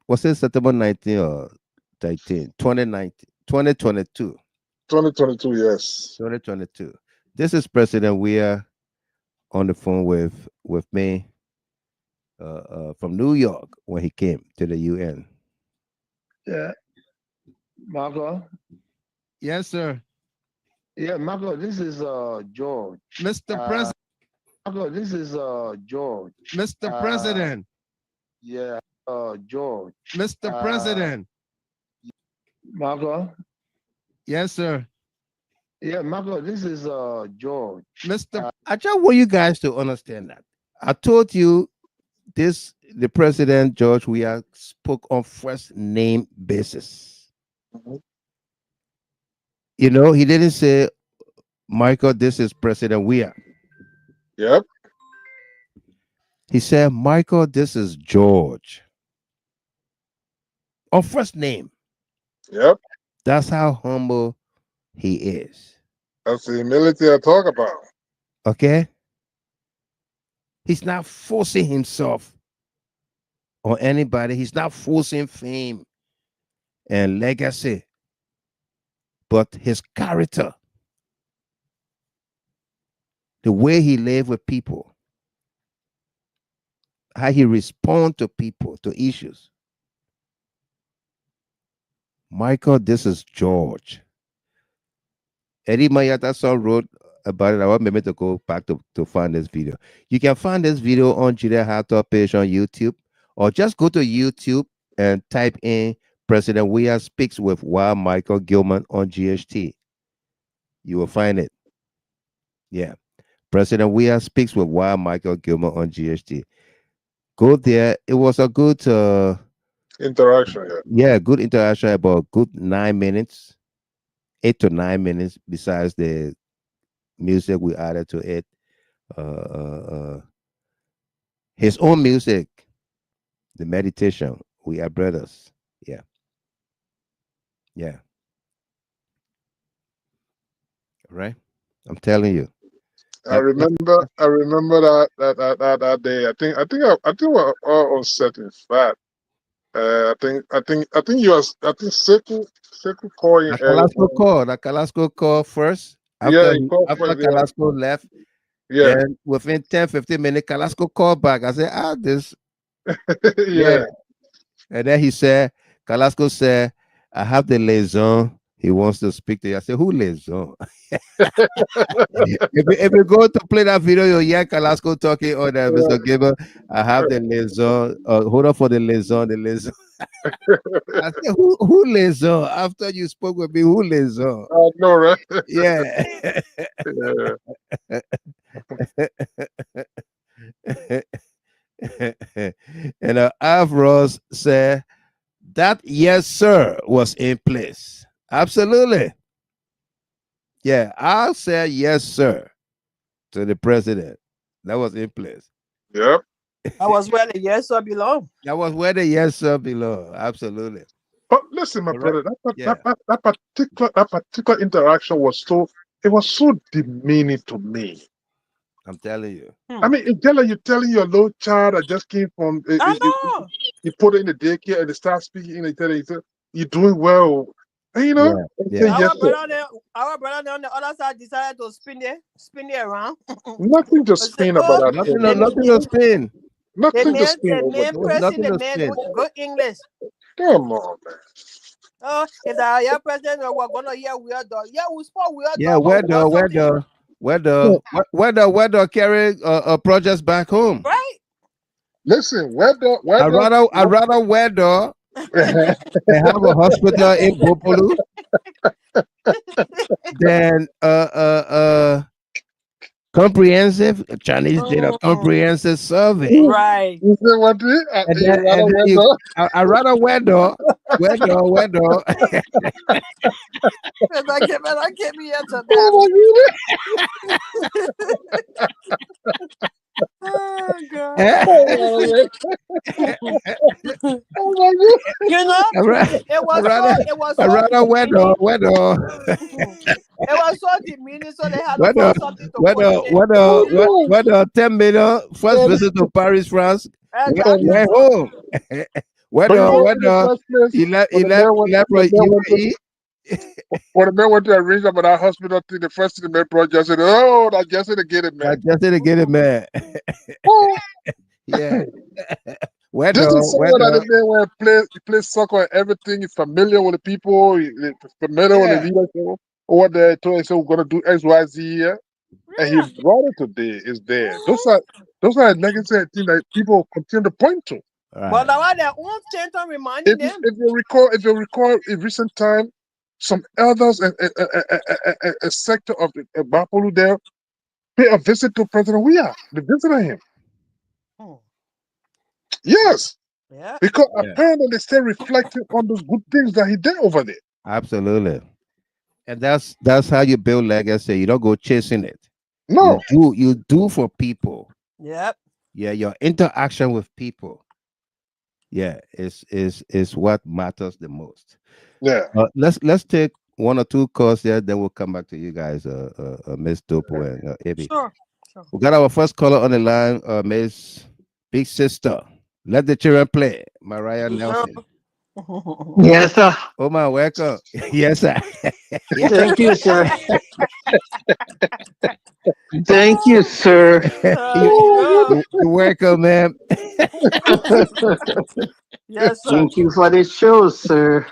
was it September 19 or 19? 2022. 2022, yes. 2022. This is President Weah on the phone with me from New York when he came to the UN. Yeah. Marco? Yes, sir. Yeah, Marco, this is George. Mr. President. Marco, this is George. Mr. President. Yeah, George. Mr. President. Marco? Yes, sir. Yeah, Marco, this is George. Mr. I just want you guys to understand that. I told you the President, George Weah, spoke on first name basis. You know, he didn't say, Michael, this is President Weah. Yep. He said, Michael, this is George. On first name. Yep. That's how humble he is. That's the humility I talk about. Okay? He's not forcing himself on anybody. He's not forcing fame and legacy. But his character, the way he lived with people, how he responds to people, to issues. Michael, this is George. Eddie Mayata song wrote about it. I want me to go back to find this video. You can find this video on GHT page on YouTube, or just go to YouTube and type in President Weah speaks with Wild Michael Gilman on GHT. You will find it. Yeah. President Weah speaks with Wild Michael Gilman on GHT. Go there. It was a good interaction. Yeah, good interaction, about good 9 minutes, 8 to 9 minutes, besides the music we added to it. His own music, the meditation, We Are Brothers. Yeah. Yeah. Right? I'm telling you. I remember that day. I think we're all on set. In fact, I think you was, I think Sekou called you. The Carrasco called first. After Carrasco left, yeah. Then within 10-15 minutes, Carrasco called back. I said, this. Yeah. And then Carrasco said, I have the liaison. He wants to speak to you. I said, who liaison? if you go to play that video, you'll hear Carrasco talking on that, Mr. Gilbert. I have the liaison. Hold on for the liaison. I said, who liaison? After you spoke with me, who liaison? I know, right? Yeah. And Avros said that yes, sir, was in place. Absolutely. Yeah, I said yes, sir, to the president. That was in place. Yep. That was where the yes, sir belong. That was where the yes, sir belong. Absolutely. But listen, my brother, that particular interaction was so demeaning to me. I'm telling you. I mean, you're telling your little child that just came from, you put it in the daycare and they start speaking, and they tell you, you're doing well. And, you know, Our brother on the other side decided to spin it around. Nothing to spin about that. Nothing to spin. Nothing to spin. The man good English. Come on, man. Oh, if the president we're gonna hear weird dog. Yeah, we spoke weird dog. Yeah, where the carry projects back home. Right. Listen, I'd rather weather they have a hospital in Bopolu than comprehensive Chinese data comprehensive survey. Right. You say what? I rather weather. I can't be here to Oh God. Oh my God. You know, it was so demeaning, so they had to find something to whether 10 million first visit to Paris, France, went home. Whether he left for UAE. When the man went to arrange about that hospital thing, the first thing the man brought just said, "Oh, I guess it get it, man." I just didn't get it, man. Yeah. This is someone that the man where he plays soccer and everything. He's familiar with the people. He's familiar with the leadership. Over there, told him, "We're gonna do X, Y, Z here," and he brought it today. It's there. Those are legacy things that people continue to point to. But now their own center reminding them. If you recall, in recent time, some elders and a sector of the Bapolu there pay a visit to President Weah. They visited him. Yes. Yeah. Because apparently they stay reflecting on those good things that he did over there. Absolutely. And that's how you build legacy. You don't go chasing it. No. You do for people. Yep. Yeah, your interaction with people. Yeah, is what matters the most. Yeah. Let's take one or two calls there, then we'll come back to you guys, Miss Dopo and Abby. Sure. We got our first caller on the line, Miss Big Sister. Let the children play. Mariah Nelson. Yes, sir. Oh my, welcome. Yes, sir. Thank you, sir. Thank you, sir. You're welcome, man. Yes, sir. Thank you for the show, sir.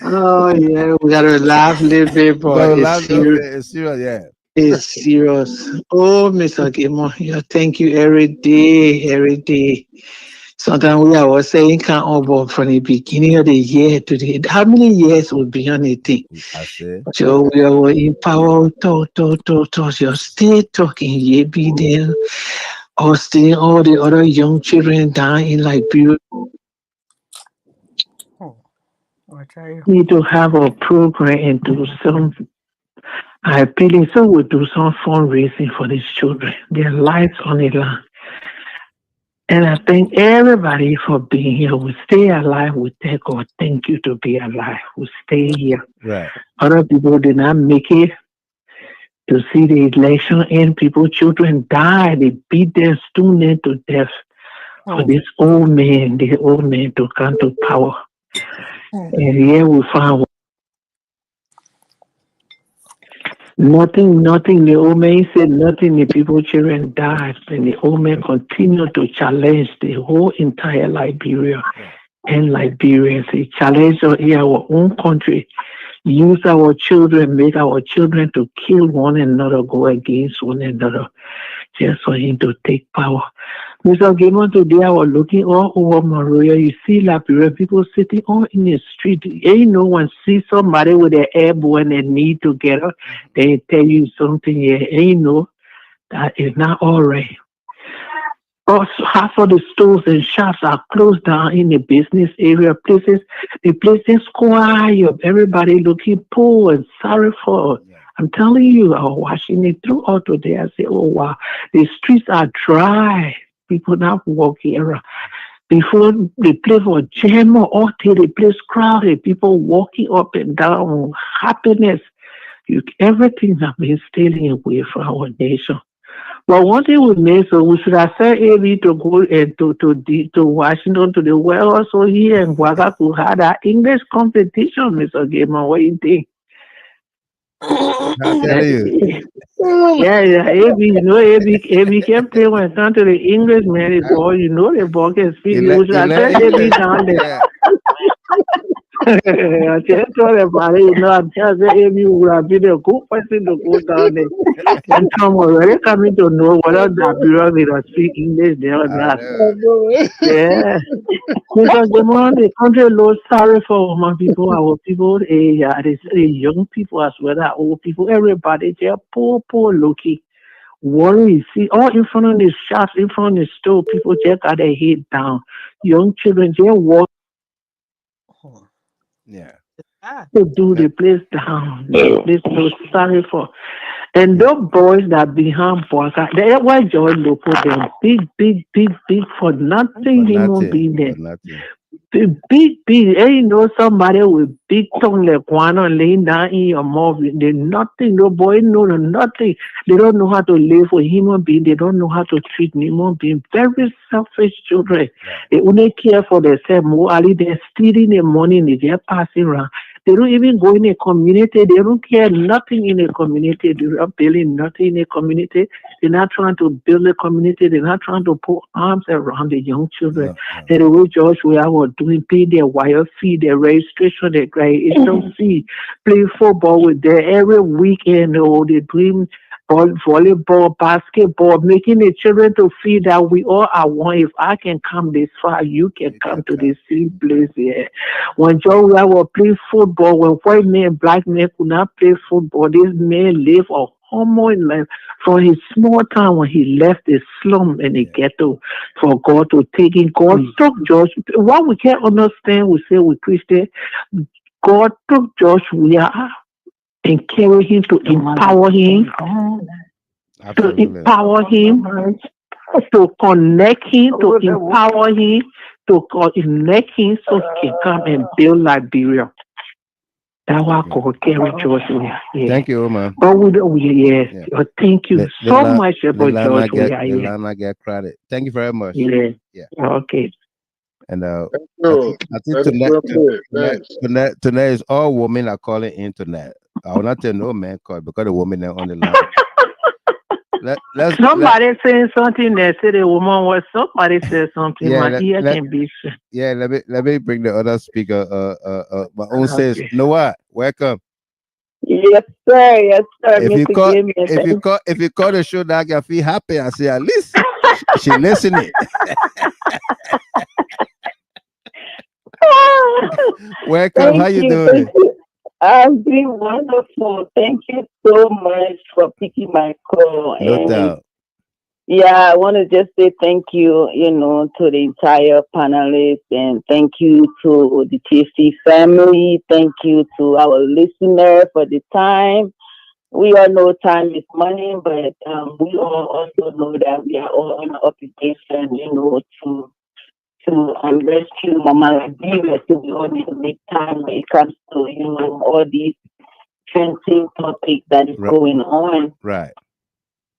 Oh yeah, we gotta laugh a little bit, but it's serious. It's serious, yeah. It's serious. Oh, Mr. Gilmore, yeah, thank you every day, every day. Sometimes we are saying can't over from the beginning of the year to the how many years will be on the thing? I said. So we are in power, talk. You're still talking, yeah, be there. Austin, all the other young children down in Liberia. Need to have a program and do some. I believe so. We'll do some fundraising for these children. Their lives on the line. And I thank everybody for being here. We stay alive. We tell God, thank you to be alive. We stay here. Right. Other people did not make it to see the election end. People, children die. They beat their student to death for this old man, to come to power. And here we found nothing. The old man said nothing. The people, children died. And the old man continued to challenge the whole entire Liberia and Liberians. He challenged our own country. Use our children, make our children to kill one another, go against one another, just for him to take power. Mr. Gilmore, today I was looking all over Monrovia. You see Liberian people sitting all in the street. Ain't no one see somebody with their elbow and their knee together. They tell you something here. Ain't no, that is not all right. Also, half of the stores and shops are closed down in the business area. The places quiet. Everybody looking poor and sorry for. I'm telling you, I was watching it throughout today. I said, oh wow, the streets are dry. People not walking around. Before the place was jam or till the place crowded, people walking up and down, happiness. Everything has been stealing away from our nation. But one thing we made, so we should have sent AB to go and to Washington, to the world also here in Waka to have that English competition, Mr. Gamer. What do you think? I tell you. Yeah, AB, you know, AB kept playing when it comes to the English, man. The ball, you know, the ball can speak. We should have sent AB down there. I just told about it, you know, I tell you, AB would have been a good person to go down there. And Tom already coming to know whether that bureau will speak English there or not. Yeah. Because the country lost sorry for my people, our people, the young people as well as old people, everybody, they're poor looking. Worry, see, all in front of the shops, in front of the store, people just got their head down. Young children, they're walking. Yeah. To do the place down. The place so sorry for. And those boys that behind Boakai, they were George local them big for nothing human being there. Big, ain't know somebody with big tongue like one and laying down in your mouth. They nothing, no boy know nothing. They don't know how to live with human being. They don't know how to treat human being. Very selfish children. They only care for themselves. More ali, they're stealing the money and they're passing around. They don't even go in a community. They don't care nothing in a community. They're not building nothing in a community. They're not trying to build a community. They're not trying to put arms around the young children. And the way George we are doing, pay their wire fee, their registration, their graduation fee, play football with them every weekend. Oh, they're doing volleyball, basketball, making the children to feel that we all are one. If I can come this far, you can come to this same place here. When John was playing football, when white men, black men could not play football, this man lived a humble life from his small town when he left the slum and the ghetto for God to take him. God took George. What we can't understand, we say we Christian, God took George and carry him to empower him, to connect him, to empower him, to connect him so he can come and build Liberia. That's why God carry George. Yeah. Thank you, man. Oh, thank you so much about George. I get credit. Thank you very much. Yeah. Okay. And I think tonight is all women are calling in tonight. I will not tell no man call because the woman there on the line. Somebody saying something that said the woman was. Somebody said something. My ear can be. Yeah, let me bring the other speaker. My own says Noah, welcome. Yes, sir. Yes, sir. If you call the show that I feel happy, I say at least she listening. Welcome. How you doing? I'm doing wonderful. Thank you so much for picking my call. No doubt. Yeah, I want to just say thank you, to the entire panelists, and thank you to the TFC family. Thank you to our listener for the time. We all know time is money, but we all also know that we are all on an obligation, to rescue Mama Liberia. So we all need to make time when it comes to, all these trending topics that is going on. Right.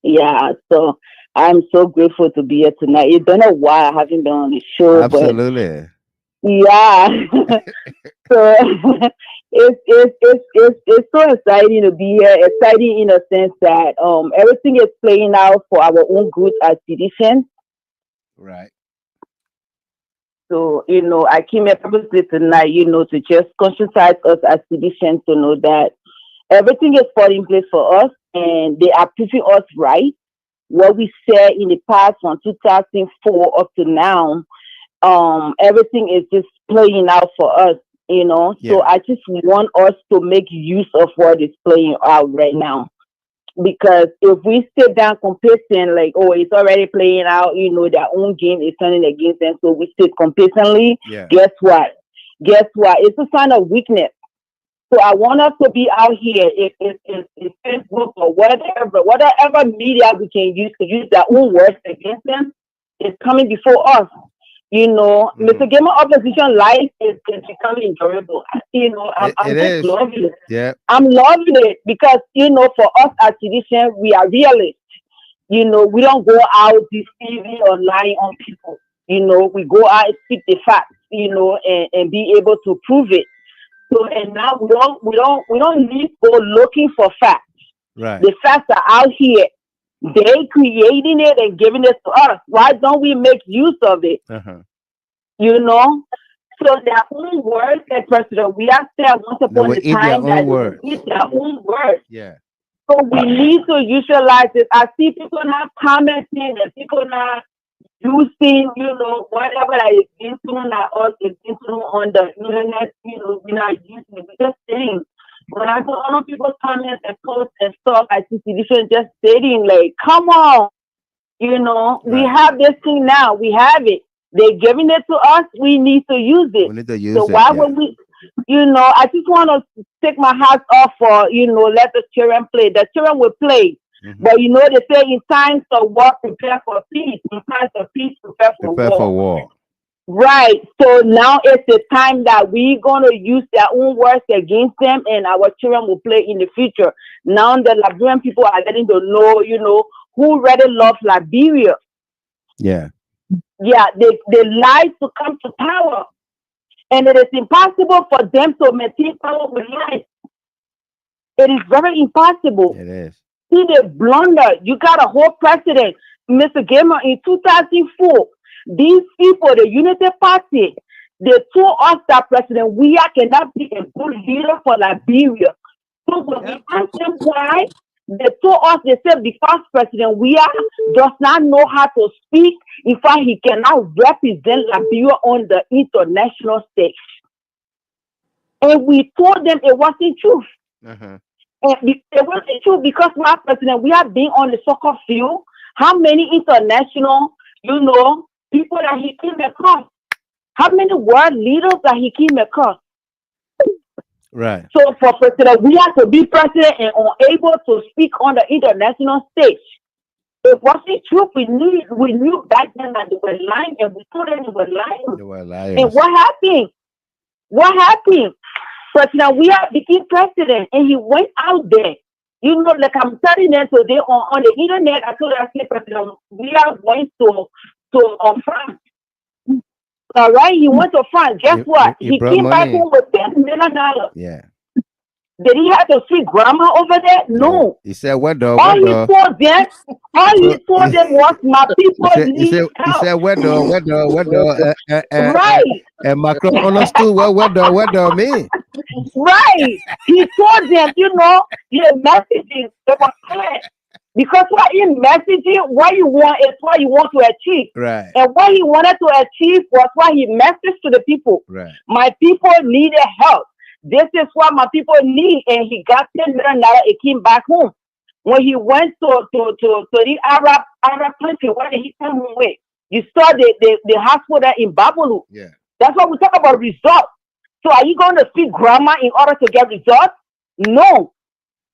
Yeah, so I'm so grateful to be here tonight. You don't know why I haven't been on the show. Absolutely. But yeah. So it's so exciting to be here. Exciting in a sense that everything is playing out for our own good as citizens. Right. So, I came here purposely tonight, to just conscientize us as citizens to know that everything is falling in place for us and they are proving us right. What we said in the past from 2004 up to now, everything is just playing out for us, Yeah. So I just want us to make use of what is playing out right now. Because if we sit down complacent, like, oh, it's already playing out, their own game is turning against them, so we sit complacently, guess what? It's a sign of weakness. So I want us to be out here, if Facebook or whatever media we can use to use their own words against them, is coming before us. Mr. Gamer opposition life is becoming enjoyable. I'm just loving it. Yeah. I'm loving it because, for us as citizens, we are realists. We don't go out deceiving or lying on people. We go out and speak the facts, and be able to prove it. So, and now we don't need to go looking for facts. Right. The facts are out here. They creating it and giving it to us. Why don't we make use of it? So their own words, like President, we are there once upon a time that they eat their own words. Yeah. So we need to utilize it. I see people not commenting and people not using, whatever that is being thrown at us, is being thrown on the internet, we're not using it. We're just saying. When I go on people's comments and posts and stuff, I see television just stating like, come on, we have this thing now. We have it. They're giving it to us. We need to use it. We need to use so it. Why would we, I just want to take my hat off for, let the children play. The children will play. Mm-hmm. But they say in times of war, prepare for peace. In times of peace, prepare for war. Right. So now it's the time that we're going to use their own words against them and our children will play in the future. Now the Liberian people are getting to know, who really loves Liberia. Yeah. Yeah, they lie to come to power. And it is impossible for them to maintain power with lies. It is very impossible. It is. See the blunder. You got a whole president, Mr. Gamer, in 2004. These people, the Unity Party, they told us that President Weah cannot be a good leader for Liberia. So when we asked them why, they told us, they said, because President Weah does not know how to speak, in fact, he cannot represent Liberia on the international stage. And we told them it wasn't true. Uh-huh. And it wasn't true because while President Weah being on the soccer field, how many international, people that he came across? How many world leaders that he came across? Right. So for President Weah to be president and unable to speak on the international stage, it wasn't true. We knew back then that they were lying, and we told them they were lying. They were lying. And what happened? What happened? President Weah became president, and he went out there. Like I'm telling them today on the internet, I told them, President Weah went to France. All right, he went to France. Guess what? He came back home with $10 million. Yeah. Did he have to speak grammar over there? No. He said, "What the? All he told them was my people need help. He said, "What the? Right. And Macron understood what the mean. Right. He told them, you know, the messaging they were clear. Because what in messaging, what you want is what you want to achieve. Right. And what he wanted to achieve was what he messaged to the people. Right. My people needed help. This is what my people need. And he got $10 million and came back home. When he went to the Arab country, where did he come home with? You saw the hospital in Babalu. Yeah. That's what we talk about results. So are you going to speak grammar in order to get results? No.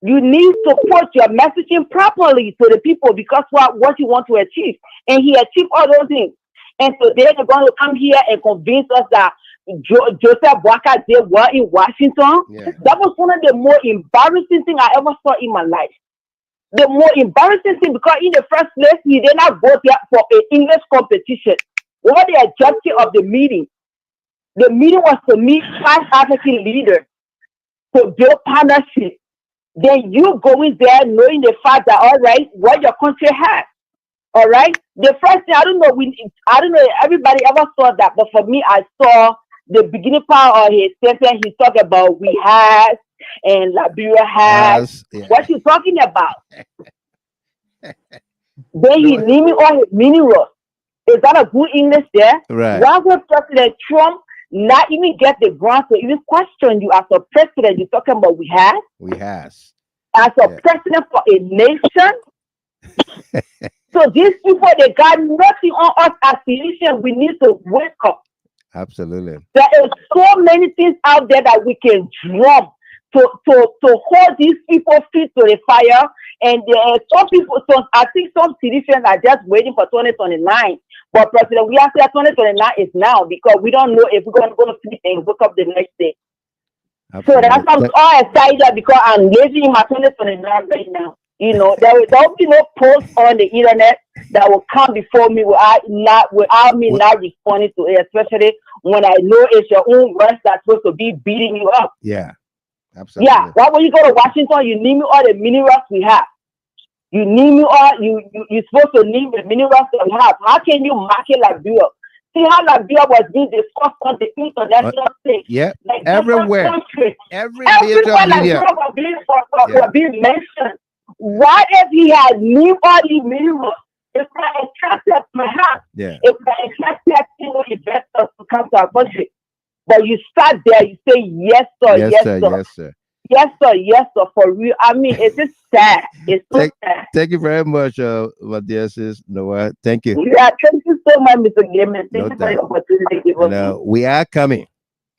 You need to put your messaging properly to the people because what you want to achieve. And he achieved all those things. And today they're going to come here and convince us that Joseph Boakai did what in Washington. Yeah. That was one of the more embarrassing things I ever saw in my life. The more embarrassing thing, because in the first place, he did not go there for an English competition. What the objective of the meeting? The meeting was to meet 5 African leaders to build partnership. Then you going there knowing the fact that, all right, what your country has. All right. The first thing, I don't know if everybody ever saw that, but for me, I saw the beginning part of his sentence. He talked about we has and Liberia has. Yeah. What you talking about? Then he named all his minerals. Is that a good English there? Right. Why would President Trump not even get the ground to even question you as a president? You're talking about we has? We has. As a president for a nation? So these people, they got nothing on us as citizens. We need to wake up. Absolutely. There is so many things out there that we can drum to hold these people feet to the fire. And there are some people, I think some citizens are just waiting for 2029. But President, we have to 2029 is now because we don't know if we're going to go to sleep and wake up the next day. Absolutely. So that's why I'm all excited because I'm living in my 2029 right now. You know, there will be no post on the internet that will come before me without me not responding to it, especially when I know it's your own words that's supposed to be beating you up. Yeah, absolutely. Yeah, why when you go to Washington, you name me all the minerals we have. You name me all, you're supposed to name the minerals that we have. How can you market Liberia? See how Liberia was being discussed on the international stage. Yeah, like everywhere. Everywhere Liberia was being mentioned. What if he had named all these minerals? It would have attracted perhaps. Yeah. It would have attracted investors to come to our country. But you start there, you say yes sir, yes sir. Yes sir. Yes sir, yes sir, for real. I mean, it's just sad. It's so sad. Thank you very much, my dear sis Noah. Thank you. Yeah, thank you so much, Mr. Gaiman. Thank you for the opportunity to give us. We are coming.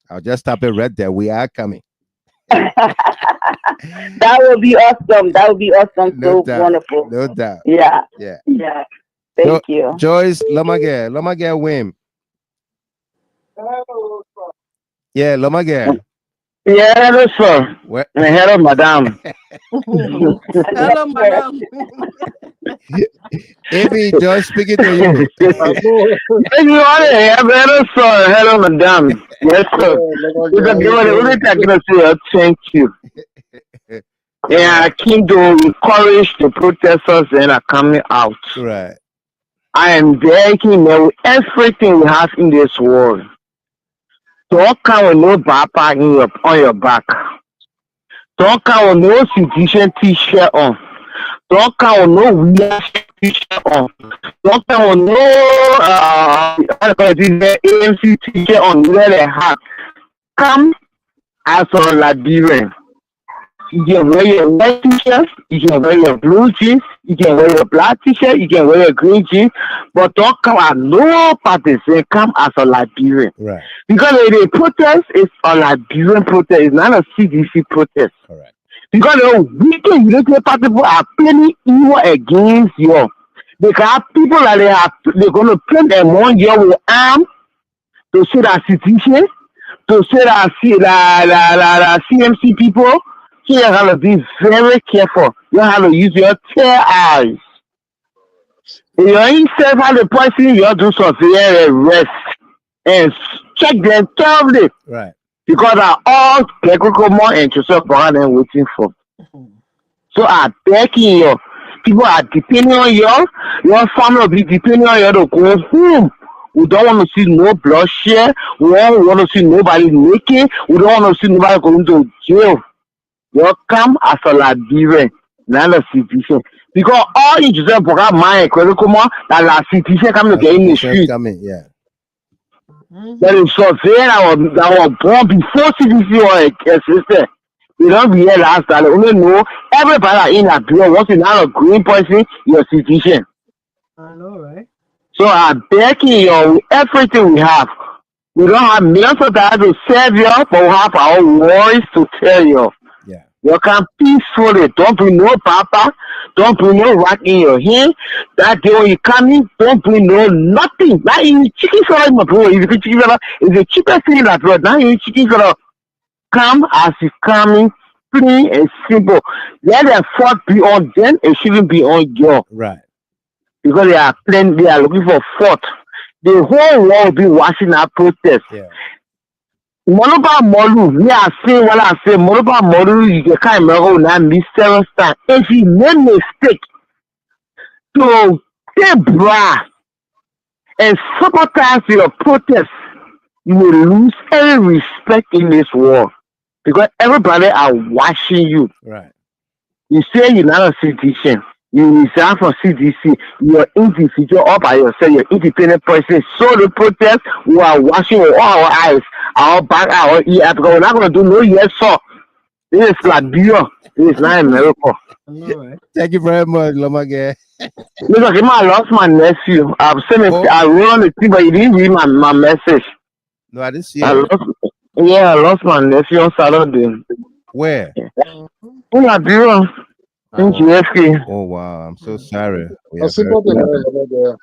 I'll just stop it right there. We are coming. That would be awesome. That would be awesome. No so doubt. Wonderful. No doubt. Yeah. Yeah. Yeah. Thank you. Joyce Lomage Wim. Yeah, Lomage. Yeah, hello, sir. Hello, madam. Hello, madam. Amy, Joyce speaking to you. Hello, sir. Hello, madam. Yes, sir. Thank you. Yeah, I came to encourage the protesters and are coming out. Right. I am begging them everything we have in this world. Don't come with no backpack on your back. Don't come with no citizen t-shirt on. Don't come with no weird t-shirt on. Don't come with no AMC t-shirt on. Let it have. Come as a Liberian. You can wear your white t-shirt, you can wear your blue jeans, you can wear your black t-shirt, you can wear your green jeans, but don't come as no partisan, come as a Liberian. Right. Because the protest is a Liberian protest, it's not a CDC protest. Correct. Because the wicked Unity Party people are playing evil against you. Because people that they're going to print among you with arms to say that citizens, to say that CMC people. So you have to be very careful. You have to use your tear eyes. If you instead have the person, you have to surveil the rest and check them thoroughly. Right. because are all Gregory and Joseph Brown waiting for. So I beg you, people are depending on your family will be depending on you to go home. We don't want to see no bloodshed. We don't want to see nobody naked. We don't want to see nobody going to jail. You come as a Liberian, not a citizen. Because all in Joseph Brown mind, that la citizen coming to get in the street. Coming, yeah. That is surveyor that was born before CDC or existed. You don't be here last time. Only know everybody in a bill once you have a green person, you're a citizen. I know, right? So I'm begging you, everything we have. We don't have millions of dollars to serve you, but we have our worries to tell you. Yeah. You can peacefully, don't bring no papa, don't bring no rock in your hand. That day when you come in, don't bring no nothing. Not even chicken salad, my bro. If you chicken salad, it's the cheapest thing in that world. Not even chicken salad. Come as you coming, plain and simple. Let the fault be on them, it shouldn't be on you. Right. Because they are looking for fault. The whole world will be watching our protest. Yeah. Moluba Molu, me I say what I say, Moluba Molu, you can't remember now, miss several times. If he made mistake to take bra and sabotage your protest, you will lose any respect in this world. Because everybody are watching you. Right. You say you're not a citizen. You resign from CDC. You're individual all by yourself. You're independent person. So the protest, we are watching with all our eyes, our back, our ear. Because we're not going to do no yes, sir. This is Liberia. This is not America. Right. Thank you very much, Lomage. Look, I lost my nephew. I've seen it. I wrote on the thing, but he didn't read my message. No, I didn't see it. I lost my nephew on Saturday. Where? In Liberia. In GHT. Oh wow, I'm so sorry. I support the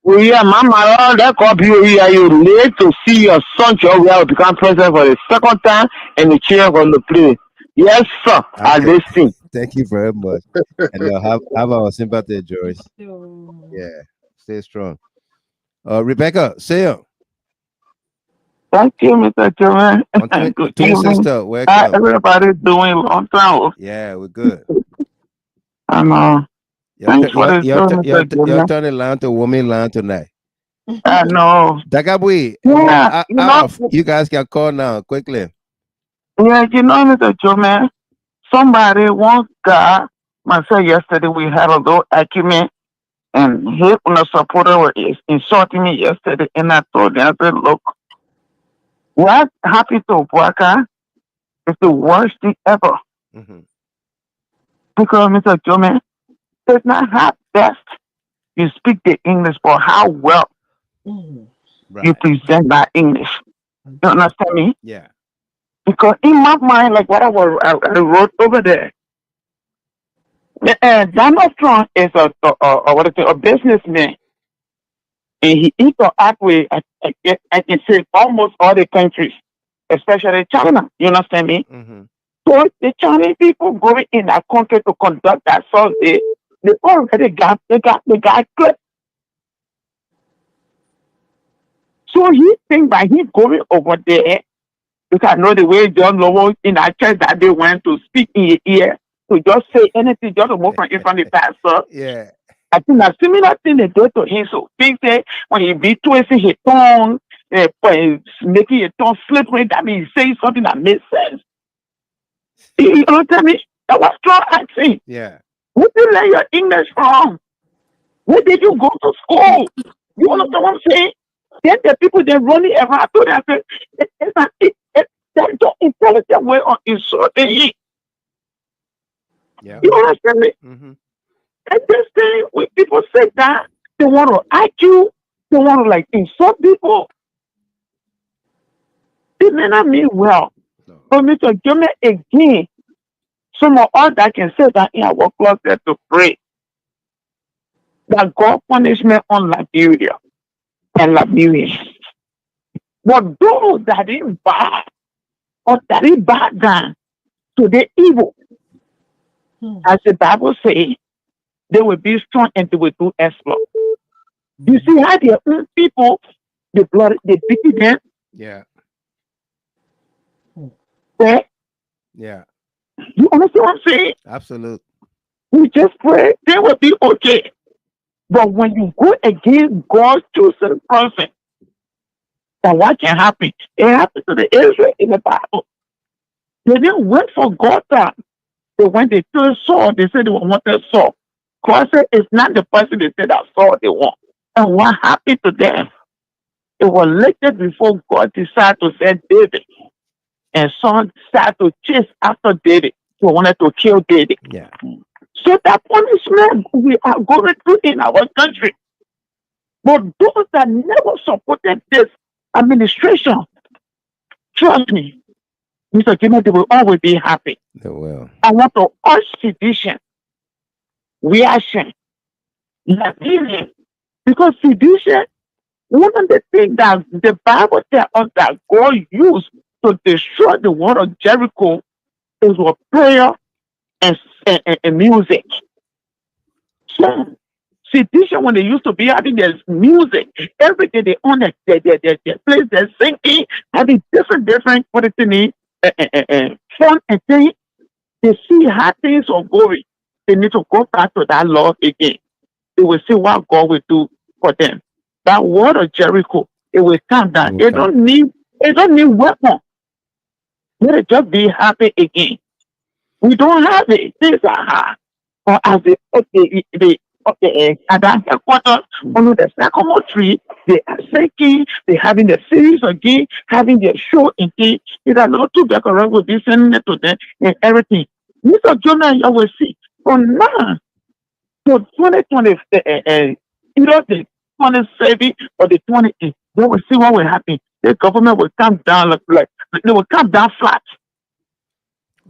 So, yeah, Mama, that copy you late to see your son will become president for the second time and the chair on the play. Yes, sir. I listen. Thank you very much. And have our sympathy, Joyce. Yeah, stay strong. Rebecca, say it. Thank you, Mr. Chairman. Good Twin evening. sister, welcome. How everybody doing long time? Yeah, we're good. And thanks for the show, Mr. You're Chairman. turning line to woman line tonight. I know. Dagabui, Yeah, you guys can call now quickly. Yeah, Mr. Chairman, somebody once got myself yesterday. We had a little argument, and he on the supporter was insulting me yesterday, and I told him, I said, look, what happened to Boakai is the worst thing ever. Mm-hmm. Because, Mr. Chairman, it's not how best you speak the English, but how well you present that English. You understand me? Yeah. Because in my mind, like what I wrote over there, Donald Trump is a businessman, and he interact with, I can say, almost all the countries, especially China. You understand me? Mm-hmm. So the Chinese people going in that country to conduct that survey, they already got clipped. So he think by he going over there, because I know the way John Lowe in that church that they went to speak in your ear, to just say anything, just to move from in front of the pastor. Yeah. I think a similar thing they do to him. So things say when he be twisting his tongue, making his tongue slippery, that means saying something that makes sense. You understand me? That was strong accent. Yeah. Where did you learn your English from? Where did you go to school? You understand what I'm saying? Then the people they running around to them say, that's the intelligent way of insulting you. Yeah. You understand me? Mm-hmm. And this thing, when people say that, they want to argue, they want to like insult people. They may not mean well. No. But Mr. Jimmy, again, some of us that can say that in our closet to pray that God punishment on Liberia and Liberians. But those that is bad or that is bad down to the evil, as the Bible says, they will be strong and they will do exploit. You see how their own people, the blood, they beat them. Yeah. fair. Yeah. You understand what I'm saying? Absolute. We just pray, they will be okay. But when you go against God's chosen person, then what can happen? It happened to the Israel in the Bible. They didn't wait for God time. They went, they told Saul, they said they wanted Saul. God said it's not the person they said that Saul they want. And what happened to them? It was later before God decided to send David. And Saul started to chase after David. He wanted to kill David. Yeah. So that punishment we are going through in our country. But those that never supported this administration, trust me, Mr. Gino, they will always be happy. They will. I want to urge sedition, reaction, Liberian, because sedition, one of the things that the Bible tells us that God used to destroy the wall of Jericho is what prayer and music. So sedition, when they used to be having their music, every day they own their place, they're singing, having different what is the name, fun and thing. They see how things are going. They need to go back to that law again. They will see what God will do for them. That word of Jericho, it will come down. They don't need weapon. Let it just be happy again. We don't have it. Things are hard. But as at that headquarters, under the sycamore tree, they are singing, they're having the series again, having their show again. It's a lot to back around with this sending it to them and everything. Mr. Jonah, you will see from now to 2020, either the 27 or the 28, they will see what will happen. The government will come down like they will come down flat.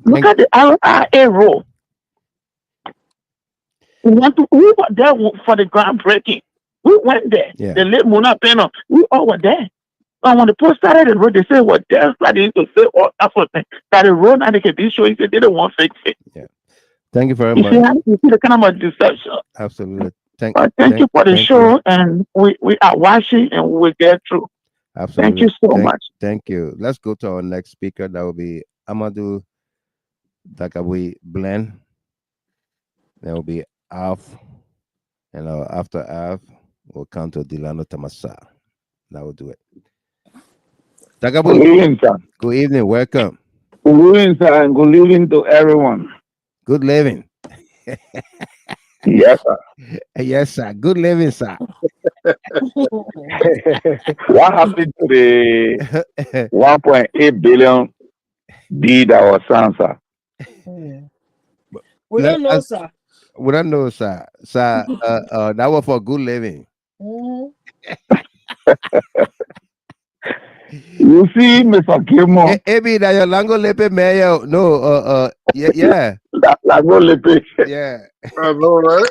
Look at the RIA rule. We were there for the groundbreaking. We went there. Yeah. The late Mona Peno, we all were there. And when the post started the road, they said, well, there's something to say all that sort of thing. That the road and they can be showing they didn't want to fix it. Yeah. Thank you very You much. see the kind of deception. Absolutely. Thank you for the show, and we are watching and we will get through. Absolutely. Thank you so much. Thank you. Let's go to our next speaker. That will be Amadou Dakawi Blend. There will be Alf, and after Alf, we'll come to Delano Tamasa. That will do it. Dakabu, Good evening, sir. Good evening. Welcome. Good evening, sir, and good evening to everyone. Good living. Yes, sir. Yes, sir. Good living, sir. What happened to the 1.8 billion deed that was signed, sir? We don't know, sir. We don't know, sir. Sir, that was for good living. You see, Mr. Gilmore. Maybe that your Lango Lepe Mayo. No, yeah. Lango Lepe. Yeah. I know, right?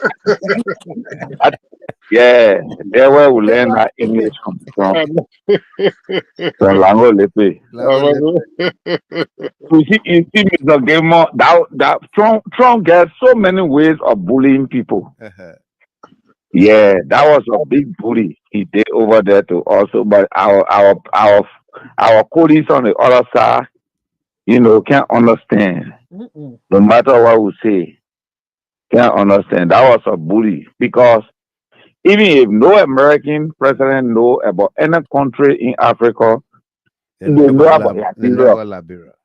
Yeah, there where we learn that English from. From Lango Lepe. You see, Mr. Gilmore, that Trump gets so many ways of bullying people. Yeah, that was a big bully he did over there too also, but our colleagues on the other side, can't understand. No matter what we say, can't understand. That was a bully because even if no American president know about any country in Africa, they know about Liberia.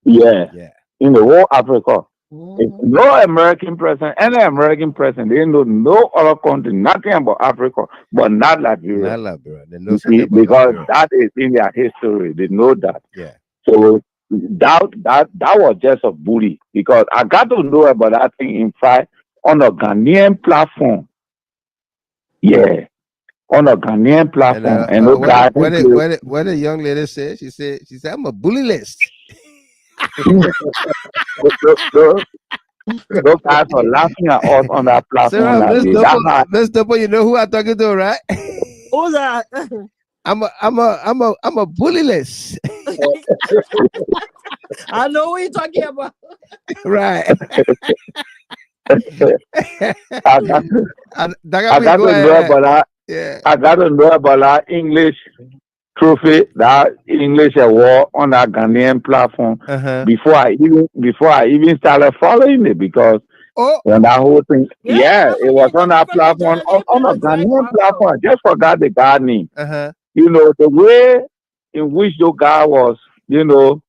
Yeah, in the whole Africa. If no American president, any American president, they know no other country, nothing about Africa, but not Liberia. Not Liberia. They know because Liberia. that is in their history. They know that. Yeah. So that was just a bully because I got to know about that thing in fact on a Ghanaian platform. Yeah. On a Ghanaian platform. What the young lady said, she said, I'm a bully list. Those guys are laughing at us on that platform. Sarah, Miss Double, you know who I'm talking to, right? Who's that? I'm a bully list. I know what you're talking about. Right. I got to know about that. Yeah. I got to know about that English trophy, that English award on that Ghanaian platform before I even started following it because when that whole thing, it was on that platform, on a Ghanaian platform. I just forgot the guy name. You know, the way in which the guy was, you know,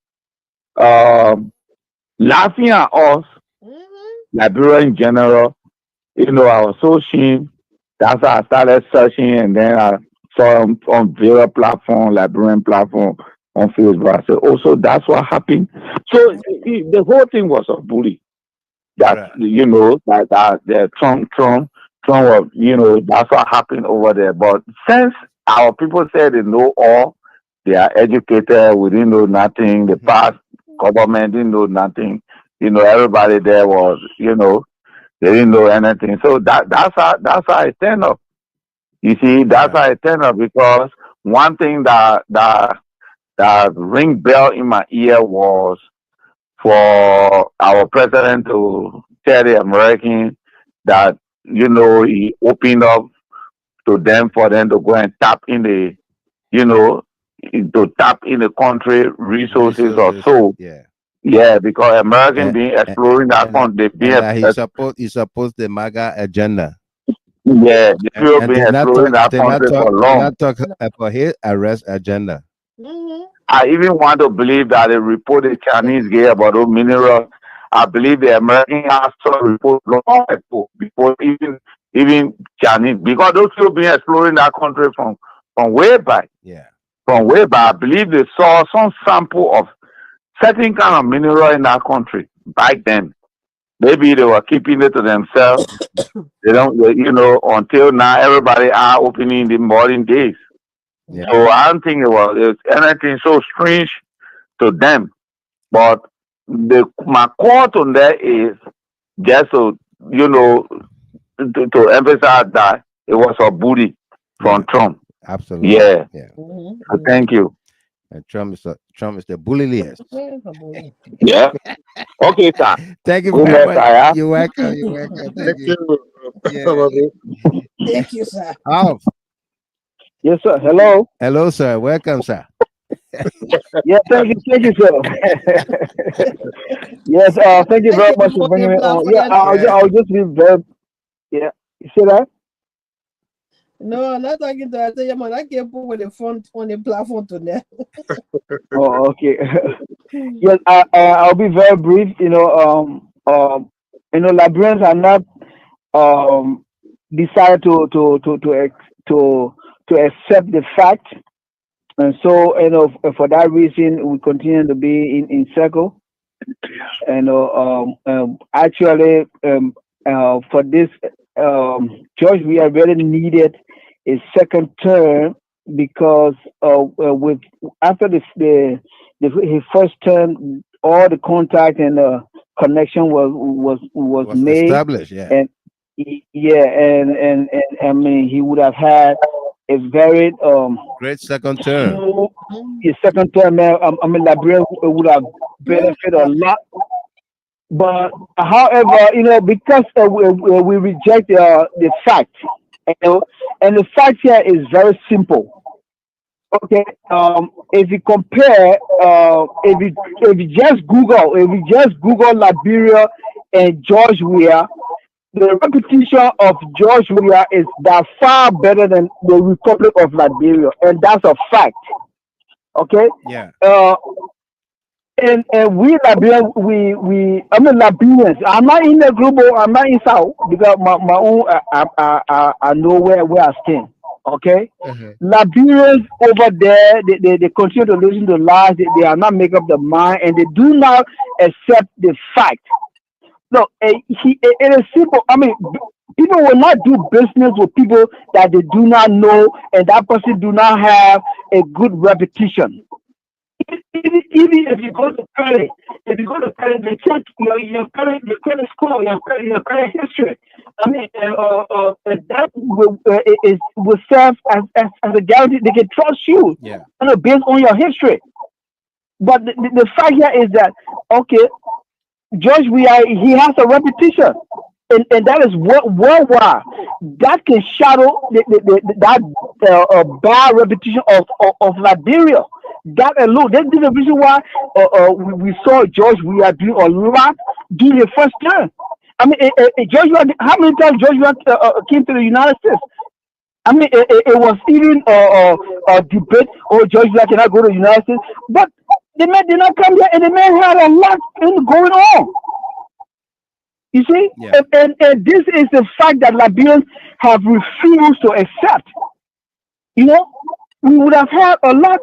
laughing at us, Liberia in general, you know, I was so ashamed. That's how I started searching, and then I saw him on various platform, Liberian platform on Facebook. I said, "Oh, so that's what happened." So the whole thing was a bully. That you know that Trump was, you know, that's what happened over there. But since our people said they know all, they are educated, we didn't know nothing. The past government didn't know nothing. You know, everybody there was, you know, they didn't know anything. So that's how it turned up. You see, that's how it turned up because one thing that ring bell in my ear was for our president to tell the American that, you know, he opened up to them for them to go and tap in the, you know, to tap in the country resources or so. Yeah, because American being exploring that country, he supposed the MAGA agenda. Yeah, the people being exploring that country for long. Not talk about his arrest agenda. I even want to believe that they report the Chinese gay about those minerals. I believe the American has to report long before even Chinese, because those people been exploring that country from way back. From way back, I believe they saw some sample of certain kind of mineral in that country back then. Maybe they were keeping it to themselves. They don't, you know, until now everybody are opening in the modern days. So I don't think it was anything so strange to them. But my thought on that is just to, you know, to emphasize that it was a bully from Trump. Absolutely. Yeah. So thank you. And Trump is the bulliest. Yeah. Okay, sir. Thank you Good very luck, much. sir. You're welcome. You're welcome. Thank you. Thank you, sir. Alf. Yes, sir. Hello. Hello, sir. Welcome, sir. Yeah, thank you, sir. Yes, thank you very much for bringing me on. Yeah, I'll just be very. Yeah, you see that? No, I'm not talking to. I tell you, man, I can't put with the phone on the platform today. Oh, okay. Yes, I'll be very brief. You know, Liberians are not decided to accept the fact, and so, you know, for that reason, we continue to be in circle. And actually, for this, George, we are really needed a second term because with after his first term, all the contact and connection was made, established. And and I mean, he would have had a very great second term. His second term, I mean, Liberia would have benefited a lot. But however, you know, because we reject the fact, you know, and the fact here is very simple. Okay, if you compare, if you just Google Liberia and George Weah, the reputation of George Weah is by far better than the Republic of Liberia, and that's a fact. Okay. Yeah. And we Liberians, I mean Liberians. I'm not in the global. I'm not in South because my own. I know where I stand. Okay. Liberians over there, they continue to listen to lies. They are not make up their mind, and they do not accept the fact. Look, it is simple. I mean, people will not do business with people that they do not know, and that person do not have a good reputation. Even if you go to credit, they check your credit score, your credit history. I mean, that will serve as a guarantee. They can trust you, based on your history. But the fact here is that, okay, George Weah, he has a reputation. and that is worldwide. That can shadow that bad reputation of Liberia. That alone, that's the reason why we saw George. We are doing a lot during the first term. I mean, George, how many times George came to the United States? I mean, it was even a debate. Oh, George cannot go to the United States, but the man did not come here, and the man had a lot going on. You see, and this is the fact that Liberians have refused to accept. You know, we would have had a lot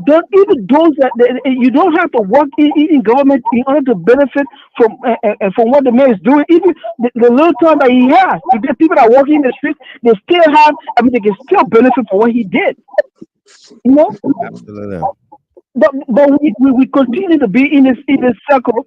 done. Even those that you don't have to work in government in order to benefit from what the man is doing. Even the little time that he has, if the people that are walking in the street, they still have. I mean, they can still benefit from what he did. You know, absolutely. But we continue to be in this circle.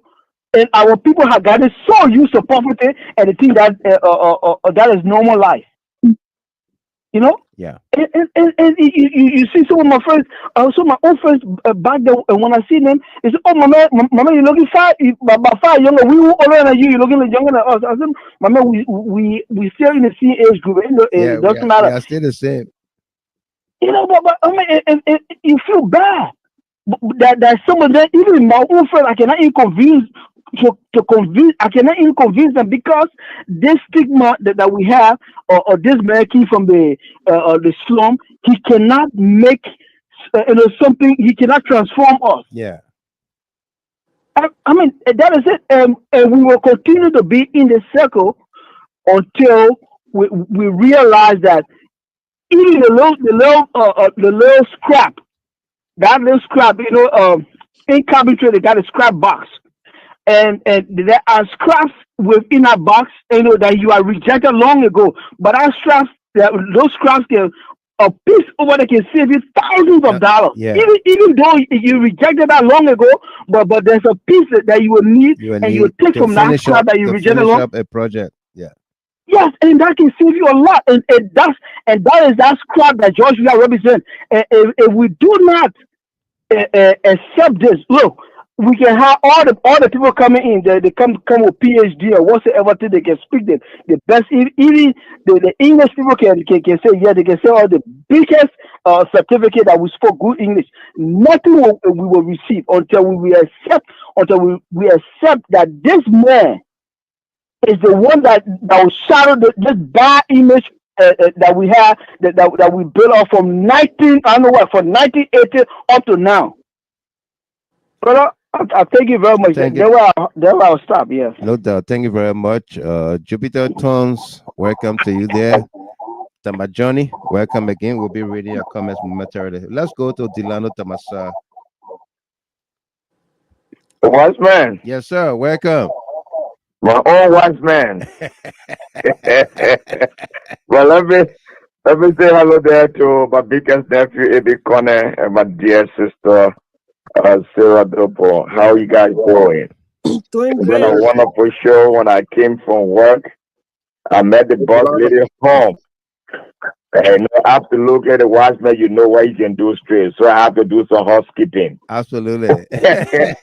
And our people have gotten so used to poverty and they think that that is normal life. You know? Yeah. And you see some of my friends, my own friends back there, and when I see them, they say, "Oh, mama, you're looking far, about far younger. We were older than you. You're looking younger than us." I said, "Mama, we still in the same age group. It doesn't matter. We are still the same." You know, but I mean, you feel bad that some of them, even my own friends, I cannot inconvenience. I cannot inconvenience them because this stigma that we have, or this American from the slum, he cannot make something. He cannot transform us. Yeah. I mean, that is it, and we will continue to be in the circle until we realize that even the little scrap, that little scrap, in carpentry they got a scrap box. And there are scraps within that box, that you are rejected long ago. But those scraps can a piece over there can save you thousands of dollars. Yeah. Even though you rejected that long ago, but there's a piece that you will need, and you will take from that scrap that you rejected long. Up a project. Yeah. Yes, and that can save you a lot. And that is that scrap that George represents. And if we do not accept this, look. We can have all the people coming in. They come with PhD or whatsoever thing they can speak the best. Even the English people can say, yeah, they can say all the biggest certificate that we spoke good English. Nothing we will receive until we accept that this man is the one that will shadow this bad image that we have that we built up from 1980 up to now. Brother, I thank you very much. There I'll stop. Yes. No doubt. Thank you very much. Jupiter Tones, welcome to you there. Tamajoni, welcome again. We'll be reading your comments momentarily. Let's go to Delano Tamasa. Wise man. Yes, sir. Welcome. My own wise man. Well, let me say hello there to my biggest nephew, Ebi Kolleh, and my dear sister, Sarah Dopo. How you guys doing? Doing It's great. been a wonderful show. When I came from work, I met the boss lady home. And I have to look at the watchman, you know what you can do straight. So I have to do some housekeeping. Absolutely. And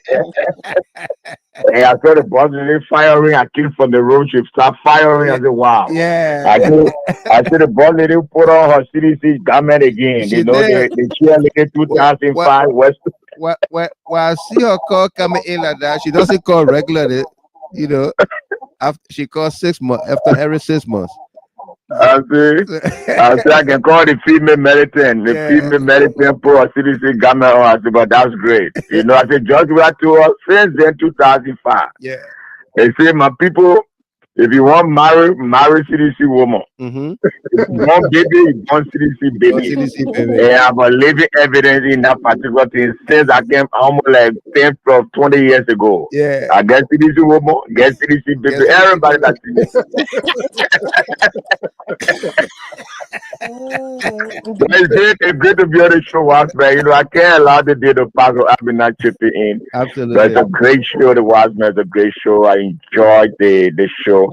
I saw the boss lady firing. I came from the road. She started firing. I said, wow. Yeah. I see the boss lady put on her CDC garment again. She You know, did. the cheerleader 2005 West. Well, I see her call coming in like that. She doesn't call regularly, After she calls 6 months, after every 6 months. I can call the female militant. The female militant put a CDC garment on. I said, but that's great. I said, George, we had to us since then 2005. Yeah. They say, my people, if you want marry CDC woman. Mm-hmm. If you want baby, you want CDC baby. And I have a living evidence in that particular thing since I came almost like 10 or 20 years ago. Yeah. I get CDC woman, get CDC baby. Everybody that's it's great to be on the show, man. I can't allow the day to pass without me not chipping in. Absolutely. But it's a great show. The Watchman is a great show. I enjoyed the show.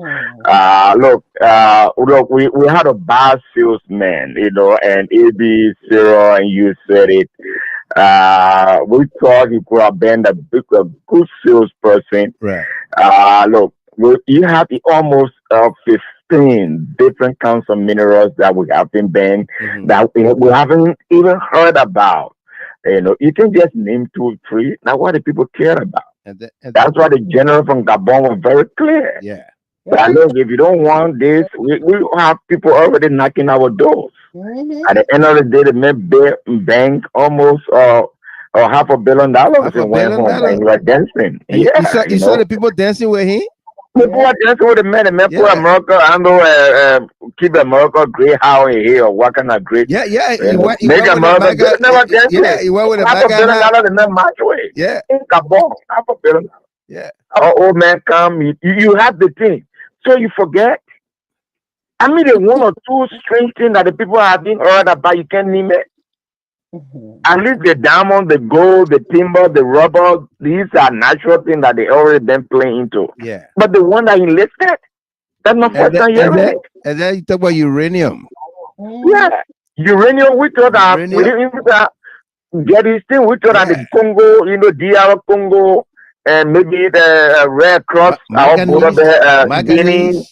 Look, we had a bad salesman, and AB, Sarah, and you said it. We thought he could have been a good salesperson. Right. Look, you have almost 15 different kinds of minerals that we have been banned that we haven't even heard about. You can just name 2 or 3. Now, what do people care about? That's why the general from Gabon was very clear. Yeah. But look, if you don't want this, we have people already knocking our doors. At the end of the day, the men bank almost $500 million and went home and he was dancing. And you saw the people dancing with him? People are dancing with the men put America, keep America great, how in here, what kind of great. Yeah. Make America great, never dancing. Yeah, he went with a $500 million the men march away. Yeah. In Gabon, $500 million. Yeah. Our old man come, you have the thing. So you forget. I mean, the 1 or 2 strange things that the people have been heard about, you can't name it. At least the diamond, the gold, the timber, the rubber, these are natural things that they already been playing into. Yeah. But the one that he listed, that's not first time hearing. And then you talk about uranium. Yeah. Uranium, we thought that we didn't get this thing, we thought that the Congo, DR Congo, and maybe the Red Cross, our border, Guinea.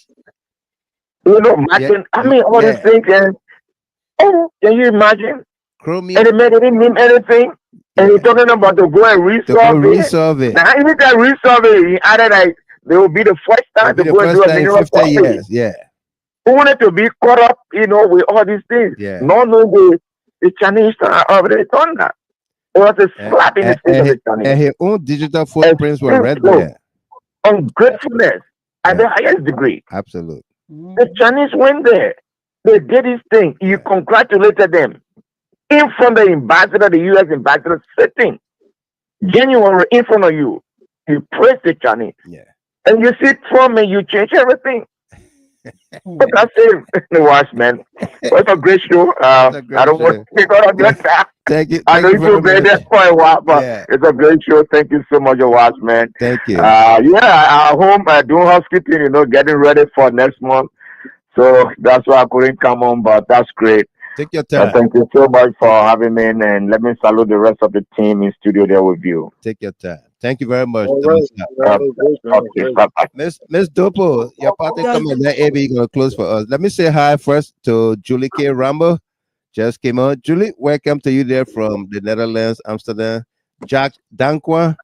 Martin, I mean, all these things. And, can you imagine? Chromium. And they didn't name anything. And he's talking about to go and resolve it. Now, even that resolve it, he added like, they will be the first time to go and do a mineral 50 years. Yeah. Who wanted to be caught up, with all these things? Yeah. No, the Chinese are already done that. It was a slap in the face of the Chinese. And his own digital footprints were right there. Ungratefulness at the highest degree. Absolutely. The Chinese went there. They did this thing. You congratulated them. In front of the ambassador, the U.S. ambassador, sitting genuinely in front of you. You praise the Chinese. Yeah. And you see Trump and you change everything. But that's it. The worst, man. It's a great show. I don't want to take out of your time. Thank you. I know you've been there for a while, but it's a great show. Thank you so much, Watch, man. Thank you. At home, doing housekeeping, getting ready for next month. So that's why I couldn't come on, but that's great. Take your time. Thank you so much for having me, and let me salute the rest of the team in studio there with you. Take your time. Thank you very much. Miss Dopo, your party coming there, AB, you're gonna close for us. Let me say hi first to Julie K. Rambo. Just came on. Julie, welcome to you there from the Netherlands, Amsterdam. Jack Dankwa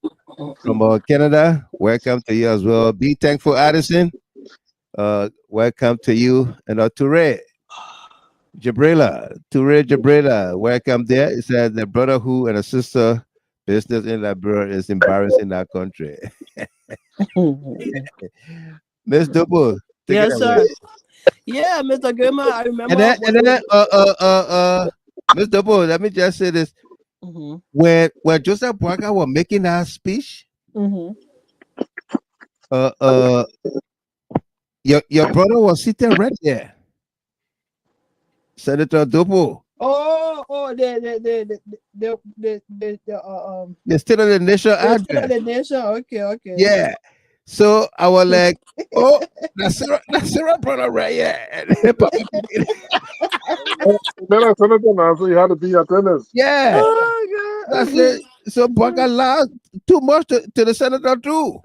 from Canada, welcome to you as well. Be Thankful Addison, welcome to you. And Toure Jabrila, welcome there. It said the brotherhood and a sister business in Liberia is embarrassing our country. Miss Double. Yes, sir. Yeah, Mr. Gilman, I remember. And then Miss Double, let me just say this. When Joseph Boakai was making that speech, your brother was sitting right there. Senator Dopo. The State of the Nation address. State of the Nation. Okay. Yeah. So I was like, oh, that's Sarah brother right here. Then I sent it now, so you had to be attendance. Yeah. Oh, God. That's it. So Boakai lied too much to the senator too.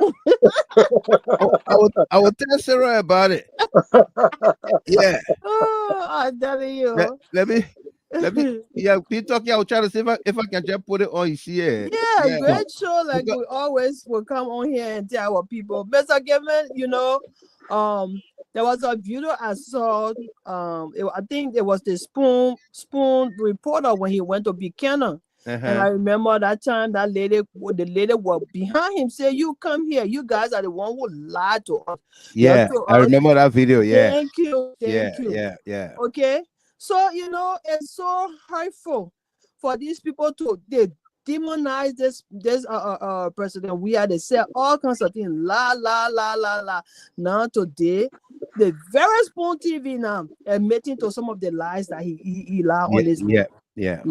I would tell Sarah about it. Yeah. Oh, I'm telling you. Let me be talking. I will try to see if I can just put it on here. Yeah, great show. Like we always will come on here and tell our people. Mr. Gilman, there was a video I saw. I think it was the Spoon reporter when he went to Buchanan. And I remember that time the lady was behind him, said, "You come here. You guys are the one who lied to us." Yeah, I remember that video. Yeah. Thank you. Yeah. Okay. So it's so hurtful for these people to demonize this president. They say all kinds of things. La. Now today, the very Spoon TV now admitting to some of the lies that he lied on this. Yeah.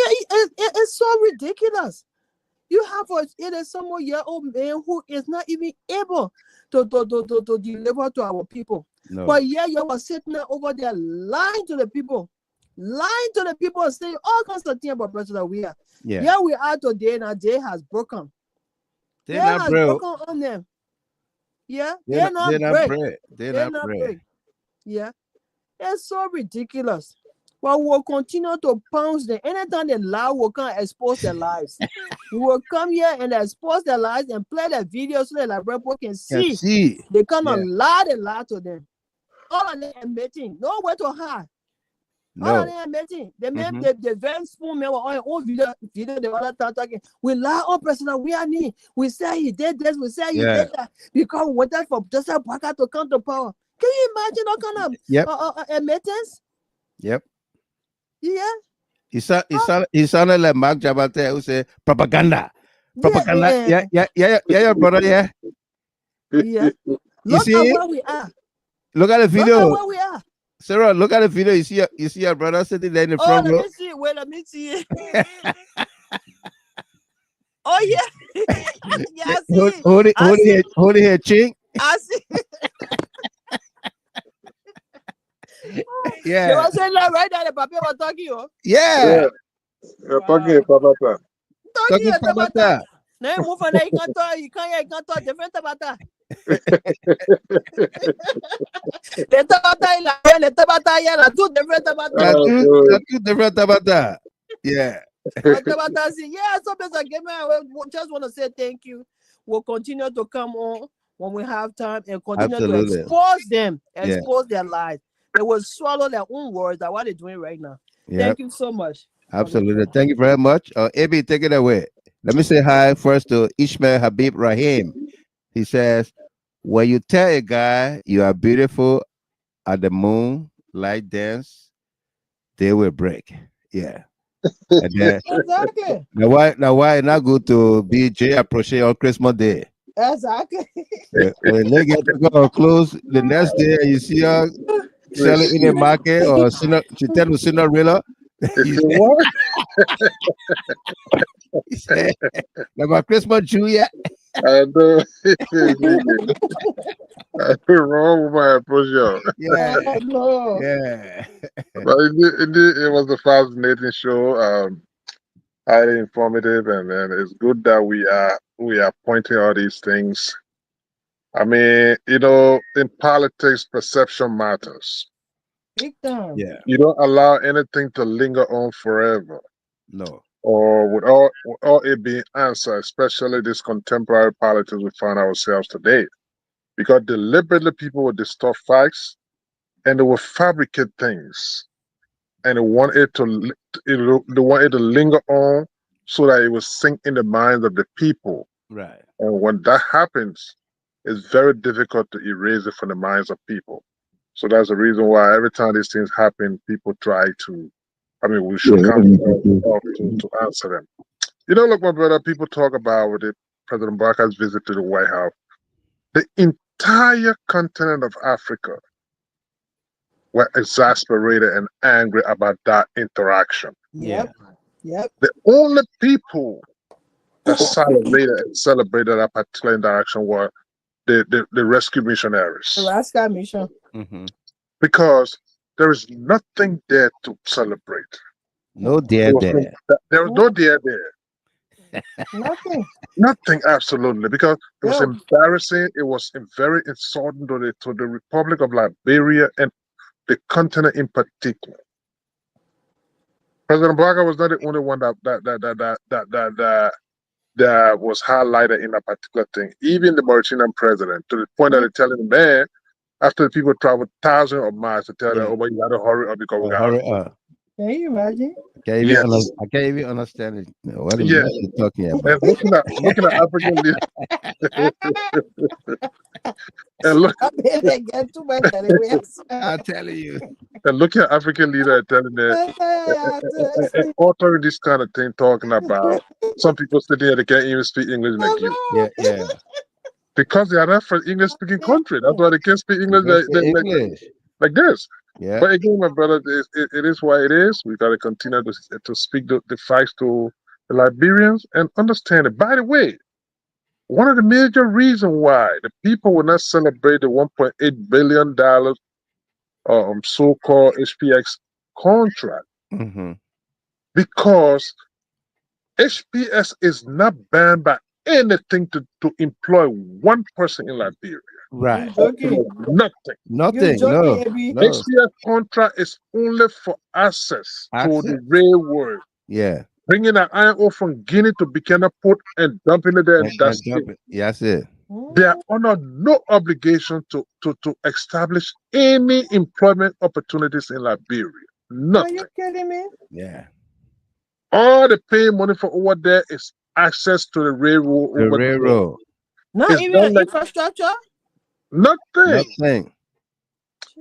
It's so ridiculous. You have a someone-year-old man who is not even able to deliver to our people. No. But you were sitting over there lying to the people and saying all kinds of things about President we are. Yeah. Here we are today, now day has broken. They has broken on them. Yeah, They're they're not, they're not not break. bread. They're They're not not bread. break. Yeah, it's so ridiculous. But we'll continue to pounce them. Anytime they lie, we'll come expose their lives. We will come here and expose their lives and play their videos so that people can Can see. see. They come Yeah. and lie to them. All of them admitting, nowhere to hide. All of No. them admitting. They made Mhm. the very spoon man on own video the other time talking. We lie on President we are need. We say he did this, we say he Yeah. did that. Because we wanted for Joseph Boakai to come to power. Can you imagine what kind Yep. of admittance? Yep. Yeah. He sounded like Mark Jabate who said propaganda. Propaganda. Yeah, brother. Yeah. Yeah. You Look see at it? where we are. Look at the Look video. at where we are. Sarah, look at the video. You see your brother sitting there in the Oh, front let row. me see. Wait, let me see. Oh yeah. Yeah, I see. I see. Holding her chink. I see. They Yeah. were saying that right now. The paper was talking. Oh. Yeah. You're talking about that. Talking Talking about about that. that. Now you move on. You can't talk. You can't talk different about that. They talk about that. They talk about that. Yeah, two different about that. Two different about that. Yeah. Yeah, so basically, we just want to say thank you. We'll continue to come on when we have time and continue Absolutely. to expose them, Yeah. expose their lives. They will swallow their own words. That's what they're doing right now. Yep. Thank you so much. Absolutely. Thank you very much. Abi, take it away. Let me say hi first to Ishmael Habib Rahim. He says, when you tell a guy you are beautiful at the moon, light dance, they will break. Yeah. And then, Exactly. now why not go to BJ approach on Christmas Day? Exactly. When they get to go close the next day, you see her selling in the market or she tell the Cinderella. You say what? He said, about Christmas Jew yet? I know. I feel wrong with my approach, yo. Yeah. No. Yeah. But it was a fascinating show. Highly informative, and it's good that we are pointing out these things. I mean, in politics, perception matters. Big time. Yeah. You don't allow anything to linger on forever, No. or without it being answered, especially this contemporary politics we find ourselves today. Because deliberately people will distort facts and they will fabricate things, and they want it to linger on so that it will sink in the minds of the people. Right. And when that happens, it's very difficult to erase it from the minds of people. So that's the reason why every time these things happen, people try to, we should come up to answer them. Look, my brother, people talk about with President Boakai's visit to the White House. The entire continent of Africa were exasperated and angry about that interaction. Yep. Yep. The only people that celebrated and celebrated that particular interaction were the rescue missionaries. The rescue mission. Mm-hmm. Because there is nothing there to celebrate. No dare there. There was no dare there. Nothing. Nothing, absolutely. Because it was embarrassing. It was very insulting to the Republic of Liberia and the continent in particular. President Boakai was not the only one that was highlighted in a particular thing. Even the Mauritanian president, to the point that they're telling him, man, after the people traveled thousands of miles to tell them, oh, but you got to hurry up because we got hurry up. Can you imagine? I can't even understand it. What are you talking about? And looking at African leaders. And look, they get too much anyway. I'm telling you. And looking at African leaders telling them, authoring this kind of thing, talking about some people sitting here, they can't even speak English like you. Yeah. Because they are not from English speaking country. That's why they can't speak English like this. Yeah. But again, my brother, it is what it is. We got to continue to speak the facts to the Liberians and understand it. By the way, one of the major reasons why the people will not celebrate the $1.8 billion so-called HPX contract, because HPS is not banned by anything to employ one person in Liberia. Right. Joking. Nothing. Nothing. joking, No. Abby. No. This year contract is only for access to Access. the railway. Yeah. Bringing an iron ore from Guinea to Buchanan Port and dumping it there, and And that's dump it. it. Yeah, that's it. They are under no obligation to establish any employment opportunities in Liberia. Are Nothing. you kidding me? Yeah. All they pay money for over there is access to the railroad The over there. railroad. Not It's even not like infrastructure. nothing. Nothing.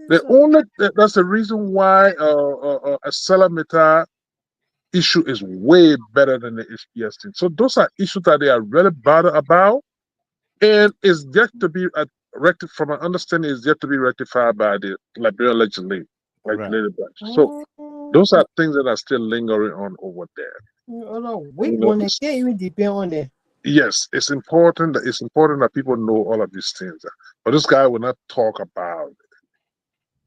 That's the reason why a Salamita issue is way better than the HPS thing. So those are issues that they are really bothered about, and is yet to be rectified. From my understanding, is yet to be rectified by the Liberian legislative branch. So those are things that are still lingering on over there. Wait, You know, one can't even depend on it. yes, it's important that people know all of these things. But this guy will not talk about it.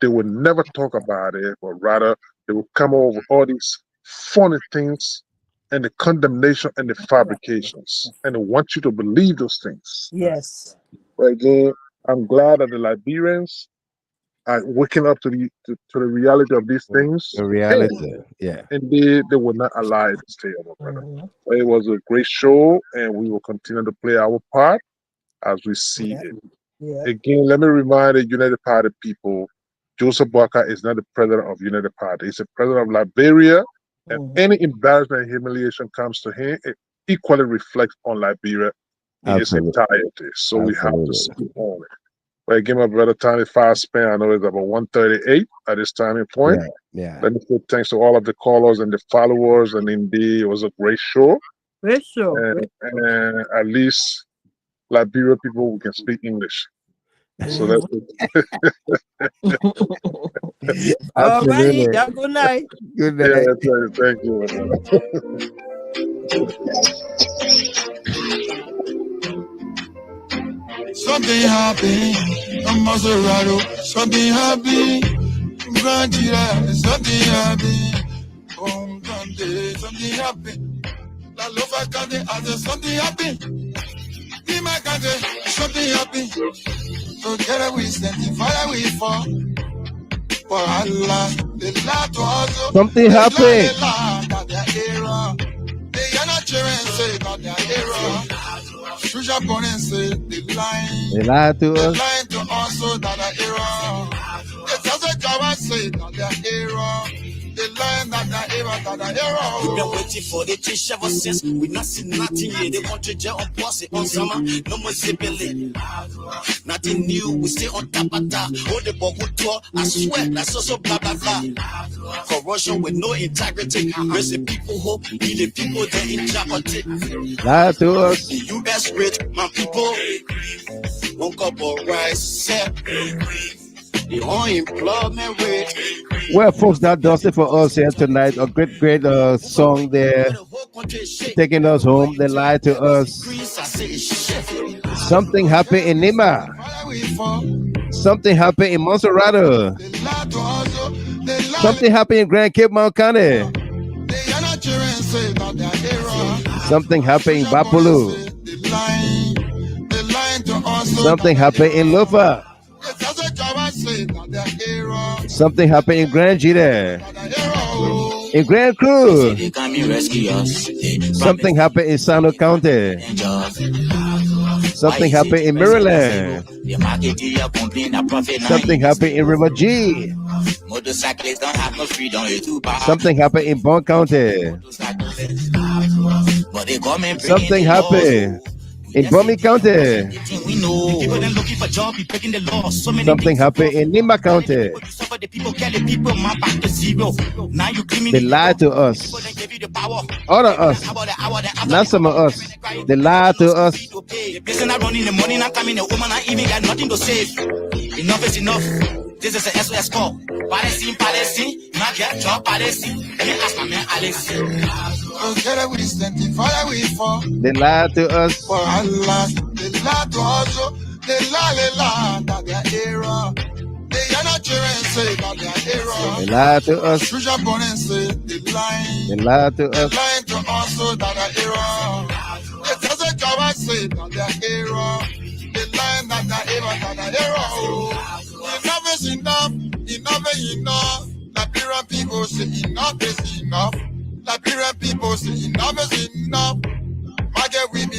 They will never talk about it, but rather they will come over all these funny things and the condemnation and the fabrications, and they want you to believe those things. Yes. But again, I'm glad that the Liberians are waking up to the reality of these things. The reality. Yeah. And they will not allow it to stay over, brother. It was a great show, and we will continue to play our part as we see it. Yeah. Again, let me remind the United Party people, Joseph Boakai is not the president of United Party. He's the president of Liberia, and any embarrassment and humiliation comes to him, it equally reflects on Liberia in its entirety. So we have to speak on it. But again, my brother, time is fast spent. I know it's about 1:38 at this timing point. Yeah. Let me say thanks to all of the callers and the followers, and indeed, it was a great show. Great show. And at least Liberia people, we can speak English. So that's it. All right, good night. Good night. Yeah, thank you. Something happened, a Maserati. Something happened, Grangira. Something happened, something happened. La Lofa Kande, something happened. Dima Kande, something happened. Together we stand, fire we fall. For Allah, the lot also. Something happened. They are not cheering, say that they are error. Sugar opponent say the line. They lied to us. Lying to us so that they are error. It's just a Java say that they are error. The line that they are that they are error. We've been waiting for the change ever since. We not seen nothing yet. They want to jail on boss on summer. No more zipping. Nothing new. We stay on top of that. Hold the ball good tour. I swear that's also blah blah blah. Corruption with no integrity. Raise the people hope. Be the people that in jeopardy. Lied to us. The US rich, my people. One cup of rice, set. The unemployment rate. Well, folks, that does it for us here tonight. A great song there, taking us home. They lied to us. Something happened in Nima. Something happened in Monserrato. Something happened in Grand Cape Mount County. Something happened in Bapulu. Something happened in Lufa. Something happened in Grand Gita. In Grand Cruz. Something happened in Sano County. Something happened in Maryland. Something happened in River G. Something happened in Bond County. Something happened in Bummy County. Something happened in Nima County. They lied to us. All of us. Not some of us. They lied to us. Enough is enough. This is an SOS call. Palestine, not get job Palestine. Let me ask my man Alex. Together we stand, fire we fall. They lied to us. For Allah, they lied to us. They lie that they are error. They are not cheering, say that they are error. They lied to us. Sugar opponent say they lying. They lied to us. Lying to us so that they are error. It doesn't Java say that they are error. The line that they are Enough is enough. Enough is enough. Liberian people say enough is enough. Liberian people say enough is enough.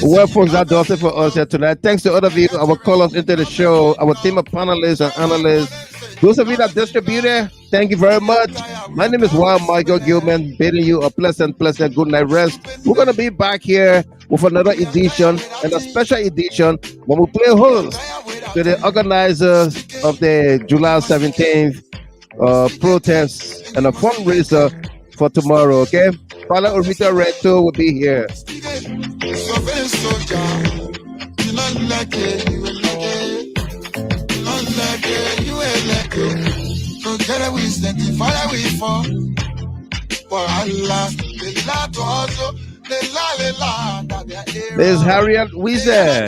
Well, folks, that does it for us here tonight. Thanks to all of you, our callers into the show, our team of panelists and analysts. Those of you that distributed, thank you very much. My name is Juan Michael Gilman, bidding you a pleasant good night rest. We're going to be back here with another edition and a special edition when we play host to the organizers of the July 17th protest and a fundraiser for tomorrow, okay? Father Orita Reto will be here. There's Harriet Weezer.